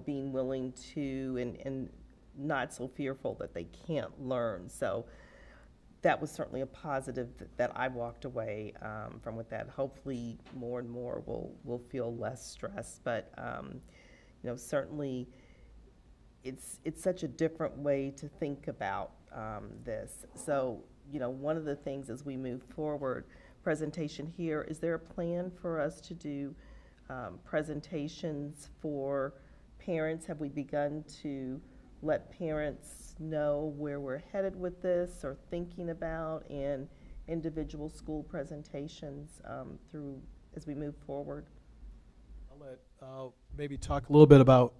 being willing to and not so fearful that they can't learn. So that was certainly a positive that I walked away from with that. Hopefully more and more will feel less stress, but certainly it's such a different way to think about this. So, one of the things as we move forward, presentation here, is there a plan for us to do presentations for parents? Have we begun to let parents know where we're headed with this or thinking about, and individual school presentations through as we move forward? I'll let maybe talk a little bit about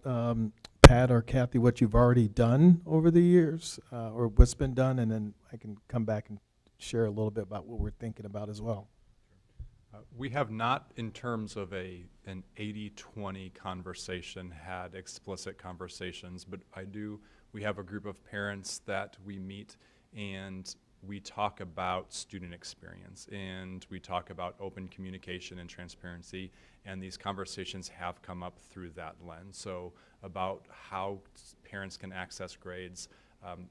Pat or Kathy, what you've already done over the years, or what's been done, and then I can come back and share a little bit about what we're thinking about as well. We have not, in terms of an 80-20 conversation, had explicit conversations, but we have a group of parents that we meet and we talk about student experience and we talk about open communication and transparency, and these conversations have come up through that lens. So about how parents can access grades,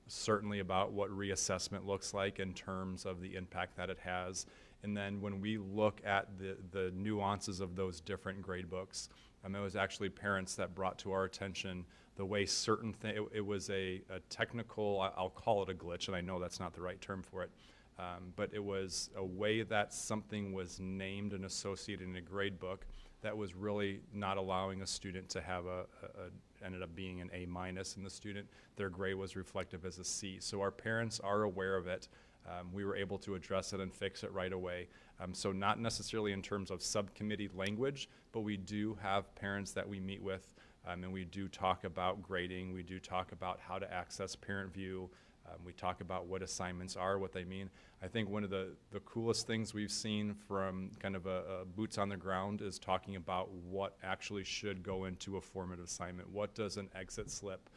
certainly about what reassessment looks like in terms of the impact that it has. And then when we look at the nuances of those different grade books, it was actually parents that brought to our attention the way certain things, it was a technical, I'll call it a glitch, and I know that's not the right term for it, but it was a way that something was named and associated in a grade book that was really not allowing a student to have ended up being an A-, and the student, their grade was reflective as a C. So our parents are aware of it. We were able to address it and fix it right away. So not necessarily in terms of subcommittee language, but we do have parents that we meet with, and we do talk about grading. We do talk about how to access parent view. We talk about what assignments are, what they mean. I think one of the coolest things we've seen from kind of a boots on the ground is talking about what actually should go into a formative assignment. What does an exit slip?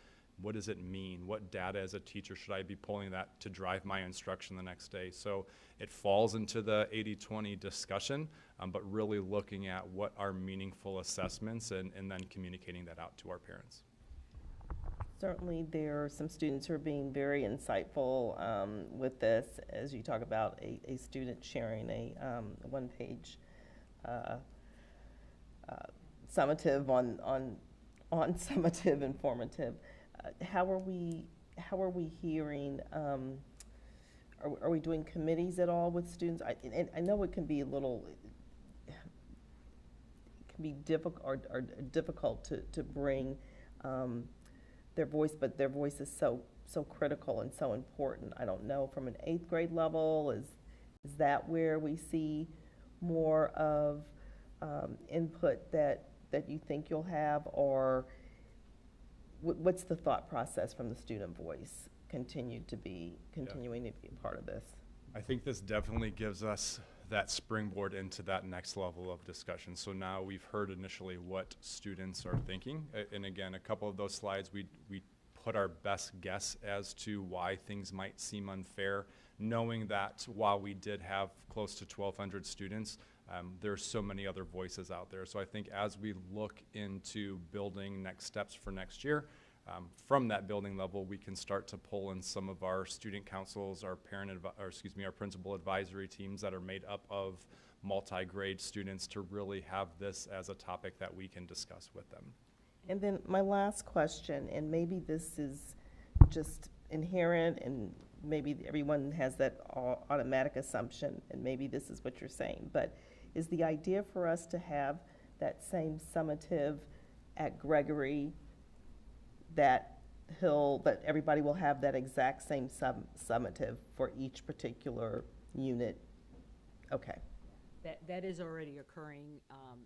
What does it mean? What data as a teacher should I be pulling that to drive my instruction the next day? So it falls into the 80-20 discussion, but really looking at what are meaningful assessments and then communicating that out to our parents. Certainly there are some students who are being very insightful with this, as you talk about a student sharing a one-page summative on summative and formative. How are we hearing? Are we doing committees at all with students? I know it can be a little, it can be difficult to bring their voice, but their voice is so critical and so important. I don't know, from an 8th grade level, is that where we see more of input that you think you'll have, or what's the thought process from the student voice continuing to be a part of this? I think this definitely gives us that springboard into that next level of discussion. So now we've heard initially what students are thinking, and again, a couple of those slides we put our best guess as to why things might seem unfair, knowing that while we did have close to 1,200 students, there's so many other voices out there. So I think as we look into building next steps for next year, From that building level, we can start to pull in some of our student councils, our our principal advisory teams that are made up of multi-grade students to really have this as a topic that we can discuss with them. And then my last question, and maybe this is just inherent and maybe everyone has that automatic assumption, and maybe this is what you're saying, but is the idea for us to have that same summative at Gregory, that everybody will have that exact same summative for each particular unit? Okay. That is already occurring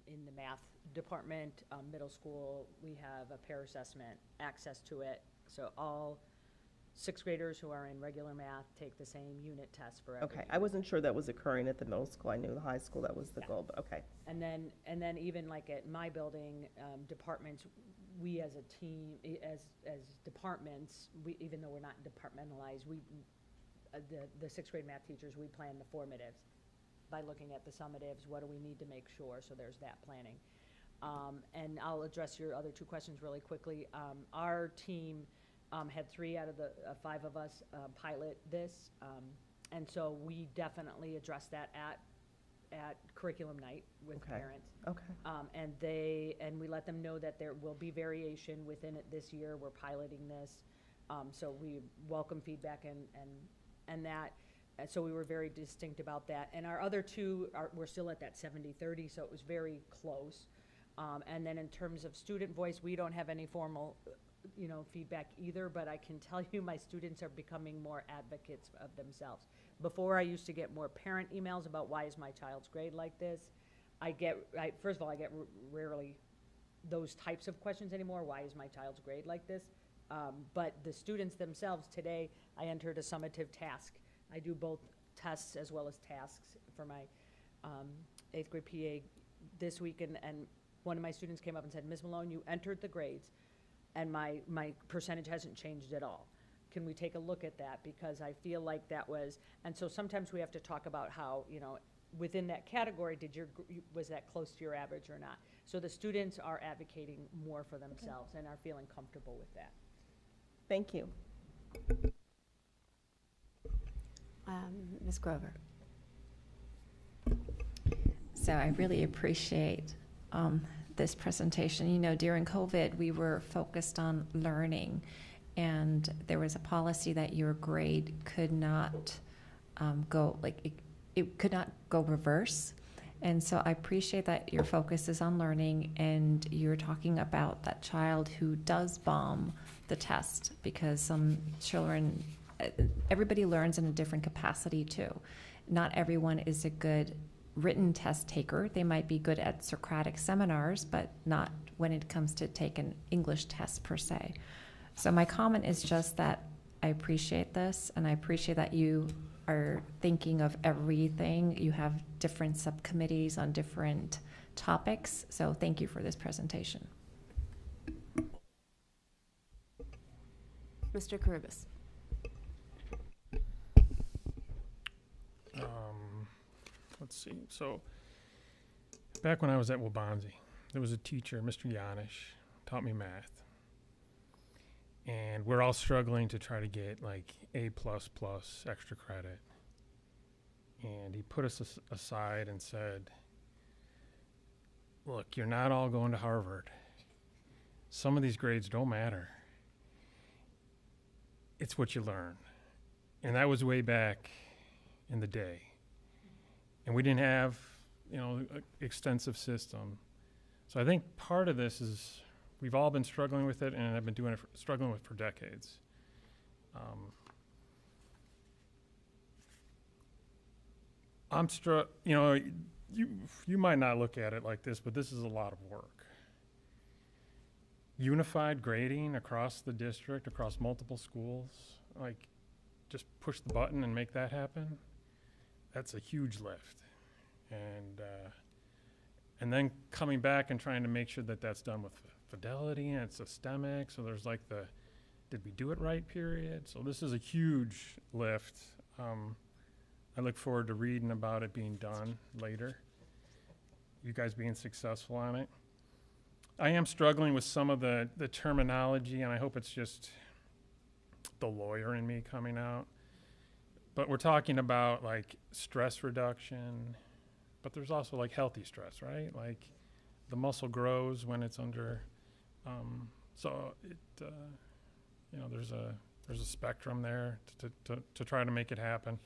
in the math department, middle school. We have a peer assessment, access to it. So all sixth graders who are in regular math take the same unit test for every Okay, unit. I wasn't sure that was occurring at the middle school. I knew the high school, that was the goal, but okay. And then even like at my building, departments, we as a team, as departments, even though we're not departmentalized, the sixth grade math teachers, we plan the formatives by looking at the summatives. What do we need to make sure? So there's that planning. And I'll address your other two questions really quickly. Our team had 3 out of the 5 of us pilot this, and so we definitely address that at curriculum night with parents. Okay. And we let them know that there will be variation within it this year. We're piloting this, so we welcome feedback and that. And so we were very distinct about that. And our other 2 we're still at that 70-30, so it was very close. And then in terms of student voice, we don't have any formal feedback either, but I can tell you my students are becoming more advocates of themselves. Before, I used to get more parent emails about why is my child's grade like this. First of all, I get rarely those types of questions anymore. Why is my child's grade like this? But the students themselves, today I entered a summative task. I do both tests as well as tasks for my 8th grade PA this week, and one of my students came up and said, Ms. Malone, you entered the grades, and my percentage hasn't changed at all. Can we take a look at that? Because I feel like that was, and so sometimes we have to talk about how, within that category, was that close to your average or not? So the students are advocating more for themselves and are feeling comfortable with that. Thank you. Ms. Grover. So I really appreciate this presentation. During COVID, we were focused on learning, and there was a policy that your grade could not it could not go reverse. And so I appreciate that your focus is on learning, and you're talking about that child who does bomb the test, because some children, everybody learns in a different capacity too. Not everyone is a good written test taker. They might be good at Socratic seminars, but not when it comes to take an English test per se. So my comment is just that I appreciate this, and I appreciate that you are thinking of everything. You have different subcommittees on different topics, so thank you for this presentation. Mr. Karubas. Let's see. So back when I was at Wabanzi, there was a teacher, Mr. Yanish, taught me math. And we're all struggling to try to get like A++ extra credit. And he put us aside and said, look, you're not all going to Harvard. Some of these grades don't matter. It's what you learn. And that was way back in the day. And we didn't have, an extensive system. So I think part of this is we've all been struggling with it, and I've been struggling with it for decades. You might not look at it like this, but this is a lot of work. Unified grading across the district, across multiple schools, just push the button and make that happen. That's a huge lift. And then coming back and trying to make sure that that's done with fidelity and it's systemic. So there's did we do it right period? So this is a huge lift. I look forward to reading about it being done later. You guys being successful on it. I am struggling with some of the terminology, and I hope it's just the lawyer in me coming out. But we're talking about like stress reduction, but there's also like healthy stress, right? Like the muscle grows when it's under, so it, you know, there's a spectrum there to try to make it happen.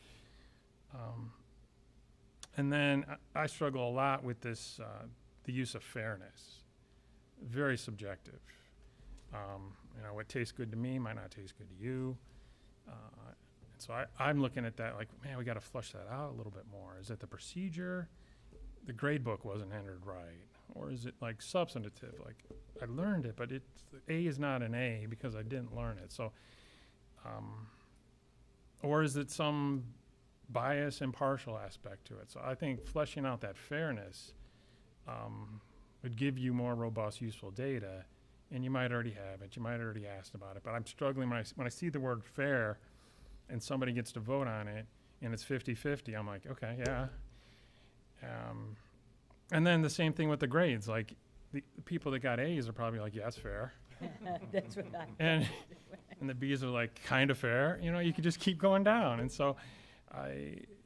And then I struggle a lot with this, the use of fairness. Very subjective. You know, what tastes good to me might not taste good to you. So I'm looking at that like, man, we got to flush that out a little bit more. Is it the procedure? The grade book wasn't entered right. Or is it like substantive? Like I learned it, but A is not an A because I didn't learn it. So, or is it some bias, impartial aspect to it? So I think fleshing out that fairness would give you more robust, useful data, and you might already have it. You might already asked about it. But I'm struggling when I see the word fair and somebody gets to vote on it and it's 50-50, I'm like, okay, yeah. And then the same thing with the grades. Like the people that got A's are probably like, yeah, it's fair. That's what I and the B's are like, kind of fair. You know, you could just keep going down. And so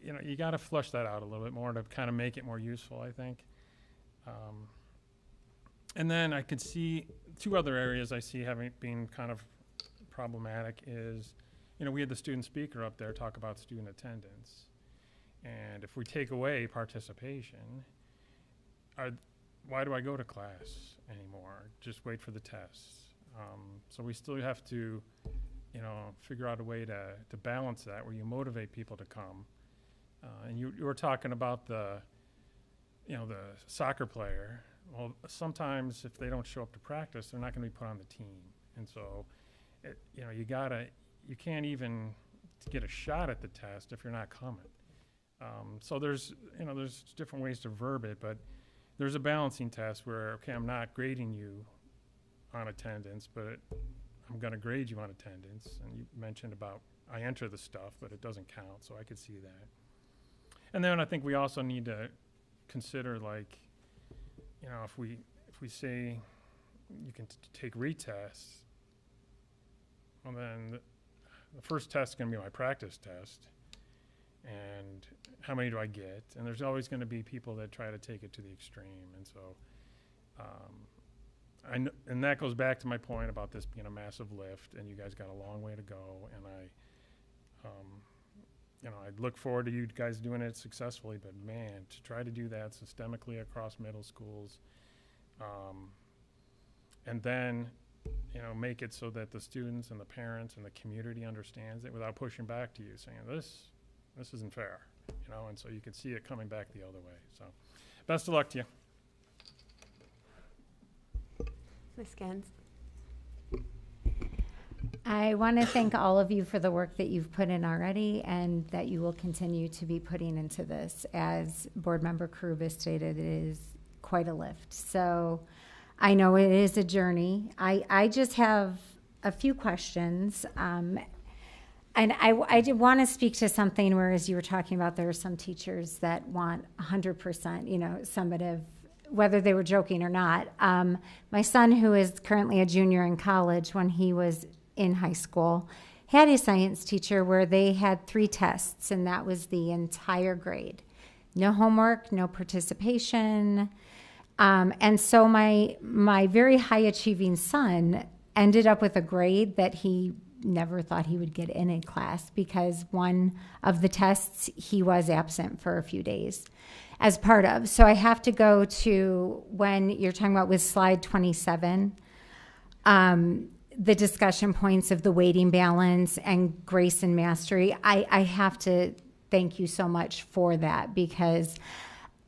you know, you got to flush that out a little bit more to kind of make it more useful, I think. And then I could see two other areas I see being kind of problematic is, you know, we had the student speaker up there talk about student attendance. And if we take away participation, why do I go to class anymore? Just wait for the tests. So we still have to, you know, figure out a way to balance that where you motivate people to come. And you were talking about the soccer player. Well, sometimes if they don't show up to practice, they're not going to be put on the team. And so, you know, you can't even get a shot at the test if you're not coming. So there's different ways to verb it, but there's a balancing test where, okay, I'm not grading you on attendance, but I'm going to grade you on attendance. And you mentioned about I enter the stuff, but it doesn't count, so I could see that. And then I think we also need to consider, like, you know, if we say you can take retests, well, then the first test is going to be my practice test. And how many do I get? And there's always going to be people that try to take it to the extreme. And so, and that goes back to my point about this being a massive lift, and you guys got a long way to go. And you know, I look forward to you guys doing it successfully, but man, to try to do that systemically across middle schools, and then, you know, make it so that the students and the parents and the community understands it without pushing back to you, saying this isn't fair, you know, and so you can see it coming back the other way. So, best of luck to you. Ms. Gans. I want to thank all of you for the work that you've put in already and that you will continue to be putting into this. As Board Member Karubas stated, it is quite a lift. So I know it is a journey. I just have a few questions. And I did want to speak to something where, as you were talking about, there are some teachers that want 100%, you know, summative, whether they were joking or not. My son, who is currently a junior in college, when he was in high school, had a science teacher where they had 3 tests, and that was the entire grade. No homework, no participation. And so my very high-achieving son ended up with a grade that he never thought he would get in a class because one of the tests he was absent for a few days as part of. So I have to go to when you're talking about with slide 27, the discussion points of the weighting balance and grace and mastery. I have to thank you so much for that because,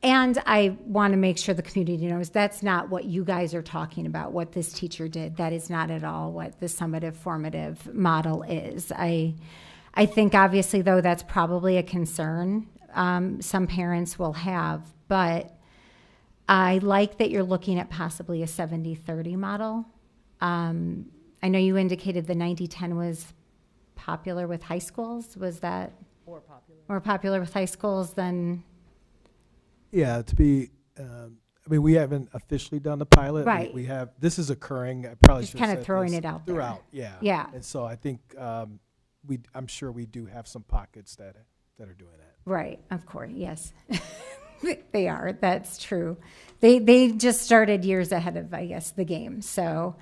and I want to make sure the community knows that's not what you guys are talking about, what this teacher did. That is not at all what the summative formative model is. I think obviously though that's probably a concern some parents will have, but I like that you're looking at possibly a 70-30 model. I know you indicated the 90-10 was popular with high schools. Was that more popular? More popular with high schools than? Yeah, to be I mean, we haven't officially done the pilot. Right. We have, this is occurring, I probably Just should have kind of said throwing this it out there. throughout, yeah. Yeah. And so I think, I'm sure we do have some pockets that are doing that. Right, of course, yes. They are, that's true. They just started years ahead of, I guess, the game, so.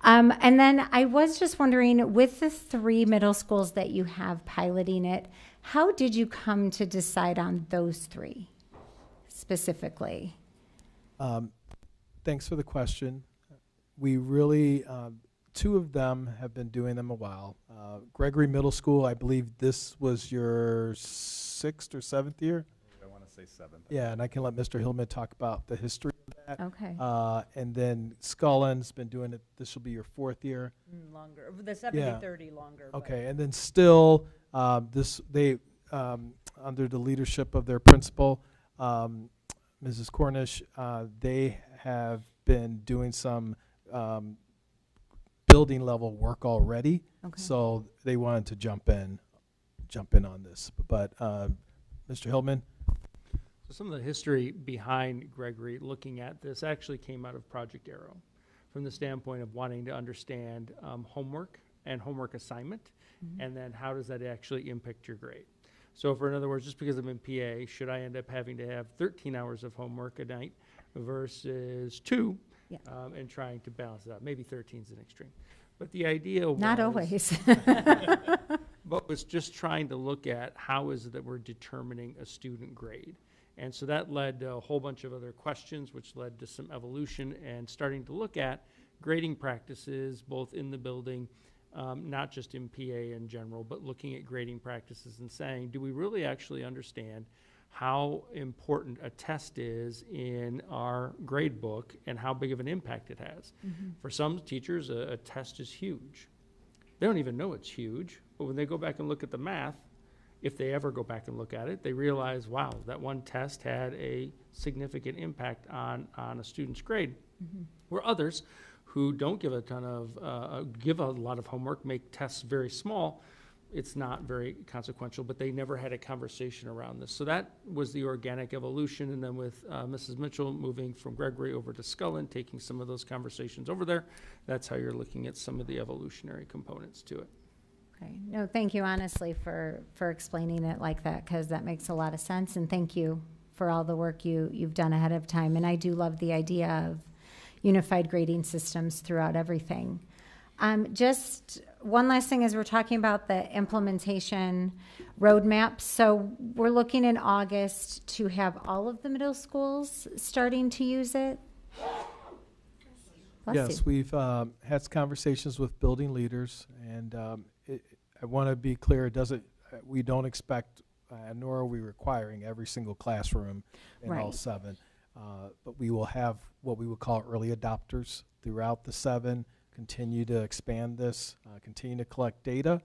And then I was just wondering, with the 3 middle schools that you have piloting it, how did you come to decide on those 3 specifically? Thanks for the question. We really, 2 of them have been doing them a while. Gregory Middle School, I believe this was your 6th or 7th year? I want to say 7th. Yeah, and I can let Mr. Hillman talk about the history of that. Okay. And then Scullen's been doing it, this will be your 4th year. Longer, the 70-30 longer. but- Okay, and then still, under the leadership of their principal, Mrs. Cornish, they have been doing some building level work already. Okay. So they wanted to jump in on this. But Mr. Hillman? So some of the history behind Gregory looking at this actually came out of Project Arrow, from the standpoint of wanting to understand homework and homework assignment, and then how does that actually impact your grade. So for, in other words, just because I'm in PA, should I end up having to have 13 hours of homework a night versus 2, Yeah. and trying to balance it out? Maybe 13 is an extreme. But the idea was... Not always. But was just trying to look at how is it that we're determining a student grade. And so that led to a whole bunch of other questions, which led to some evolution and starting to look at grading practices, both in the building, not just in PA in general, but looking at grading practices and saying, do we really actually understand how important a test is in our grade book and how big of an impact it has? For some teachers, a test is huge. They don't even know it's huge, but when they go back and look at the math, if they ever go back and look at it, they realize, wow, that one test had a significant impact on a student's grade. Where others who don't give a ton of, give a lot of homework, make tests very small, it's not very consequential, but they never had a conversation around this. So that was the organic evolution, and then with Mrs. Mitchell moving from Gregory over to Scullen, taking some of those conversations over there, that's how you're looking at some of the evolutionary components to it. Okay. No, thank you honestly for explaining it like that, because that makes a lot of sense, and thank you for all the work you've done ahead of time. And I do love the idea of unified grading systems throughout everything. Just one last thing as we're talking about the implementation roadmap. So we're looking in August to have all of the middle schools starting to use it? Bless Yes, you. we've had conversations with building leaders, and I want to be clear, we don't expect, nor are we requiring every single classroom in all Right. 7. But we will have what we would call early adopters throughout the 7, continue to expand this, continue to collect data,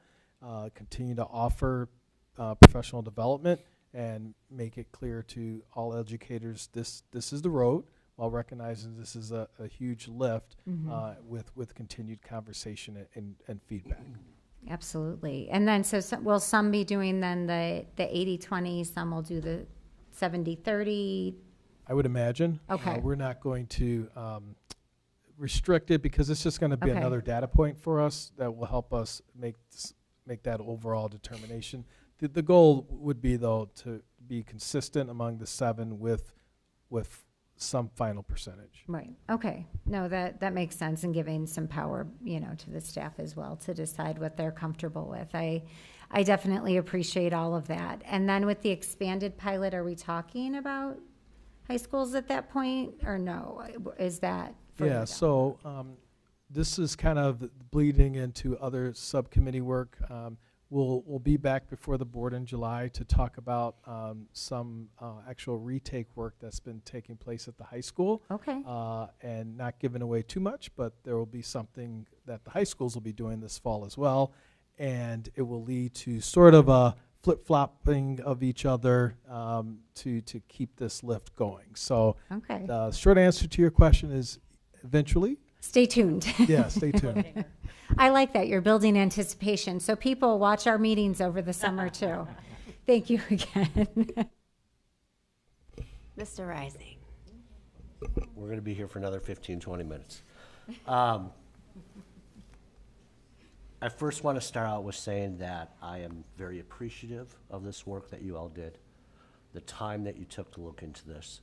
continue to offer professional development, and make it clear to all educators this is the road, while recognizing this is a huge lift with continued conversation and feedback. Absolutely. And then, so will some be doing then the 80-20, some will do the 70-30? I would imagine. Okay. We're not going to restrict it, because it's just going to be Okay. another data point for us that will help us make that overall determination. The goal would be, though, to be consistent among the 7 with some final percentage. Right. Okay. No, that makes sense, and giving some power, to the staff as well to decide what they're comfortable with. I definitely appreciate all of that. And then with the expanded pilot, are we talking about high schools at that point, or no? Is that further Yeah, down? so this is kind of bleeding into other subcommittee work. We'll be back before the board in July to talk about some actual retake work that's been taking place at the high school. Okay. And not giving away too much, but there will be something that the high schools will be doing this fall as well. And it will lead to sort of a flip-flopping of each other to keep this lift going. So Okay. the short answer to your question is eventually. Stay tuned. Yeah, stay tuned. I like that. You're building anticipation. So people watch our meetings over the summer too. Thank you again. Mr. Rising. We're going to be here for another 15, 20 minutes. I first want to start out with saying that I am very appreciative of this work that you all did, the time that you took to look into this,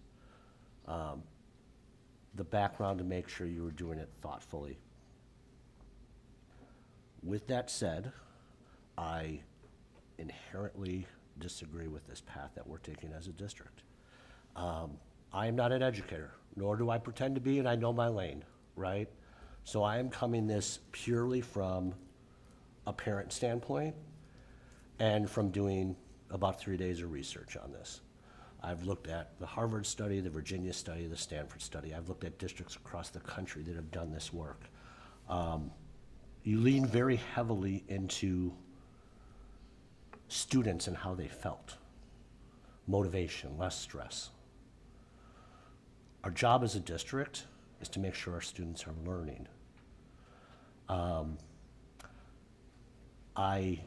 the background to make sure you were doing it thoughtfully. With that said, I inherently disagree with this path that we're taking as a district. I am not an educator, nor do I pretend to be, and I know my lane, right? So I am coming this purely from a parent standpoint and from doing about 3 days of research on this. I've looked at the Harvard study, the Virginia study, the Stanford study. I've looked at districts across the country that have done this work. You lean very heavily into students and how they felt. Motivation, less stress. Our job as a district is to make sure our students are learning. I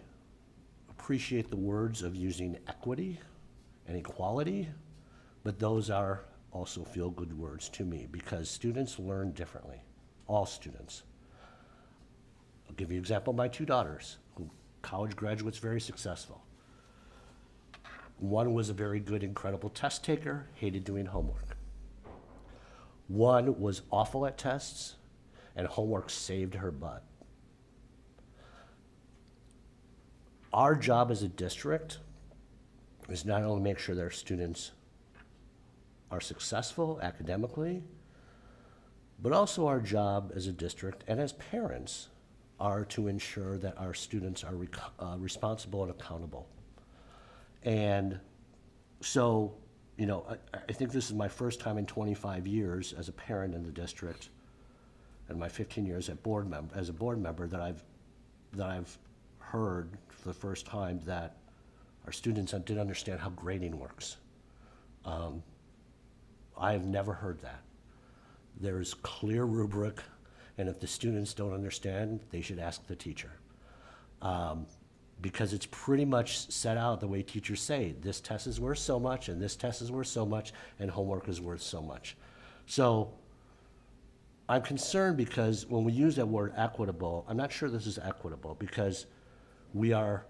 appreciate the words of using equity and equality, but those are also feel-good words to me because students learn differently, all students. I'll give you an example of my two daughters, who college graduates, very successful. One was a very good, incredible test taker, hated doing homework. One was awful at tests, and homework saved her butt. Our job as a district is not only make sure that our students are successful academically, but also our job as a district and as parents are to ensure that our students are responsible and accountable. And so, you know, I think this is my first time in 25 years as a parent in the district, and my 15 years as a board member that I've heard for the first time that our students didn't understand how grading works. I have never heard that. There's clear rubric, and if the students don't understand, they should ask the teacher. Because it's pretty much set out the way teachers say, this test is worth so much, and this test is worth so much, and homework is worth so much. So I'm concerned because when we use that word equitable, I'm not sure this is equitable because we are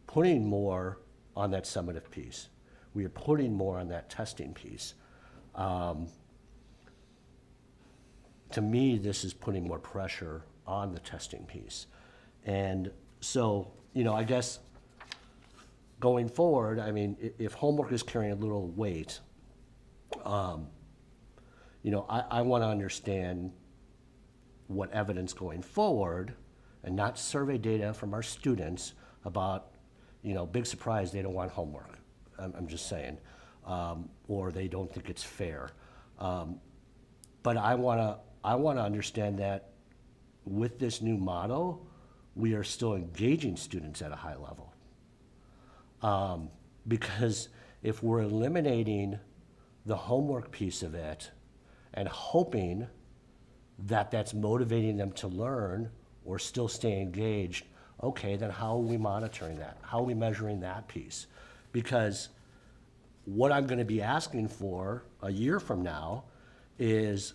putting more on that summative piece. We are putting more on that testing piece. To me, this is putting more pressure on the testing piece. And so, you know, I guess going forward, I mean, if homework is carrying a little weight, you know, I want to understand what evidence going forward and not survey data from our students about, you know, big surprise, they don't want homework. I'm just saying, or they don't think it's fair. But I want to understand that with this new model, we are still engaging students at a high level. Because if we're eliminating the homework piece of it and hoping that that's motivating them to learn or still stay engaged, okay, then how are we monitoring that? How are we measuring that piece? Because what I'm going to be asking for a year from now is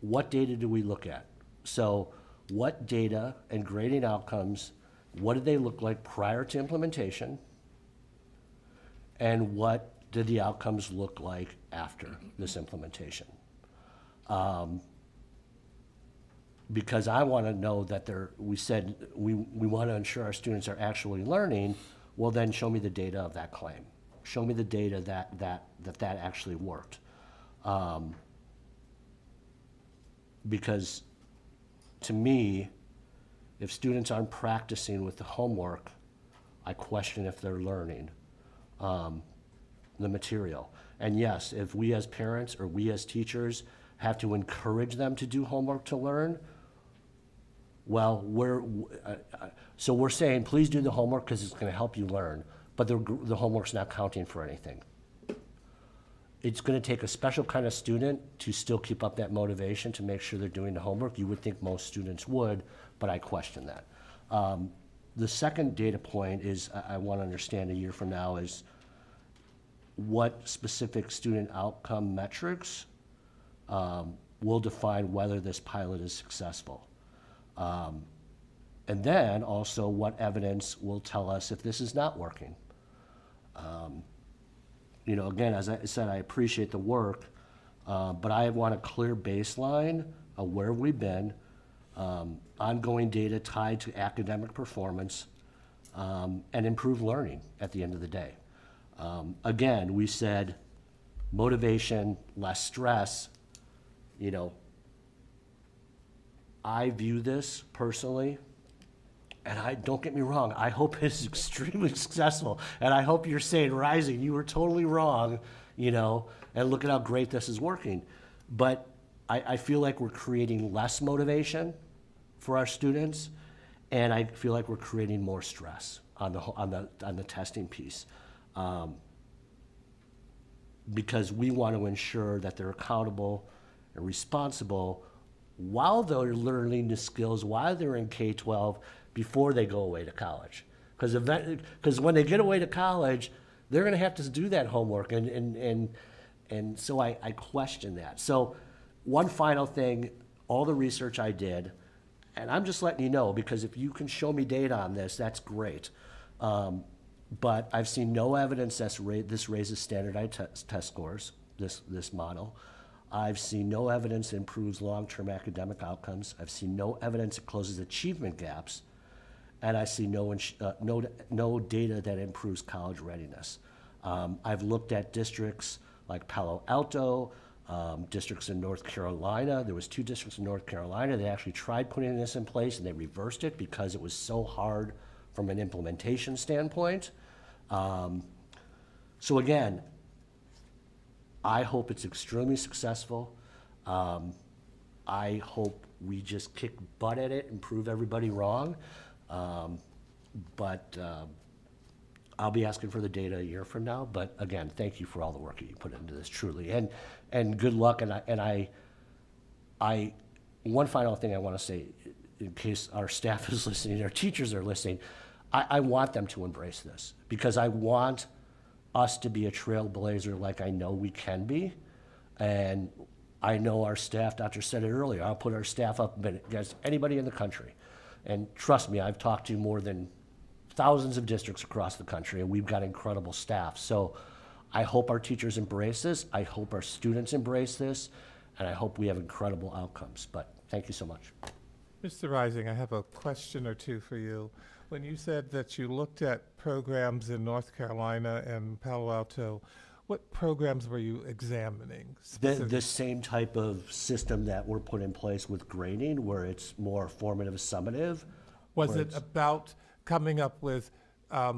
what data do we look at? So what data and grading outcomes, what did they look like prior to implementation? And what did the outcomes look like after this implementation? Because I want to know that we said we want to ensure our students are actually learning, well then show me the data of that claim. Show me the data that actually worked. Because to me, if students aren't practicing with the homework, I question if they're learning the material. And yes, if we as parents or we as teachers have to encourage them to do homework to learn, well, so we're saying, please do the homework because it's going to help you learn, but the homework's not counting for anything. It's going to take a special kind of student to still keep up that motivation to make sure they're doing the homework. You would think most students would, but I question that. The second data point is I want to understand a year from now is what specific student outcome metrics will define whether this pilot is successful. And then also what evidence will tell us if this is not working. You know, again, as I said, I appreciate the work, but I want a clear baseline of where we've been, ongoing data tied to academic performance, and improved learning at the end of the day. Again, we said motivation, less stress. You know, I view this personally, and don't get me wrong, I hope it's extremely successful, and I hope you're saying, Rising, you were totally wrong, you know, and look at how great this is working. But I feel like we're creating less motivation for our students, and I feel like we're creating more stress on the testing piece. Because we want to ensure that they're accountable and responsible while they're learning the skills, while they're in K-12, before they go away to college. Because when they get away to college, they're going to have to do that homework, and so I question that. So one final thing, all the research I did, and I'm just letting you know, because if you can show me data on this, that's great. But I've seen no evidence that this raises standardized test scores, this model. I've seen no evidence it improves long-term academic outcomes. I've seen no evidence it closes achievement gaps. And I see no data that improves college readiness. I've looked at districts like Palo Alto, districts in North Carolina. There was 2 districts in North Carolina that actually tried putting this in place, and they reversed it because it was so hard from an implementation standpoint. So again, I hope it's extremely successful. I hope we just kick butt at it and prove everybody wrong. But I'll be asking for the data a year from now. But again, thank you for all the work that you put into this, truly, and good luck. And one final thing I want to say, in case our staff is listening, our teachers are listening, I want them to embrace this, because I want us to be a trailblazer like I know we can be. And I know our staff, Dr. said it earlier, I'll put our staff up against anybody in the country. And trust me, I've talked to more than thousands of districts across the country, and we've got incredible staff. So I hope our teachers embrace this. I hope our students embrace this. And I hope we have incredible outcomes. But thank you so much. Mr. Rising, I have a question or two for you. When you said that you looked at programs in North Carolina and Palo Alto, what programs were you examining? The same type of system that we're put in place with grading, where it's more formative, summative. Was it about coming up with a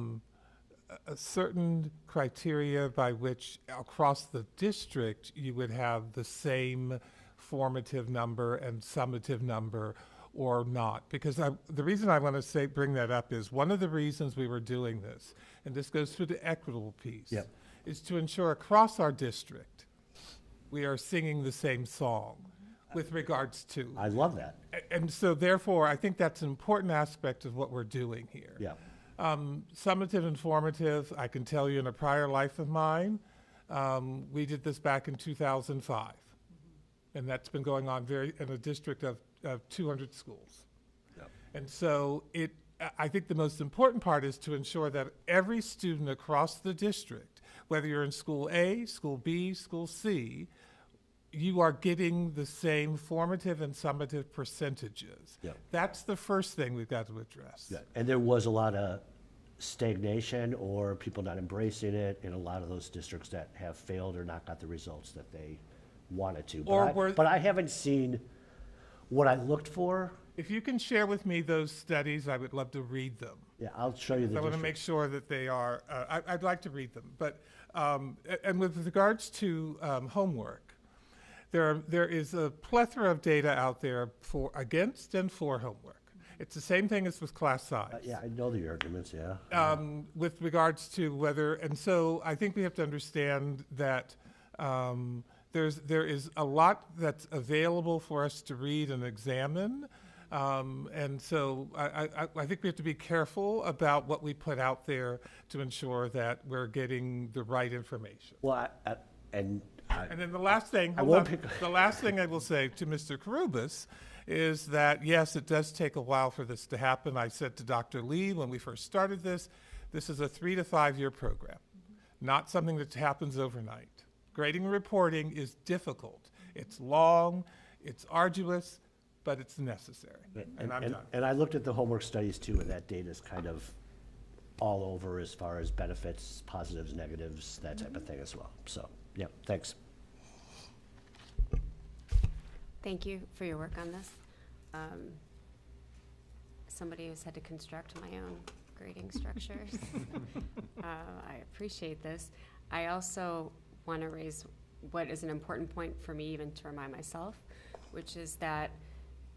certain criteria by which across the district you would have the same formative number and summative number, or not? Because the reason I want to bring that up is one of the reasons we were doing this, and this goes through the equitable piece, is to ensure across our district we are singing the same song with regards to. I love that. And so therefore, I think that's an important aspect of what we're doing here. Yeah. Summative and formative, I can tell you in a prior life of mine, we did this back in 2005. And that's been going on in a district of 200 schools. Yep. And so I think the most important part is to ensure that every student across the district, whether you're in school A, school B, school C, you are getting the same formative and summative percentages. Yep. That's the first thing we've got to address. Yeah. And there was a lot of stagnation or people not embracing it in a lot of those districts that have failed or not got the results that they wanted to. But I haven't seen what I looked for. If you can share with me those studies, I would love to read them. Yeah, I'll show you the I want to make sure that they are, I'd like to read them. But, and with regards to homework, there is a plethora of data out there against and for homework. It's the same thing as with class size. Yeah, I know the arguments, yeah. With regards to whether, and so I think we have to understand that there is a lot that's available for us to read and examine. And so I think we have to be careful about what we put out there to ensure that we're getting the right information. Well, and And then the last thing, I hold won't on. pick- The last thing I will say to Mr. Karubas is that, yes, it does take a while for this to happen. I said to Dr. Lee when we first started this is a 3 to 5 year program, not something that happens overnight. Grading and reporting is difficult. It's long, it's arduous, but it's necessary. And I'm done. And I looked at the homework studies too, and that data is kind of all over as far as benefits, positives, negatives, that type of thing as well. So, yeah, thanks. Thank you for your work on this. Somebody who's had to construct my own grading structures. I appreciate this. I also want to raise what is an important point for me even to remind myself, which is that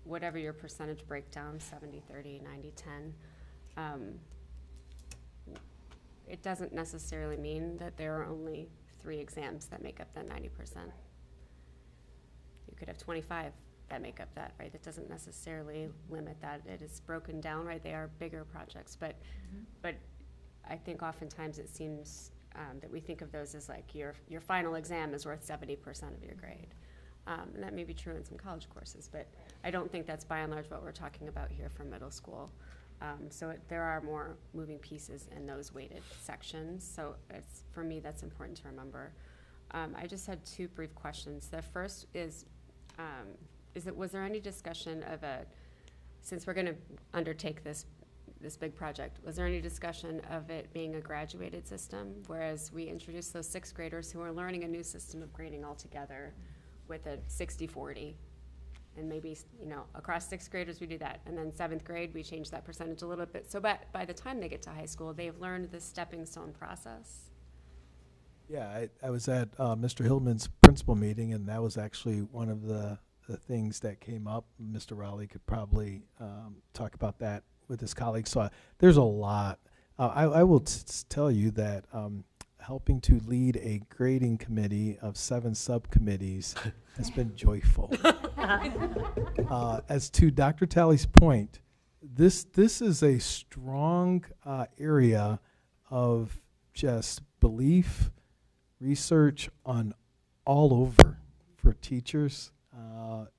whatever your percentage breakdown, 70-30, 90-10, it doesn't necessarily mean that there are only 3 exams that make up that 90%. You could have 25 that make up that, right? That doesn't necessarily limit that. It is broken down, right? They are bigger projects, but I think oftentimes it seems that we think of those as like your final exam is worth 70% of your grade. And that may be true in some college courses, but I don't think that's by and large what we're talking about here for middle school. So there are more moving pieces in those weighted sections. So for me, that's important to remember. I just had 2 brief questions. The first is was there any discussion of since we're going to undertake this big project, was there any discussion of it being a graduated system, whereas we introduced those 6th graders who are learning a new system of grading altogether with a 60-40, and maybe, across 6th graders we do that, and then 7th grade we change that percentage a little bit, so by the time they get to high school, they've learned this stepping stone process. Yeah, I was at Mr. Hillman's principal meeting, and that was actually one of the things that came up. Mr. Rowley could probably talk about that with his colleagues. So there's a lot. I will tell you that helping to lead a grading committee of 7 subcommittees has been joyful. As to Dr. Talley's point, this is a strong area of just belief, research on all over for teachers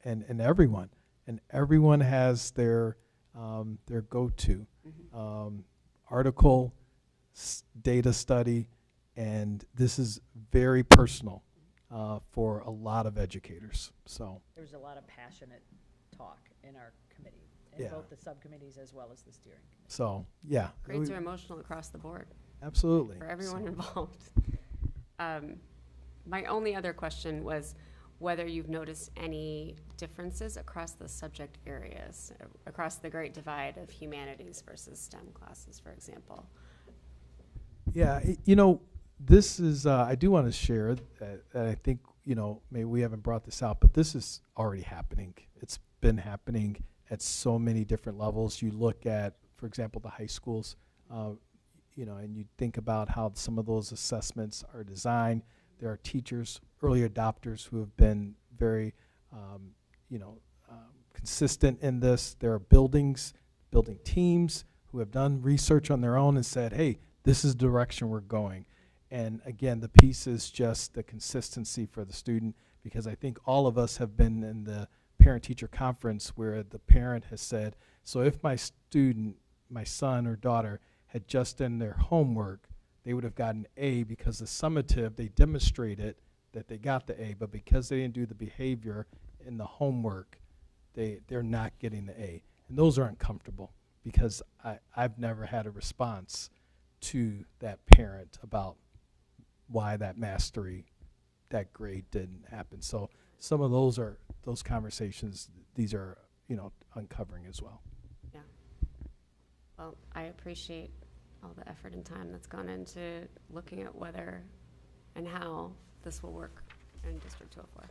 and everyone. And everyone has their go-to article, data study, and this is very personal for a lot of educators. So There was a lot of passionate talk in our committee, in Yeah. both the subcommittees as well as the steering committee. So yeah, Grades are emotional across the board. Absolutely. For everyone involved. My only other question was whether you've noticed any differences across the subject areas, across the great divide of humanities versus STEM classes, for example. Yeah, this is, I do want to share that I think, maybe we haven't brought this out, but this is already happening. It's been happening at so many different levels. You look at, for example, the high schools, and you think about how some of those assessments are designed. There are teachers, early adopters who have been very, consistent in this. There are building teams who have done research on their own and said, hey, this is the direction we're going. And again, the piece is just the consistency for the student, because I think all of us have been in the parent-teacher conference where the parent has said, so if my student, my son or daughter, had just done their homework, they would have gotten A, because the summative, they demonstrated that they got the A, but because they didn't do the behavior in the homework, they're not getting the A. And those are uncomfortable, because I've never had a response to that parent about why that mastery, that grade didn't happen. So some of those conversations, these are, uncovering as well. Yeah. Well, I appreciate all the effort and time that's gone into looking at whether and how this will work in District 204.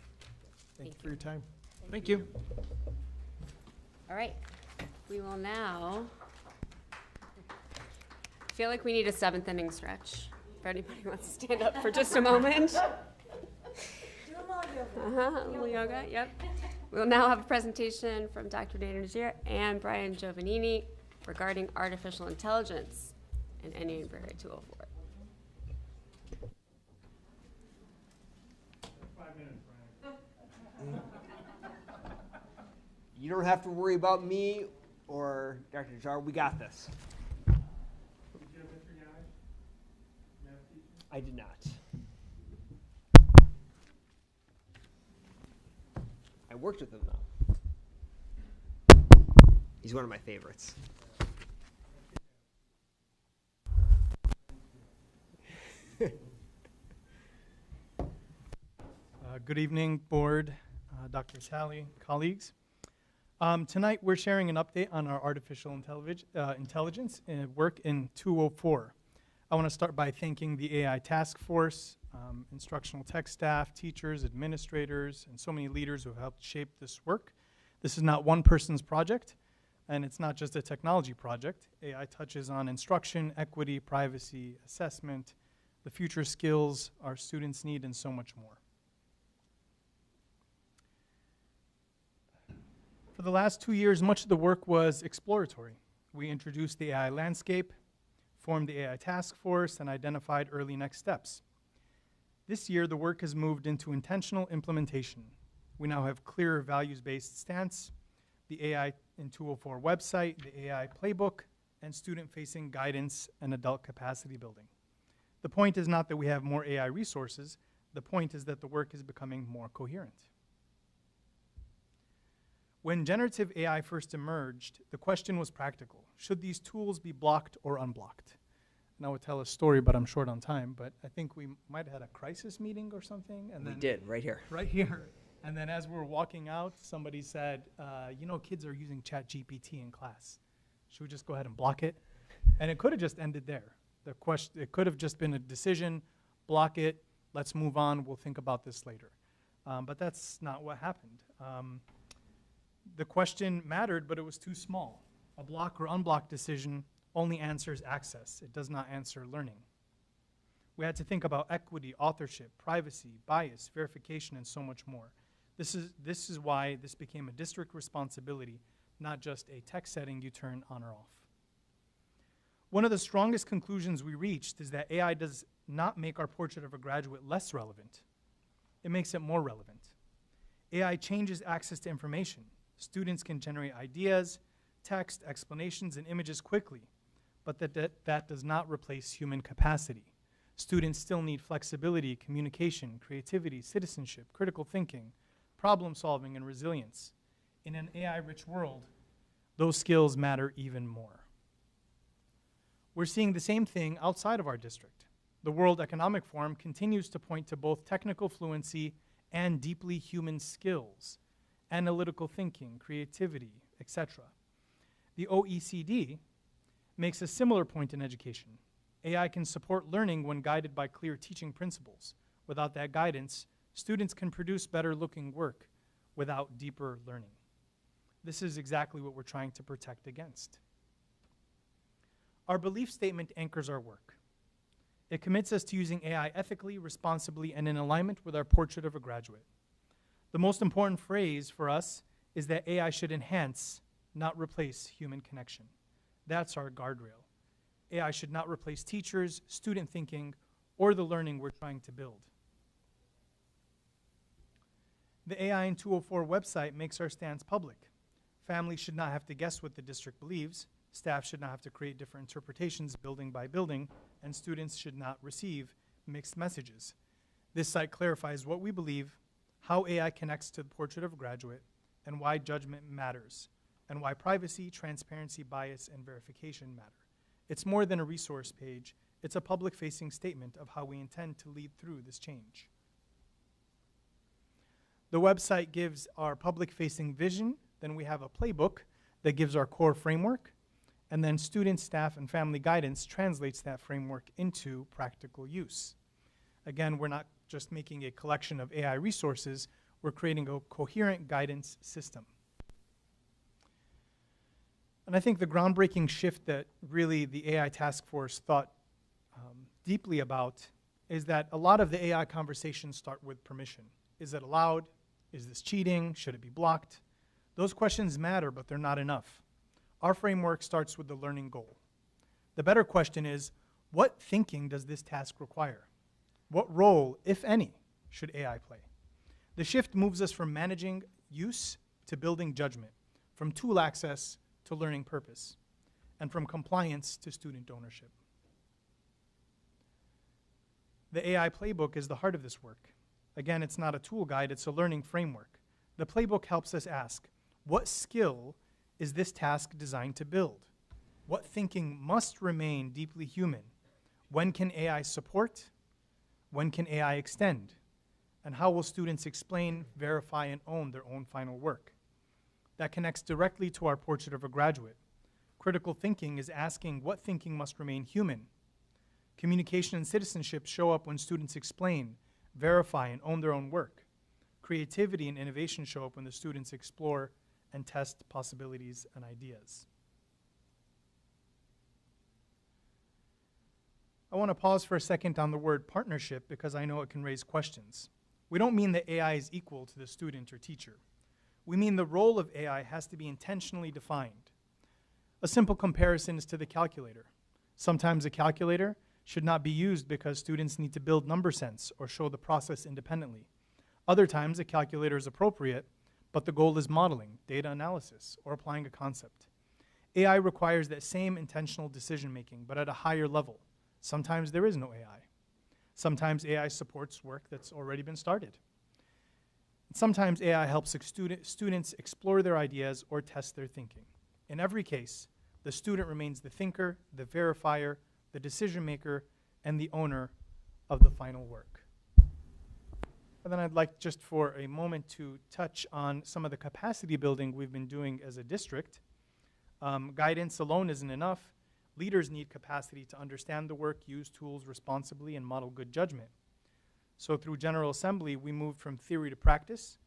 Thank you for your time. Thank you. All right. We will now, I feel like we need a 7th inning stretch. If anybody wants to stand up for just a moment. A little yoga, yep. We'll now have a presentation from Dr. Dana Najir and Brian Giovannini regarding artificial intelligence in Indian Prairie 204. You don't have to worry about me or Dr. Jar. We got this. I did not. I worked with him though. He's one of my favorites. Good evening, board, Dr. Talley, colleagues. Tonight we're sharing an update on our artificial intelligence work in 204. I want to start by thanking the AI task force, instructional tech staff, teachers, administrators, and so many leaders who have helped shape this work. This is not one person's project, and it's not just a technology project. AI touches on instruction, equity, privacy, assessment, the future skills our students need, and so much more. For the last 2 years, much of the work was exploratory. We introduced the AI landscape, formed the AI task force, and identified early next steps. This year, the work has moved into intentional implementation. We now have clearer values-based stance, the AI in 204 website, the AI playbook, and student-facing guidance and adult capacity building. The point is not that we have more AI resources. The point is that the work is becoming more coherent. When generative AI first emerged, the question was practical. Should these tools be blocked or unblocked? And I would tell a story, but I'm short on time, but I think we might have had a crisis meeting or something. And We did, right here. Right here. And then as we were walking out, somebody said, you know, kids are using ChatGPT in class. Should we just go ahead and block it? And it could have just ended there. It could have just been a decision, block it, let's move on, we'll think about this later. But that's not what happened. The question mattered, but it was too small. A block or unblock decision only answers access. It does not answer learning. We had to think about equity, authorship, privacy, bias, verification, and so much more. This is why this became a district responsibility, not just a tech setting you turn on or off. One of the strongest conclusions we reached is that AI does not make our portrait of a graduate less relevant. It makes it more relevant. AI changes access to information. Students can generate ideas, text, explanations, and images quickly, but that does not replace human capacity. Students still need flexibility, communication, creativity, citizenship, critical thinking, problem solving, and resilience. In an AI-rich world, those skills matter even more. We're seeing the same thing outside of our district. The World Economic Forum continues to point to both technical fluency and deeply human skills, analytical thinking, creativity, etc. The OECD makes a similar point in education. AI can support learning when guided by clear teaching principles. Without that guidance, students can produce better looking work without deeper learning. This is exactly what we're trying to protect against. Our belief statement anchors our work. It commits us to using AI ethically, responsibly, and in alignment with our portrait of a graduate. The most important phrase for us is that AI should enhance, not replace human connection. That's our guardrail. AI should not replace teachers, student thinking, or the learning we're trying to build. The AI in 204 website makes our stance public. Families should not have to guess what the district believes. Staff should not have to create different interpretations building by building, and students should not receive mixed messages. This site clarifies what we believe, how AI connects to the portrait of a graduate, and why judgment matters, and why privacy, transparency, bias, and verification matter. It's more than a resource page. It's a public-facing statement of how we intend to lead through this change. The website gives our public-facing vision. Then we have a playbook that gives our core framework. And then student, staff, and family guidance translates that framework into practical use. Again, we're not just making a collection of AI resources. We're creating a coherent guidance system. And I think the groundbreaking shift that really the AI task force thought deeply about is that a lot of the AI conversations start with permission. Is it allowed? Is this cheating? Should it be blocked? Those questions matter, but they're not enough. Our framework starts with the learning goal. The better question is, what thinking does this task require? What role, if any, should AI play? The shift moves us from managing use to building judgment. from tool access to learning purpose, and from compliance to student ownership. The AI playbook is the heart of this work. Again, it's not a tool guide, it's a learning framework. The playbook helps us ask, what skill is this task designed to build? What thinking must remain deeply human? When can AI support? When can AI extend? And how will students explain, verify, and own their own final work? That connects directly to our portrait of a graduate. Critical thinking is asking what thinking must remain human. Communication and citizenship show up when students explain, verify, and own their own work. Creativity and innovation show up when the students explore and test possibilities and ideas. I want to pause for a second on the word partnership because I know it can raise questions. We don't mean that AI is equal to the student or teacher. We mean the role of AI has to be intentionally defined. A simple comparison is to the calculator. Sometimes a calculator should not be used because students need to build number sense or show the process independently. Other times a calculator is appropriate, but the goal is modeling, data analysis, or applying a concept. AI requires that same intentional decision making, but at a higher level. Sometimes there is no AI. Sometimes AI supports work that's already been started. Sometimes AI helps students explore their ideas or test their thinking. In every case, the student remains the thinker, the verifier, the decision maker, and the owner of the final work. And then I'd like just for a moment to touch on some of the capacity building we've been doing as a district. Guidance alone isn't enough. Leaders need capacity to understand the work, use tools responsibly, and model good judgment. So through General Assembly, we moved from theory to practice.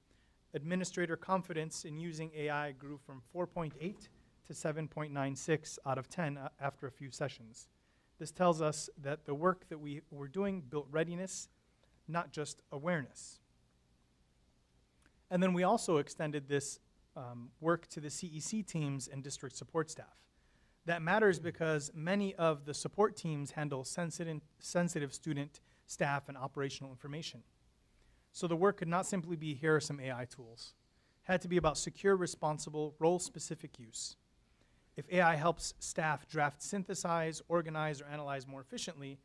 Administrator confidence in using AI grew from 4.8 to 7.96 out of 10 after a few sessions. This tells us that the work that we were doing built readiness, not just awareness. And then we also extended this work to the CEC teams and district support staff. That matters because many of the support teams handle sensitive student, staff, and operational information. So the work could not simply be, here are some AI tools. It had to be about secure, responsible, role-specific use. If AI helps staff draft, synthesize, organize, or analyze more efficiently,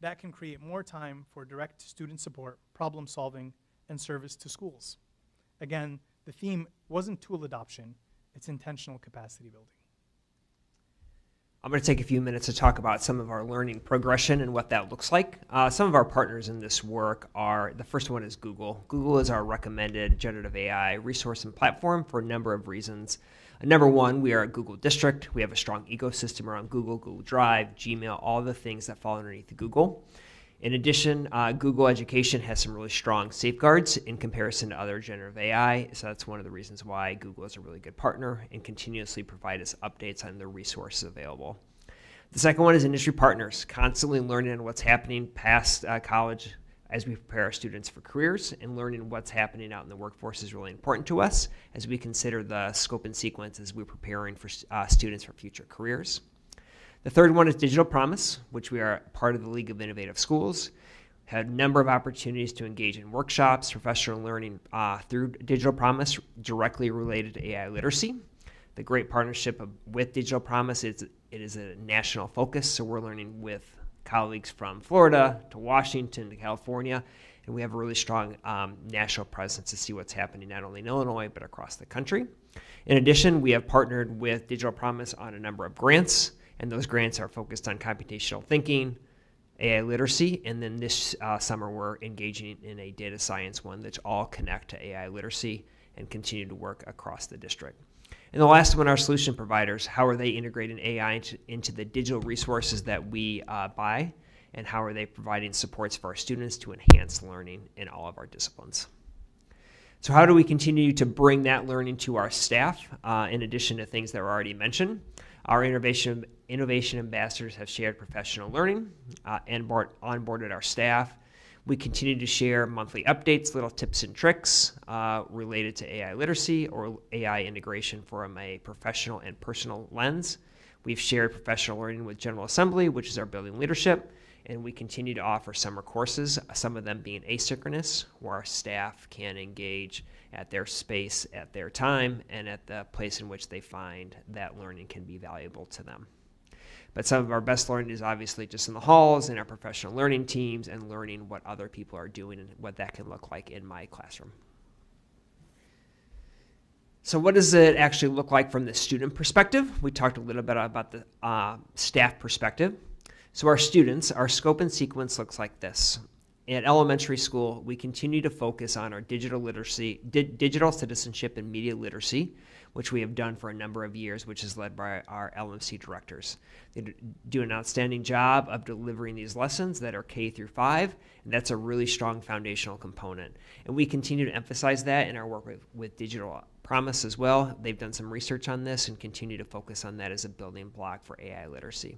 that can create more time for direct student support, problem solving, and service to schools. Again, the theme wasn't tool adoption, it's intentional capacity building. I'm going to take a few minutes to talk about some of our learning progression and what that looks like. Some of our partners in this work are, the first one is Google. Google is our recommended generative AI resource and platform for a number of reasons. Number one, we are a Google district. We have a strong ecosystem around Google, Google Drive, Gmail, all the things that fall underneath Google. In addition, Google Education has some really strong safeguards in comparison to other generative AI, so that's one of the reasons why Google is a really good partner and continuously provide us updates on the resources available. The second one is industry partners, constantly learning what's happening past college as we prepare our students for careers, and learning what's happening out in the workforce is really important to us as we consider the scope and sequence as we're preparing for students for future careers. The third one is Digital Promise, which we are part of the League of Innovative Schools. Had a number of opportunities to engage in workshops, professional learning through Digital Promise directly related to AI literacy. The great partnership with Digital Promise is it is a national focus, so we're learning with colleagues from Florida to Washington to California, and we have a really strong national presence to see what's happening not only in Illinois but across the country. In addition, we have partnered with Digital Promise on a number of grants, and those grants are focused on computational thinking, AI literacy, and then this summer we're engaging in a data science one that all connect to AI literacy and continue to work across the district. And the last one are solution providers. How are they integrating AI into the digital resources that we buy, and how are they providing supports for our students to enhance learning in all of our disciplines? So how do we continue to bring that learning to our staff in addition to things that were already mentioned? Our innovation ambassadors have shared professional learning and onboarded our staff. We continue to share monthly updates, little tips and tricks related to AI literacy or AI integration from a professional and personal lens. We've shared professional learning with General Assembly, which is our building leadership, And we continue to offer summer courses, some of them being asynchronous, where our staff can engage at their space, at their time, and at the place in which they find that learning can be valuable to them. But some of our best learning is obviously just in the halls, in our professional learning teams, and learning what other people are doing and what that can look like in my classroom. So what does it actually look like from the student perspective? We talked a little bit about the staff perspective. So our students, our scope and sequence looks like this. At elementary school, we continue to focus on our digital literacy, digital citizenship and media literacy, which we have done for a number of years, which is led by our LMC directors. They do an outstanding job of delivering these lessons that are K through 5, and that's a really strong foundational component. And we continue to emphasize that in our work with Digital Promise as well. They've done some research on this and continue to focus on that as a building block for AI literacy.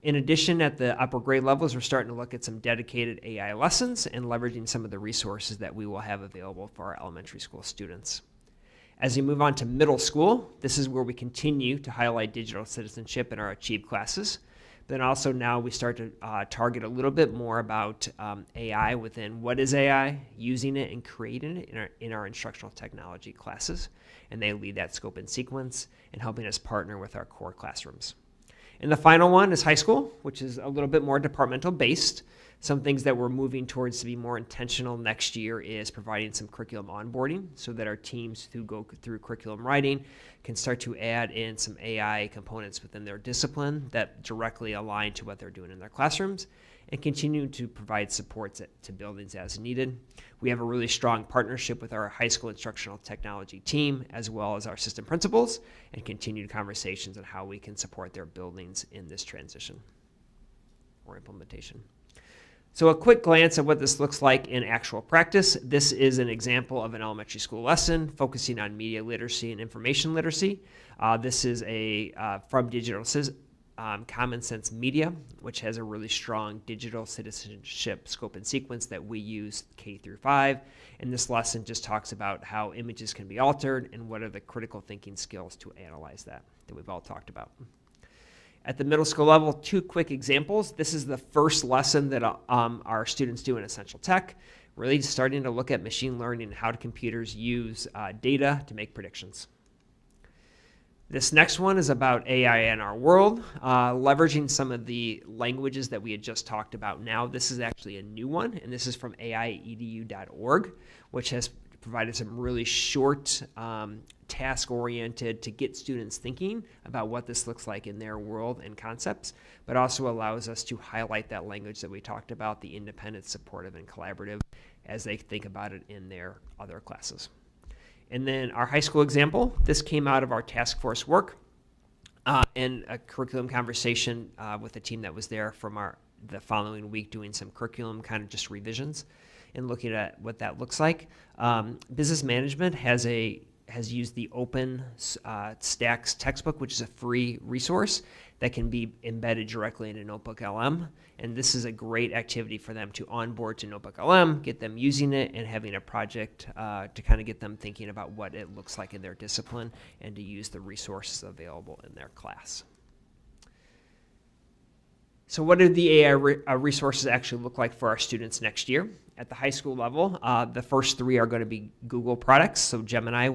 In addition, at the upper grade levels, we're starting to look at some dedicated AI lessons and leveraging some of the resources that we will have available for our elementary school students. As we move on to middle school, this is where we continue to highlight digital citizenship in our Achieve classes. Then also now we start to target a little bit more about AI within what is AI, using it and creating it in our instructional technology classes. And they lead that scope and sequence and helping us partner with our core classrooms. And the final one is high school, which is a little bit more departmental based. Some things that we're moving towards to be more intentional next year is providing some curriculum onboarding so that our teams who go through curriculum writing can start to add in some AI components within their discipline that directly align to what they're doing in their classrooms and continue to provide supports to buildings as needed. We have a really strong partnership with our high school instructional technology team as well as our system principals and continued conversations on how we can support their buildings in this transition or implementation. So a quick glance at what this looks like in actual practice. This is an example of an elementary school lesson focusing on media literacy and information literacy. This is from Digital Common Sense Media, which has a really strong digital citizenship scope and sequence that we use K through 5. And this lesson just talks about how images can be altered and what are the critical thinking skills to analyze that we've all talked about. At the middle school level, 2 quick examples. This is the first lesson that our students do in Essential Tech, really starting to look at machine learning and how do computers use data to make predictions. This next one is about AI in our world, leveraging some of the languages that we had just talked about now. This is actually a new one, and this is from AIEDU.org, which has provided some really short, task-oriented to get students thinking about what this looks like in their world and concepts, but also allows us to highlight that language that we talked about, the independent, supportive, and collaborative, as they think about it in their other classes. And then our high school example, this came out of our task force work and a curriculum conversation with the team that was there from the following week doing some curriculum kind of just revisions and looking at what that looks like. Business management has used the Open Stacks textbook, which is a free resource that can be embedded directly into Notebook LM. And this is a great activity for them to onboard to Notebook LM, get them using it, and having a project to kind of get them thinking about what it looks like in their discipline and to use the resources available in their class. So what do the AI resources actually look like for our students next year? At the high school level, the first 3 are going to be Google products. So Gemini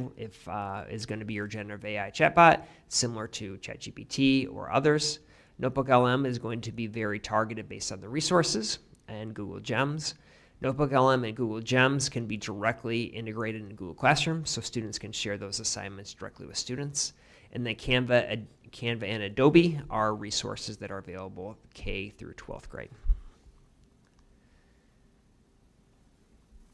is going to be your generative AI chatbot, similar to ChatGPT or others. Notebook LM is going to be very targeted based on the resources, and Google Gems. Notebook LM and Google Gems can be directly integrated in Google Classroom, so students can share those assignments directly with students. And then Canva and Adobe are resources that are available K through 12th grade.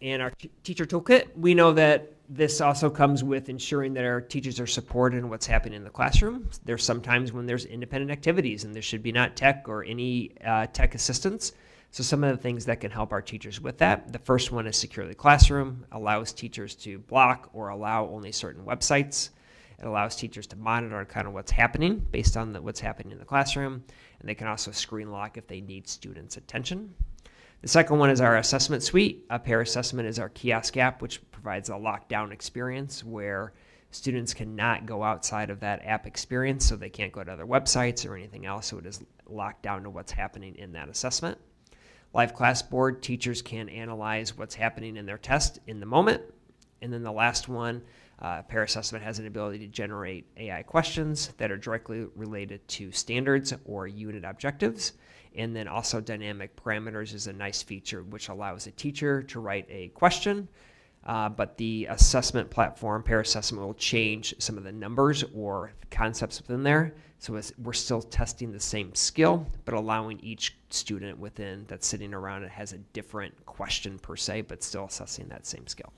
And our teacher toolkit, we know that this also comes with ensuring that our teachers are supported in what's happening in the classroom. There's sometimes when there's independent activities and there should be not tech or any tech assistance. So some of the things that can help our teachers with that. The first one is Secure the Classroom, allows teachers to block or allow only certain websites. It allows teachers to monitor kind of what's happening based on what's happening in the classroom. And they can also screen lock if they need students' attention. The second one is our assessment suite. Pair Assessment is our kiosk app, which provides a lockdown experience where students cannot go outside of that app experience, so they can't go to other websites or anything else, so it is locked down to what's happening in that assessment. Live class board, teachers can analyze what's happening in their test in the moment. And then the last one, pair assessment has an ability to generate AI questions that are directly related to standards or unit objectives. And then also dynamic parameters is a nice feature which allows a teacher to write a question, but the assessment platform, pair assessment, will change some of the numbers or concepts within there. So we're still testing the same skill, but allowing each student within that's sitting around it has a different question per se, but still assessing that same skill.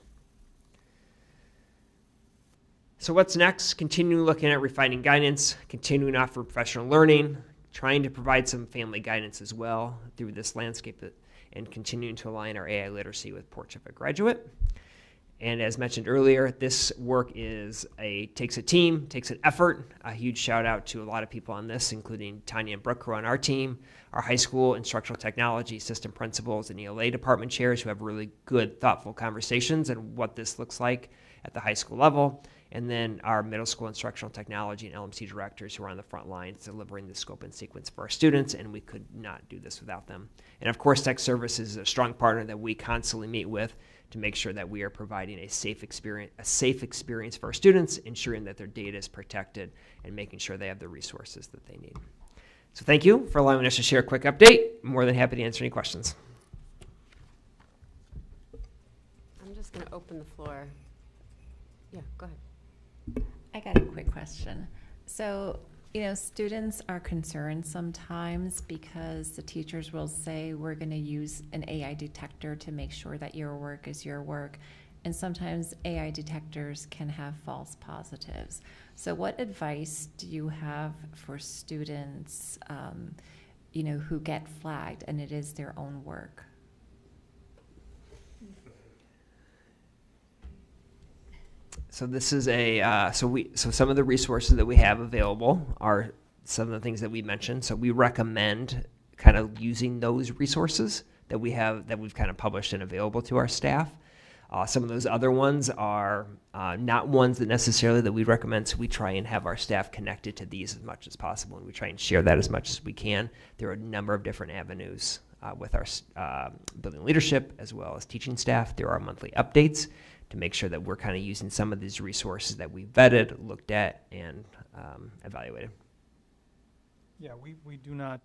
So what's next? Continuing looking at refining guidance, continuing to offer professional learning, trying to provide some family guidance as well through this landscape, and continuing to align our AI literacy with Port Chiffitt Graduate. And as mentioned earlier, this work takes a team, takes an effort. A huge shout out to a lot of people on this, including Tanya and Brooke, who are on our team, our high school instructional technology system principals and ELA department chairs who have really good, thoughtful conversations and what this looks like at the high school level. And then our middle school instructional technology and LMC directors who are on the front lines delivering the scope and sequence for our students, and we could not do this without them. And of course, Tech Services is a strong partner that we constantly meet with to make sure that we are providing a safe experience for our students, ensuring that their data is protected, and making sure they have the resources that they need. So thank you for allowing us to share a quick update. I'm more than happy to answer any questions. I'm just going to open the floor. Yeah, go ahead. I got a quick question. So, students are concerned sometimes because the teachers will say, we're going to use an AI detector to make sure that your work is your work. And sometimes AI detectors can have false positives. So what advice do you have for students, who get flagged and it is their own work? So this is so some of the resources that we have available are some of the things that we mentioned. So we recommend kind of using those resources that we have, that we've kind of published and available to our staff. Some of those other ones are not ones that necessarily that we recommend, so we try and have our staff connected to these as much as possible, and we try and share that as much as we can. There are a number of different avenues with our building leadership as well as teaching staff. There are monthly updates to make sure that we're kind of using some of these resources that we vetted, looked at, and evaluated. Yeah, we do not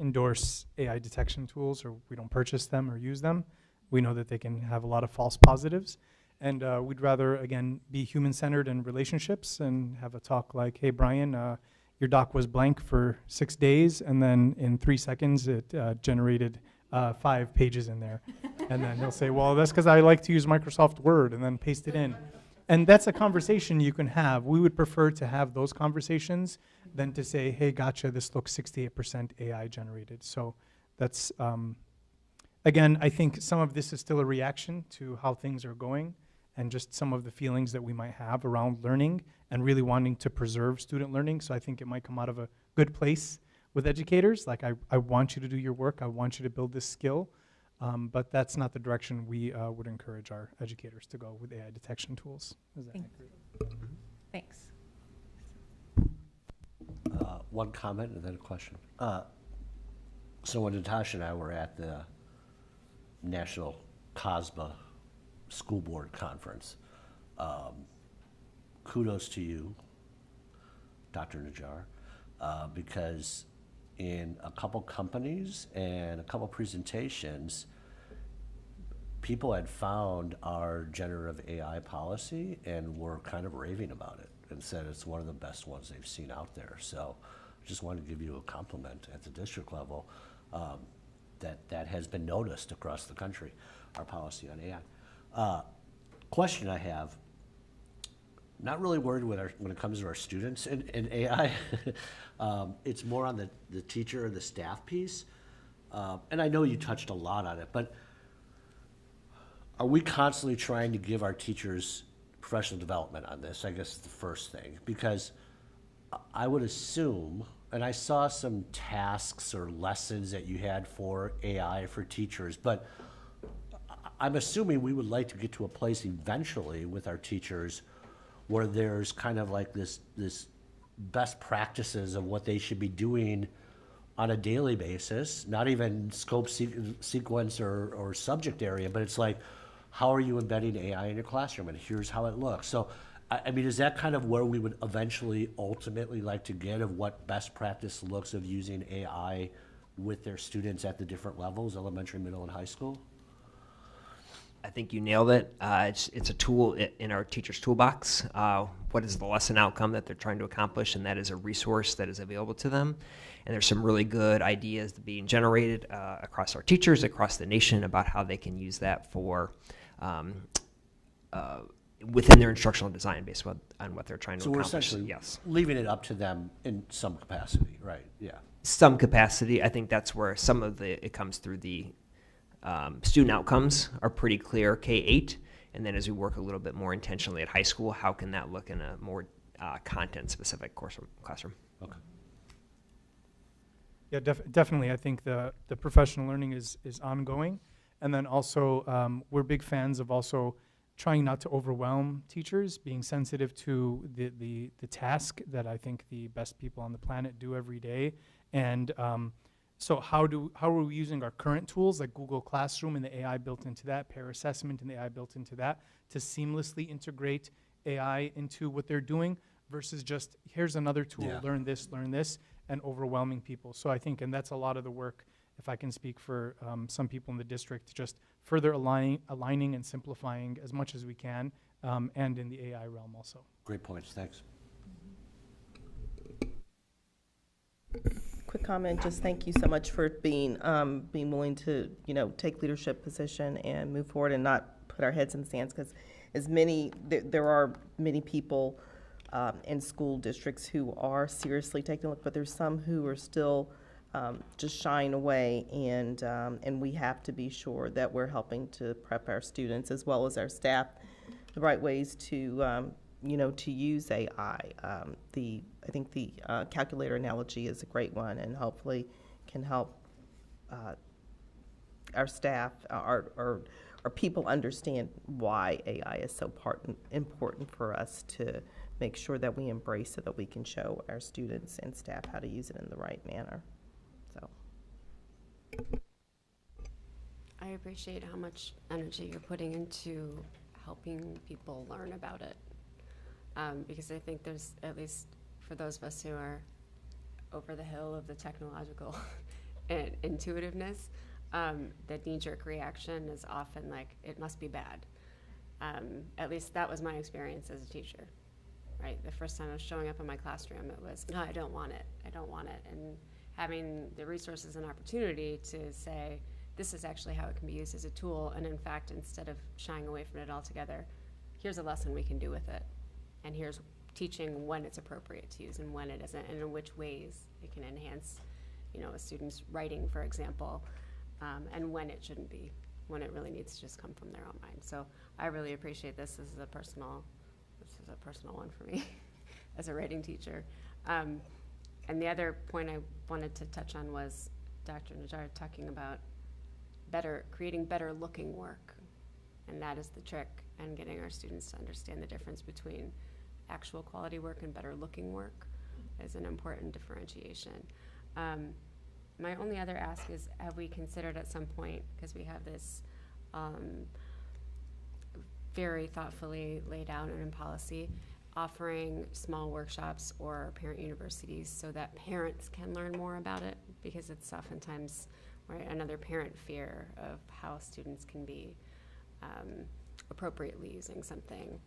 endorse AI detection tools, or we don't purchase them or use them. We know that they can have a lot of false positives, and we'd rather, again, be human-centered in relationships and have a talk like, hey, Brian, your doc was blank for 6 days, and then in 3 seconds it generated 5 pages in there. And then he'll say, well, that's because I like to use Microsoft Word, and then paste it in. And that's a conversation you can have. We would prefer to have those conversations than to say, hey, gotcha, this looks 68% AI generated. So that's, again, I think some of this is still a reaction to how things are going and just some of the feelings that we might have around learning and really wanting to preserve student learning. So I think it might come out of a good place with educators. Like, I want you to do your work. I want you to build this skill. But that's not the direction we would encourage our educators to go with AI detection tools. Is that accurate? Thanks. One comment and then a question. So when Natasha and I were at the National COSBA School Board Conference, kudos to you, Dr. Najjar, because in a couple companies and a couple presentations, people had found our generative AI policy and were kind of raving about it and said it's one of the best ones they've seen out there. So I just wanted to give you a compliment at the district level that has been noticed across the country, our policy on AI. Question I have, not really worried when it comes to our students in AI. It's more on the teacher or the staff piece. And I know you touched a lot on it, but are we constantly trying to give our teachers professional development on this? I guess is the first thing, because I would assume, and I saw some tasks or lessons that you had for AI for teachers, but I'm assuming we would like to get to a place eventually with our teachers where there's kind of like this best practices of what they should be doing on a daily basis, not even scope, sequence, or subject area, but it's like, how are you embedding AI in your classroom? And here's how it looks. So, I mean, is that kind of where we would eventually ultimately like to get, of what best practice looks of using AI with their students at the different levels, elementary, middle, and high school? I think you nailed it. It's a tool in our teacher's toolbox. What is the lesson outcome that they're trying to accomplish? And that is a resource that is available to them. And there's some really good ideas being generated across our teachers, across the nation, about how they can use that for within their instructional design based on what they're trying to accomplish. So we're essentially yes, leaving it up to them in some capacity, right? Yeah. Some capacity. I think that's where some of it comes through the student outcomes are pretty clear, K-8, and then as we work a little bit more intentionally at high school, how can that look in a more content-specific classroom? Okay. Yeah, definitely. I think the professional learning is ongoing, and then also we're big fans of also trying not to overwhelm teachers, being sensitive to the task that I think the best people on the planet do every day, and so how are we using our current tools like Google Classroom and the AI built into that, pair assessment and the AI built into that, to seamlessly integrate AI into what they're doing versus just, here's another tool, learn this, and overwhelming people. So I think, and that's a lot of the work, if I can speak for some people in the district, just further aligning and simplifying as much as we can, and in the AI realm also. Great points, thanks. Quick comment, just thank you so much for being willing to, take leadership position and move forward and not put our heads in the sands, because there are many people in school districts who are seriously taking a look, but there's some who are still just shying away, and we have to be sure that we're helping to prep our students as well as our staff the right ways to to use AI. I think the calculator analogy is a great one, and hopefully can help our staff, our people understand why AI is so important for us to make sure that we embrace so that we can show our students and staff how to use it in the right manner. So I appreciate how much energy you're putting into helping people learn about it. Because I think there's, at least for those of us who are over the hill of the technological and intuitiveness, the knee-jerk reaction is often like, it must be bad. At least that was my experience as a teacher, right? The first time I was showing up in my classroom, it was, no, I don't want it, I don't want it. And having the resources and opportunity to say, this is actually how it can be used as a tool, and in fact, instead of shying away from it altogether, here's a lesson we can do with it. And here's teaching when it's appropriate to use and when it isn't, and in which ways it can enhance, a student's writing, for example, and when it shouldn't be, when it really needs to just come from their own mind. So I really appreciate this. This is a personal one for me as a writing teacher. And the other point I wanted to touch on was Dr. Najjar talking about creating better looking work, and that is the trick, and getting our students to understand the difference between actual quality work and better looking work is an important differentiation. My only other ask is, have we considered at some point, because we have this very thoughtfully laid out and in policy, offering small workshops or parent universities so that parents can learn more about it, because it's oftentimes another parent fear of how students can be appropriately using something.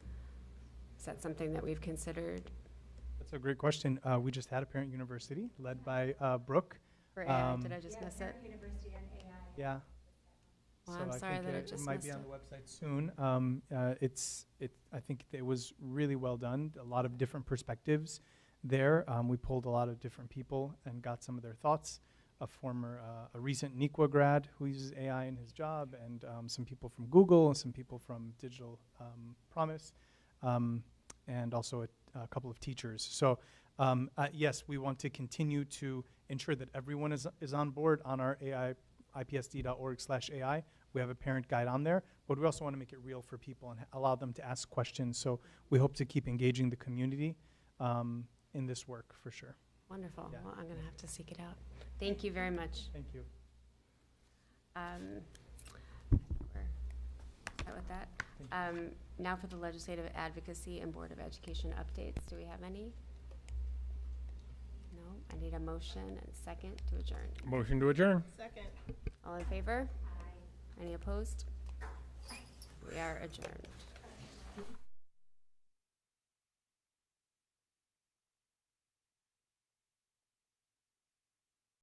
Is that something that we've considered? That's a great question. We just had a parent university led by Brooke. For AI, did I just miss it? University and AI. Yeah. Well, So I'm sorry that I just it might missed be on it. the website soon. I think it was really well done. A lot of different perspectives there. We pulled a lot of different people and got some of their thoughts. A recent Neuqua grad who uses AI in his job, and some people from Google, and some people from Digital Promise, and also a couple of teachers. So yes, we want to continue to ensure that everyone is on board on our AI, IPSD.org/AI. We have a parent guide on there, but we also want to make it real for people and allow them to ask questions. So we hope to keep engaging the community in this work for sure. Wonderful. Yeah. Well, I'm going to have to seek it out. Thank you very much. Thank you. We're set with that. Now for the Legislative Advocacy and Board of Education updates. Do we have any? No. I need a motion and a second to adjourn. Motion to adjourn. Second. All in favor? Aye. Any opposed? We are adjourned.